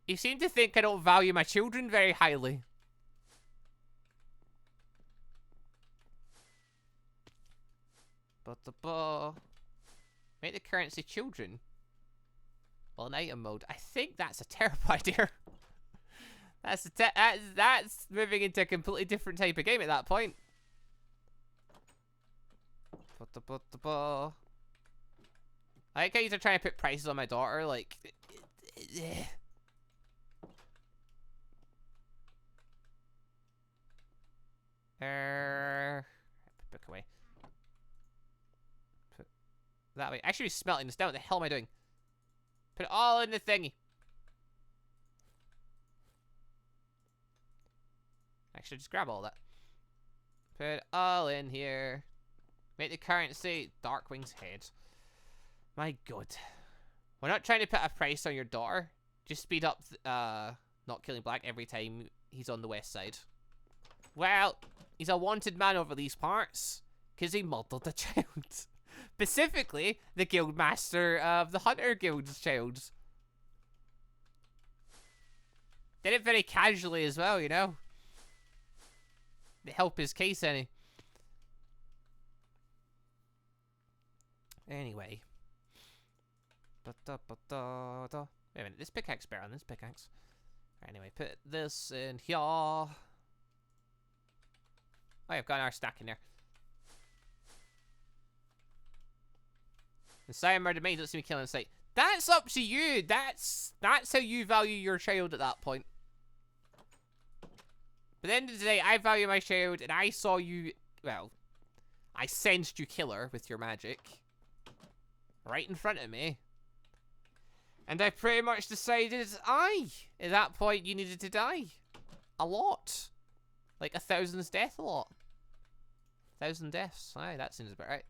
You seem to think I don't value my children very highly. Make the currency children. Well, in item mode. I think that's a terrible idea. That's moving into a completely different type of game at that point. I like how you're trying to put prices on my daughter, like... Book away. Put that way. I should be smelting this down. What the hell am I doing? Put it all in the thingy. Actually, just grab all that. Put it all in here. Make the currency Darkwing's head. My god. We're not trying to put a price on your daughter. Just speed up not killing Black every time he's on the west side. Well, he's a wanted man over these parts. Because he murdered a child. Specifically, the guild master of the Hunter Guild's child. Did it very casually as well, you know. To help his case any. Anyway. Wait a minute, this pickaxe better on this pickaxe. Anyway, put this in here. Oh, I've got our stack in there. The same murder me, don't see me killing in sight. That's up to you. That's how you value your child at that point. But at the end of the day, I value my child, and I saw you, well, I sensed you kill her with your magic. Right in front of me. And I pretty much decided, at that point, you needed to die. A lot. Like 1,000's death a lot. 1,000 deaths. Aye, that seems about right.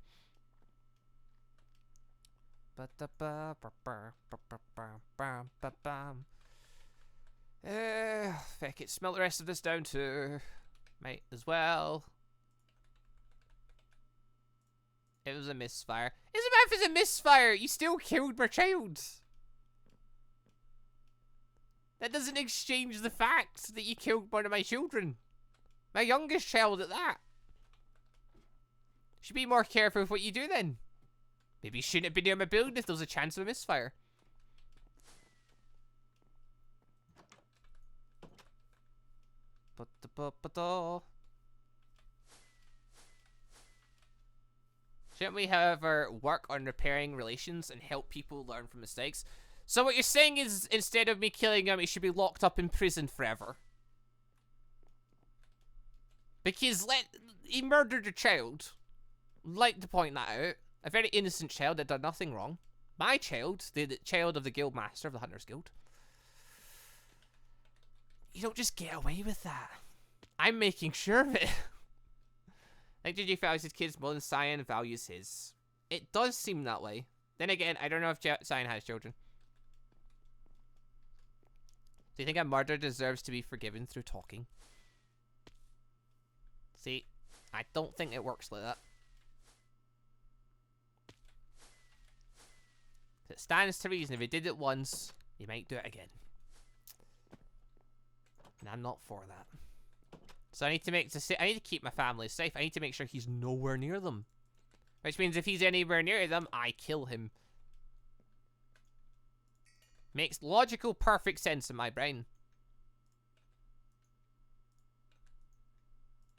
Feck it, smelt the rest of this down too. Might as well. It was a misfire. It doesn't matter if it's a misfire, you still killed my child. That doesn't exchange the fact that you killed one of my children. My youngest child at that. Should be more careful with what you do then. Maybe you shouldn't have been near my building if there was a chance of a misfire. Shouldn't we, however, work on repairing relations and help people learn from mistakes? So what you're saying is, instead of me killing him, he should be locked up in prison forever. Because he murdered a child. I'd like to point that out. A very innocent child that did nothing wrong. My child, the child of the guild master of the Hunters Guild. You don't just get away with that. I'm making sure of it. Like GG values his kids more than Cyan values his. It does seem that way. Then again, I don't know if Cyan has children. Do you think a murder deserves to be forgiven through talking? See, I don't think it works like that. It stands to reason if he did it once, he might do it again. And I'm not for that. So I need to keep my family safe. I need to make sure he's nowhere near them. Which means if he's anywhere near them, I kill him. Makes logical, perfect sense in my brain.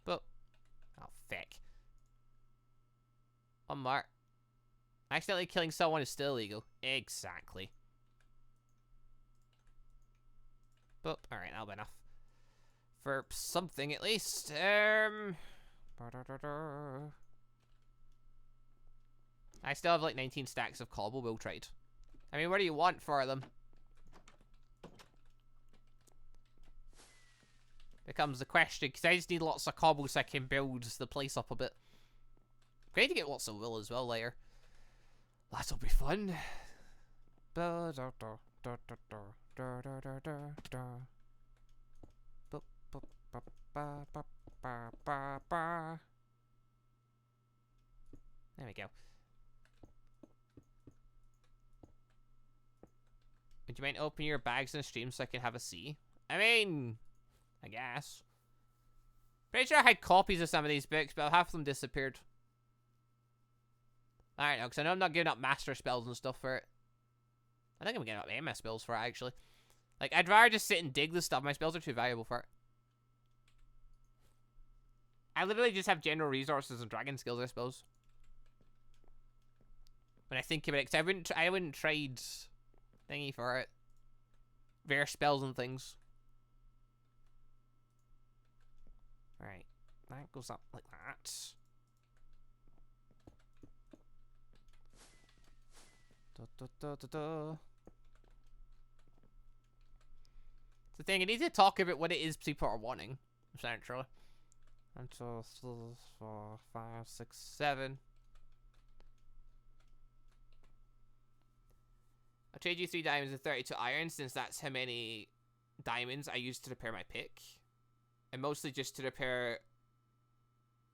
But, oh, feck. One more. Accidentally killing someone is still illegal. Exactly. But, alright, that'll be enough. For something, at least. I still have like 19 stacks of cobble. We'll trade. I mean, what do you want for them? Becomes the question, because I just need lots of cobble so I can build the place up a bit. Great to get lots of wool as well later. That'll be fun. There we go. Would you mind opening your bags in the stream so I can have a see? I mean, I guess. Pretty sure I had copies of some of these books, but half of them disappeared. I don't know, because I know I'm not giving up master spells and stuff for it. I think I'm giving up MS spells for it, actually. Like, I'd rather just sit and dig this stuff. My spells are too valuable for it. I literally just have general resources and dragon skills, I suppose. When I think about it, because I wouldn't trade thingy for it. Rare spells and things. Right. That goes up like that. It's the thing, I need to talk about what it is people are wanting, essentially. 1, 2, 3, 4, 5, 6, 7. I'll trade you 3 diamonds and 32 iron, since that's how many diamonds I use to repair my pick. And mostly just to repair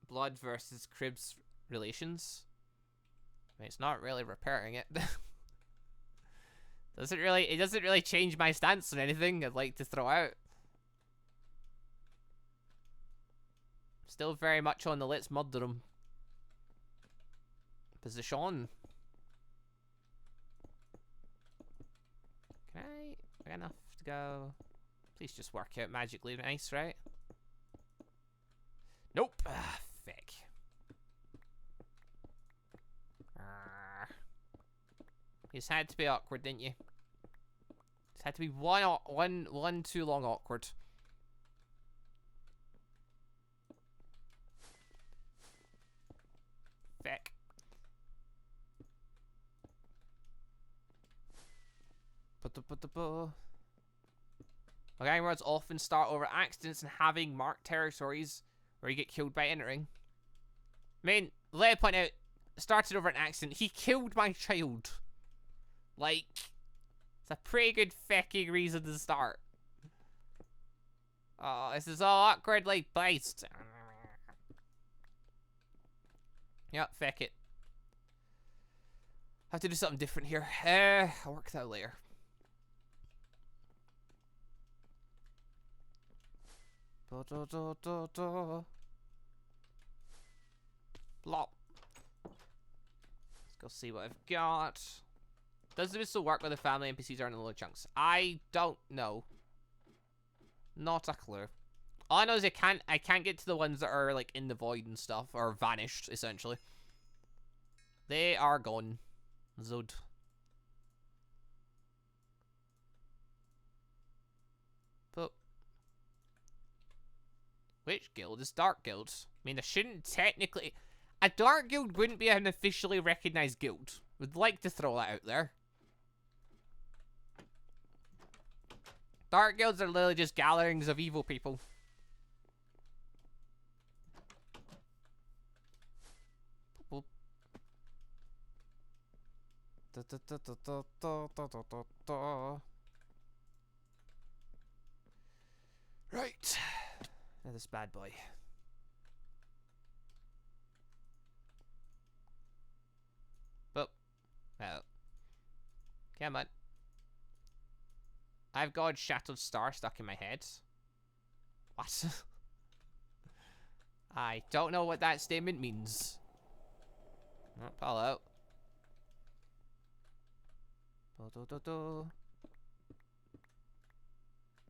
blood versus cribs relations. I mean, it's not really repairing it. It doesn't really change my stance on anything I'd like to throw out. Still very much on the let's murder him position. Can I got enough to go? Please just work out magically nice, right? Nope. Ah, feck. You just had to be awkward, didn't you? Just had to be one too long awkward. Feck. Gang words often start over accidents and having marked territories where you get killed by entering. I mean, let me point out, started over an accident. He killed my child. Like, it's a pretty good fecking reason to start. Oh, this is all awkwardly placed. Yep, feck it. Have to do something different here. I'll work that out later. Blop. go see what I've got. Does this still work when the family NPCs aren't in little chunks? I don't know. Not a clue. All I know is I can't get to the ones that are like in the void and stuff, or vanished, essentially. They are gone. Zod. But which guild is Dark Guild? I mean, there shouldn't technically... A Dark Guild wouldn't be an officially recognized guild. Would like to throw that out there. Dark Guilds are literally just gatherings of evil people. Right. Now this bad boy. But, well, come on. I've got Shattered Star stuck in my head. What? I don't know what that statement means. Oh, pull out.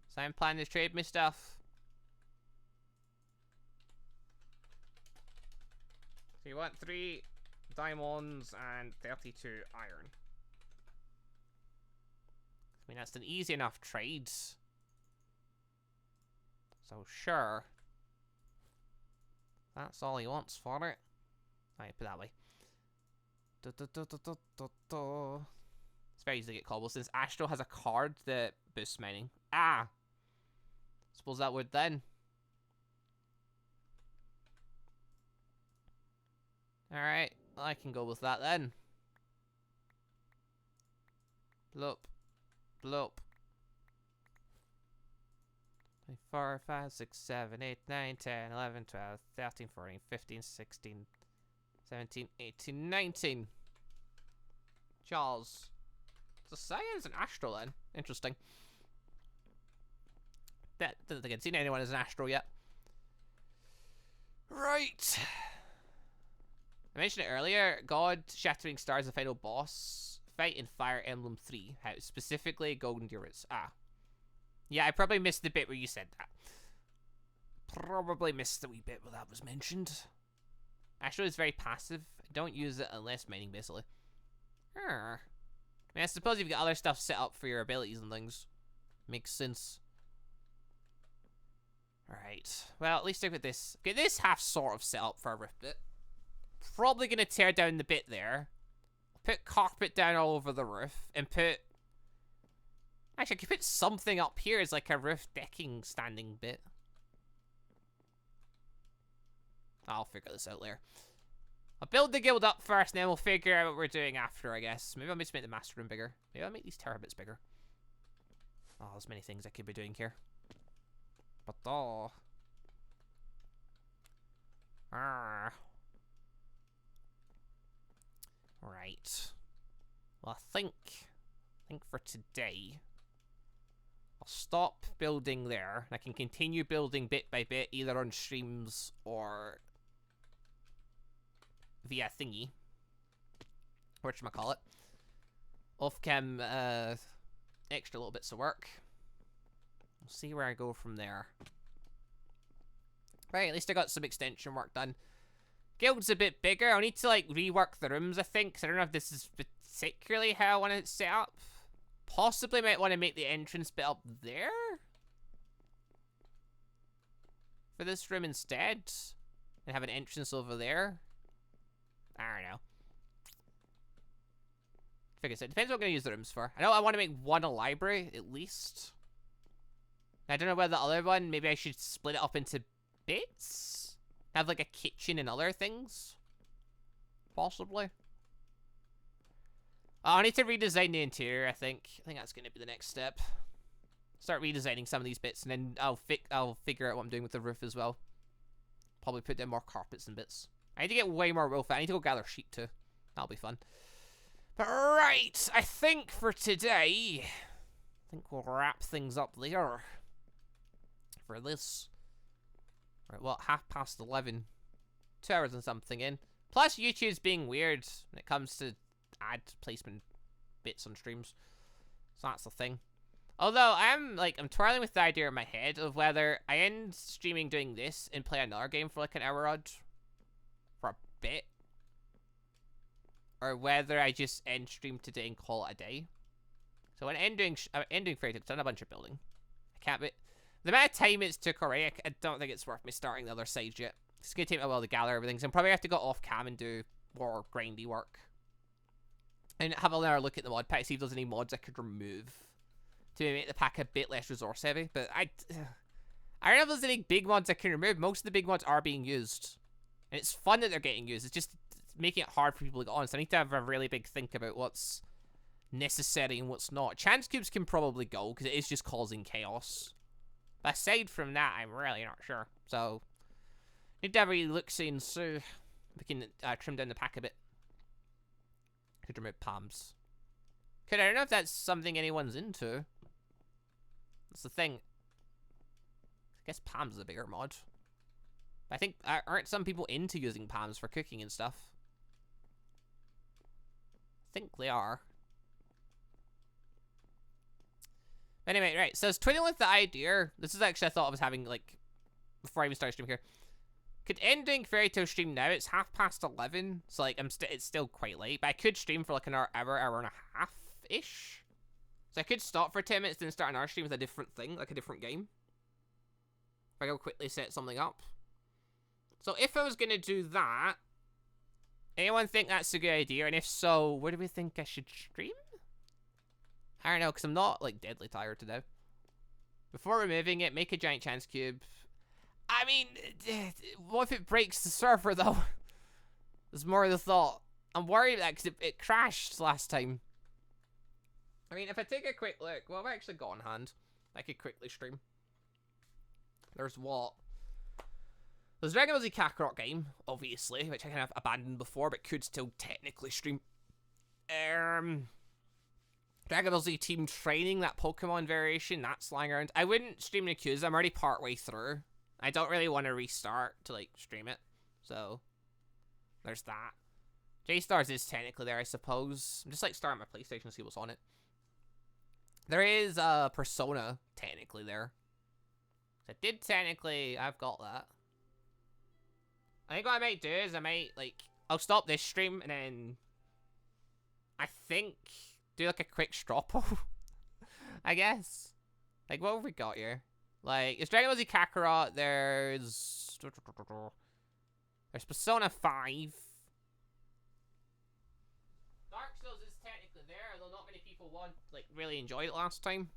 So I'm planning to trade me stuff. So you want 3 diamonds and 32 iron. I mean, that's an easy enough trade. So sure. That's all he wants for it. Alright, put it that way. It's very easy to get cobble since Astro has a card that boosts mining. Ah! Suppose that would then. Alright, I can go with that then. Bloop. Bloop. 4, 5, 6, 7, 8, 9, 10, 11, 12, 13, 14, 15, 16, 17, 18, 19. Charles. So Cyan's an Astro then. Interesting. Don't think I've seen anyone as an Astro yet. Right. I mentioned it earlier. God Shattering Stars, the final boss fight in Fire Emblem 3. How specifically Golden Durits. Ah. Yeah, I probably missed the bit where you said that. Probably missed the wee bit where that was mentioned. Astro is very passive. Don't use it unless mining, basically. I mean, I suppose you've got other stuff set up for your abilities and things. Makes sense. Alright. Well, at least I've got this. Okay, this half sort of set up for a roof bit. Probably going to tear down the bit there. Put carpet down all over the roof. And put... Actually, I could put something up here as like a roof decking standing bit. I'll figure this out later. I'll build the guild up first, and then we'll figure out what we're doing after, I guess. Maybe I'll just make the master room bigger. Maybe I'll make these terabits bigger. Oh, there's many things I could be doing here. But oh. Right. Well, I think for today, I'll stop building there. I can continue building bit by bit, either on streams or via thingy. Whatchamacallit. Off-cam, extra little bits of work. We'll see where I go from there. Right, at least I got some extension work done. Guild's a bit bigger. I'll need to, like, rework the rooms, I think, because I don't know if this is particularly how I want it set up. Possibly might want to make the entrance bit up there for this room instead, and have an entrance over there. I don't know. Figure it out. Depends what I'm going to use the rooms for. I know I want to make one a library, at least. I don't know whether the other one, maybe I should split it up into bits? Have like a kitchen and other things? Possibly. I need to redesign the interior, I think. I think that's going to be the next step. Start redesigning some of these bits, and then I'll figure out what I'm doing with the roof as well. Probably put down more carpets and bits. I need to get way more wool. I need to go gather sheep too. That'll be fun. But right, I think for today, I think we'll wrap things up there for this. Right, well, 11:30. 2 hours and something in. Plus, YouTube's being weird when it comes to ad placement bits on streams. So that's the thing. Although, I'm twirling with the idea in my head of whether I end streaming doing this and play another game for like an hour odd for a bit. Or whether I just end stream today and call it a day. So when ending Fairy Tail, I've done a bunch of building. I can't be... The amount of time it's took already, I don't think it's worth me starting the other side yet. It's going to take me a while to gather everything, so I'm probably have to go off cam and do more grindy work. And have another look at the mod pack, see if there's any mods I could remove to make the pack a bit less resource heavy. But I don't know if there's any big mods I can remove. Most of the big mods are being used. And it's fun that they're getting used. It's just making it hard for people to get on. So I need to have a really big think about what's necessary and what's not. Chance cubes can probably go, because it is just causing chaos. But aside from that, I'm really not sure. So, need to have a really look-see and see if we can trim down the pack a bit. Could remove palms. I don't know if that's something anyone's into. That's the thing. I guess palms is a bigger mod. But I think, aren't some people into using palms for cooking and stuff? I think they are. Anyway, right, so I was twiddling with the idea. This is actually, I thought I was having, like, before I even started streaming here. Could ending Fairy Tail stream now? It's 11:30, so, like, it's still quite late. But I could stream for, like, an hour and a half-ish. So I could stop for 10 minutes, then start another stream with a different thing, like a different game. If I go quickly set something up. So if I was going to do that, anyone think that's a good idea? And if so, where do we think I should stream? I don't know, because I'm not, like, deadly tired today. Before removing it, make a giant chance cube. I mean, what if it breaks the server, though? There's more of the thought. I'm worried that because it crashed last time. I mean, if I take a quick look, what have I actually got on hand? I could quickly stream. There's what? There's Dragon Ball Z Kakarot game, obviously, which I kind of abandoned before, but could still technically stream. Dragon Ball Z Team Training, that Pokemon variation, that's lying around. I wouldn't stream Nakuza, I'm already partway through. I don't really want to restart to, like, stream it. So, there's that. J-Stars is technically there, I suppose. I'm just, like, starting my PlayStation to see what's on it. There is, Persona, technically, there. So I've got that. I think what I might do is I'll stop this stream, and then I think do, like, a quick straw poll, I guess. Like, what have we got here? Like, it's Dragon Ball Z Kakarot, there's Persona 5. Dark Souls is technically there, although not many people really enjoyed it last time.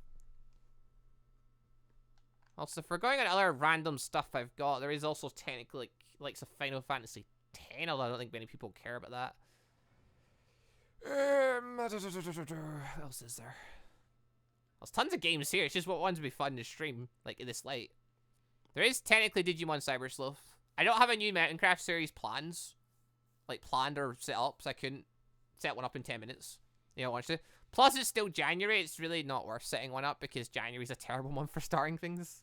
Also, if we're going on other random stuff I've got, there is also technically, like some Final Fantasy X, although I don't think many people care about that. What else is there? There's tons of games here. It's just what ones would be fun to stream, like, this late. There is technically Digimon Cyber Sleuth. I don't have a new Mountain Craft series planned or set up, so I couldn't set one up in 10 minutes. You know, want to. Plus, it's still January. It's really not worth setting one up because January's a terrible month for starting things.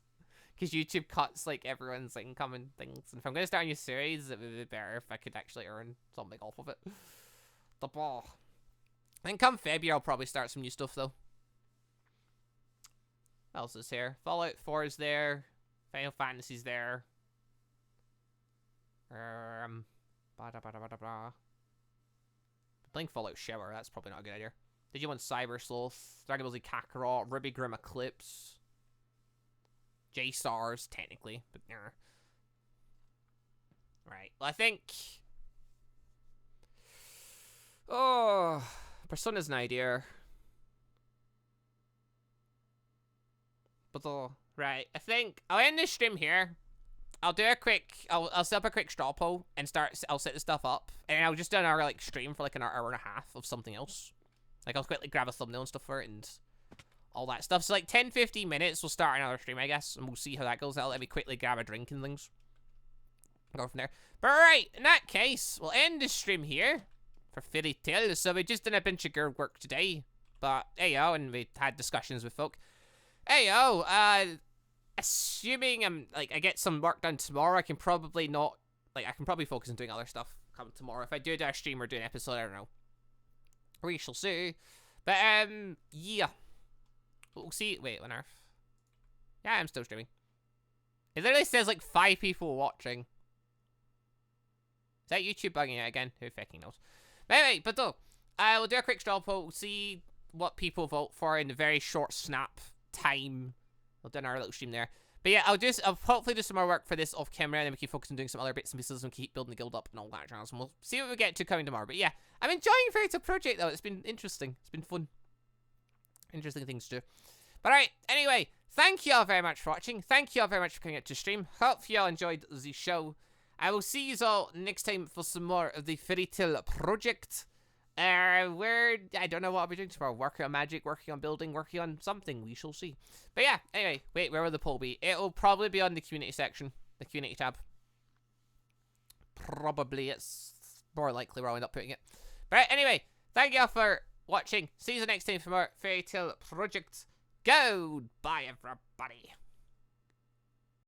Because YouTube cuts, like, everyone's income and things. And if I'm going to start a new series, it would be better if I could actually earn something off of it. The ball. I think come February, I'll probably start some new stuff, though. What else is here? Fallout 4 is there. Final Fantasy's there. Playing Fallout Shower, that's probably not a good idea. Digimon Cyber Sloth, Dragon Ball Z Kakarot, Ruby Grim Eclipse, J-Stars, technically, but nah. Right, well, I think... Oh, Persona's an idea. But, right, I think I'll end this stream here. I'll do a quick, I'll set up a quick straw poll and I'll set the stuff up. And I'll just do another, like, stream for, like, an hour and a half of something else. Like, I'll quickly grab a thumbnail and stuff for it and all that stuff. So, like, 10-15 minutes, we'll start another stream, I guess. And we'll see how that goes. I'll let me quickly grab a drink and things. Go from there. But, right, in that case, we'll end this stream here for Fairy Tail. So, we just did a bunch of good work today. But, hey, yo, and we had discussions with folk. Hey, yo, assuming I get some work done tomorrow, I can probably focus on doing other stuff. come tomorrow. If I do a stream or do an episode, I don't know. We shall see. But, yeah. We'll see. Wait, on Earth. Yeah, I'm still streaming. It literally says, like, 5 people watching. Is that YouTube bugging it again? Who fucking knows? But anyway, but though, we'll do a quick straw poll. We'll see what people vote for in the very short snap time. We'll do our little stream there. But yeah, I'll hopefully do some more work for this off camera, and then we can focus on doing some other bits and pieces and keep building the guild up and all that jazz. And we'll see what we get to coming tomorrow. But yeah, I'm enjoying Fairy Tail Project though. It's been interesting. It's been fun. Interesting things to do. But alright, anyway, thank you all very much for watching. Thank you all very much for coming out to stream. Hope you all enjoyed the show. I will see you all next time for some more of the Fairy Tail Project. Where, I don't know what I'll be doing tomorrow. Working on magic, working on building, working on something. We shall see. But yeah, anyway, wait, where will the poll be? It'll probably be on the community section. The community tab. Probably, it's more likely where I'll end up putting it. But anyway, thank you all for watching. See you next time for more Fairy Tail Project. Goodbye, everybody.